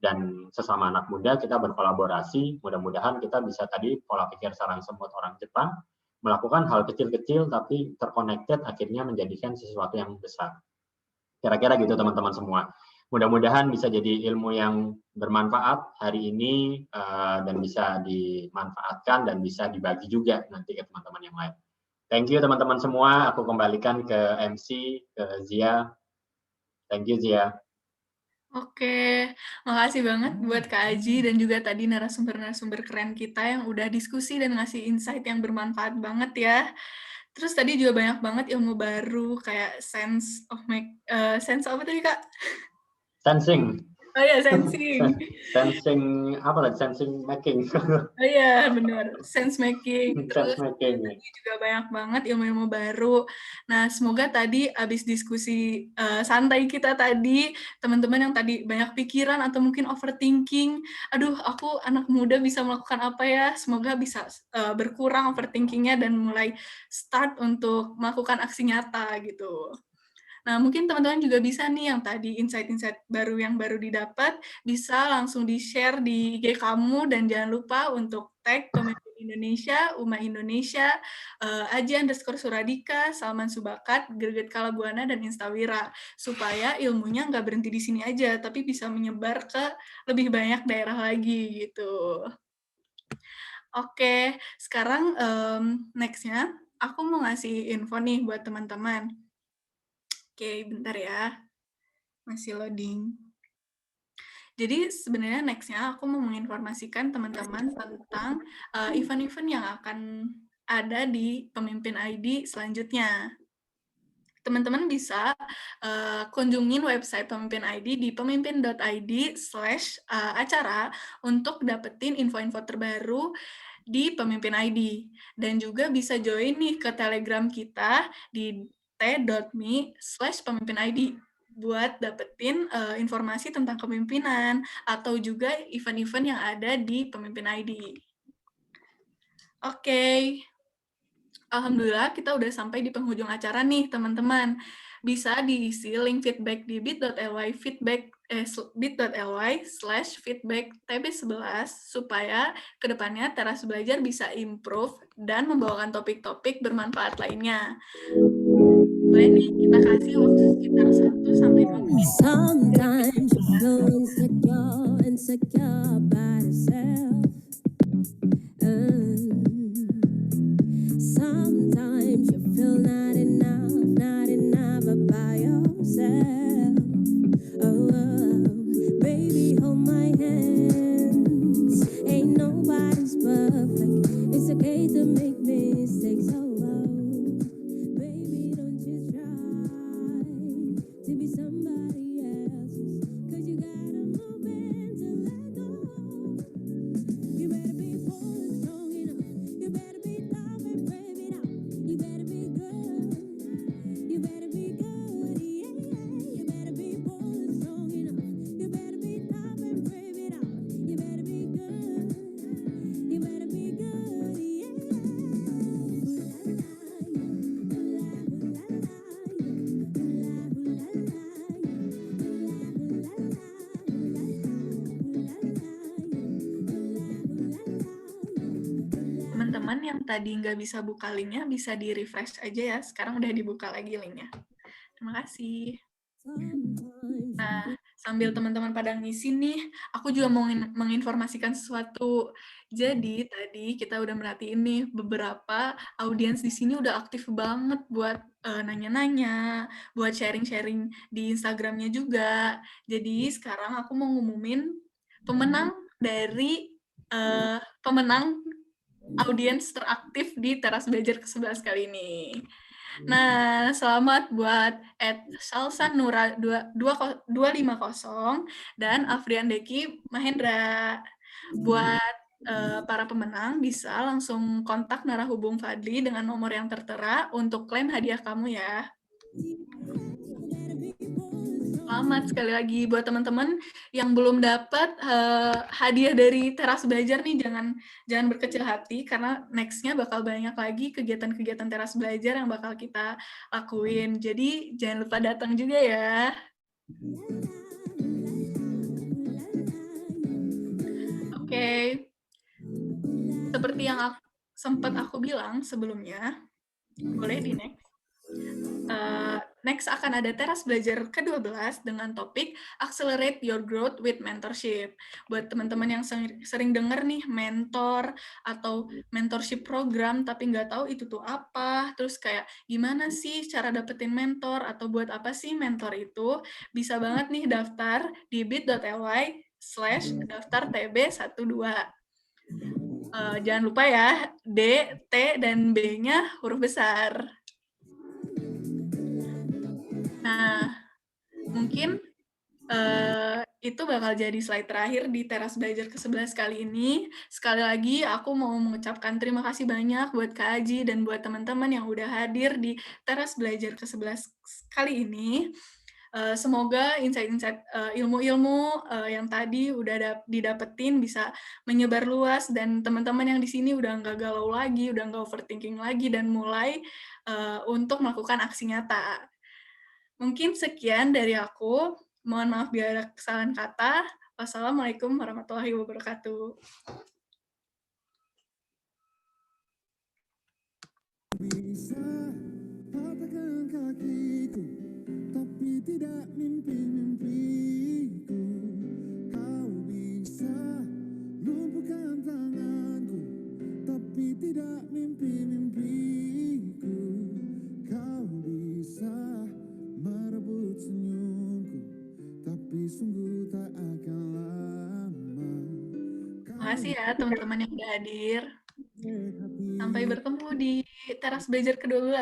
dan sesama anak muda kita berkolaborasi, mudah-mudahan kita bisa tadi pola pikir sarang semut orang Jepang, melakukan hal kecil-kecil tapi terconnected, akhirnya menjadikan sesuatu yang besar. Kira-kira gitu teman-teman semua. Mudah-mudahan bisa jadi ilmu yang bermanfaat hari ini, dan bisa dimanfaatkan dan bisa dibagi juga nanti ke teman-teman yang lain. Thank you teman-teman semua, aku kembalikan ke MC, ke Zia. Thank you Zia. Oke, makasih banget buat Kak Aji dan juga tadi narasumber-narasumber keren kita yang udah diskusi dan ngasih insight yang bermanfaat banget ya. Terus tadi juga banyak banget ilmu baru kayak sense apa tadi Kak? Sensing. Oh ya, sensing. Sensing apa lagi? Sensing making. Oh iya, benar. Sense making. Terus Sense making. tadi juga banyak banget ilmu-ilmu baru. Nah, semoga tadi abis diskusi santai kita tadi, teman-teman yang tadi banyak pikiran atau mungkin overthinking, aduh, aku anak muda bisa melakukan apa ya? Semoga bisa berkurang overthinkingnya dan mulai start untuk melakukan aksi nyata gitu. Nah, mungkin teman-teman juga bisa nih yang tadi insight-insight baru yang baru didapat, bisa langsung di-share di IG kamu dan jangan lupa untuk tag Pemimpin Indonesia, Uma Indonesia, Aji_Suradika, Salman Subakat, Greget Kalabuana, dan Instawira. Supaya ilmunya nggak berhenti di sini aja, tapi bisa menyebar ke lebih banyak daerah lagi gitu. Oke, sekarang next-nya aku mau ngasih info nih buat teman-teman. Oke, bentar ya. Masih loading. Jadi sebenarnya next-nya aku mau menginformasikan teman-teman tentang event-event yang akan ada di Pemimpin ID selanjutnya. Teman-teman bisa kunjungin website Pemimpin ID di pemimpin.id/acara untuk dapetin info-info terbaru di Pemimpin ID. Dan juga bisa join nih ke Telegram kita di t.me/pemimpinid buat dapetin informasi tentang kepemimpinan atau juga event-event yang ada di Pemimpin ID. Oke. Alhamdulillah kita udah sampai di penghujung acara nih teman-teman. Bisa diisi link feedback di bit.ly/feedback TB11 supaya kedepannya Teras Belajar bisa improve dan membawakan topik-topik bermanfaat lainnya. Boleh nih kita kasih waktu sekitar 1-2 menit. Sometimes you feel insecure by yourself. Sometimes you feel not enough about yourself. Oh, baby, hold my hands. Ain't nobody's perfect. It's okay to make mistakes. Oh, baby, don't you try to be somebody else's. 'Cause you gotta move in to let go. You better be bold and strong enough. You better be tough and brave enough. You better be good. You better be good, yeah, yeah. You better be bold and strong enough. You better be tough and brave enough. You better be good. You better be good, yeah, Teman-teman yang tadi nggak bisa buka linknya, bisa di-refresh aja ya. Sekarang udah dibuka lagi linknya. Terima kasih. Nah, sambil teman-teman pada ngisi nih, aku juga mau menginformasikan sesuatu. Jadi, tadi kita udah merhatiin nih, beberapa audiens di sini udah aktif banget buat nanya-nanya, buat sharing-sharing di Instagramnya juga. Jadi, sekarang aku mau ngumumin pemenang dari pemenang audiens teraktif di Teras Belajar ke-11 kali ini. Nah, selamat buat Salsan Nura 250 dan Afrian Deki Mahendra. Buat para pemenang bisa langsung kontak Narahubung Fadli dengan nomor yang tertera untuk klaim hadiah kamu ya. Selamat sekali lagi buat teman-teman yang belum dapat hadiah dari Teras Belajar nih, jangan berkecil hati karena next-nya bakal banyak lagi kegiatan-kegiatan Teras Belajar yang bakal kita lakuin. Jadi jangan lupa datang juga ya. Oke. Seperti yang sempat aku bilang sebelumnya, boleh di next. next akan ada teras belajar ke-12 dengan topik Accelerate Your Growth with Mentorship. Buat teman-teman yang sering dengar nih mentor atau mentorship program tapi nggak tahu itu tuh apa, terus kayak gimana sih cara dapetin mentor atau buat apa sih mentor itu, bisa banget nih daftar di bit.ly/daftar TB12. Jangan lupa ya, D, T, dan B-nya huruf besar. Nah, mungkin itu bakal jadi slide terakhir di teras belajar ke-11 kali ini. Sekali lagi, aku mau mengucapkan terima kasih banyak buat Kak Aji dan buat teman-teman yang udah hadir di teras belajar ke-11 kali ini. Semoga insight-insight ilmu-ilmu yang tadi udah didapetin bisa menyebar luas dan teman-teman yang di sini udah nggak galau lagi, udah nggak overthinking lagi dan mulai untuk melakukan aksi nyata. Mungkin sekian dari aku. Mohon maaf bila ada kesalahan kata. Wassalamualaikum warahmatullahi wabarakatuh. Bisa patahkan kakiku, tapi tidak mimpi-mimpiku. Kau bisa lumpuhkan tanganku, tapi tidak mimpi-mimpiku. Kau bisa merebut senyumku, tapi sungguh tak akan lama. Terima kasih ya teman-teman yang udah hadir. Sampai bertemu di teras belajar ke-12.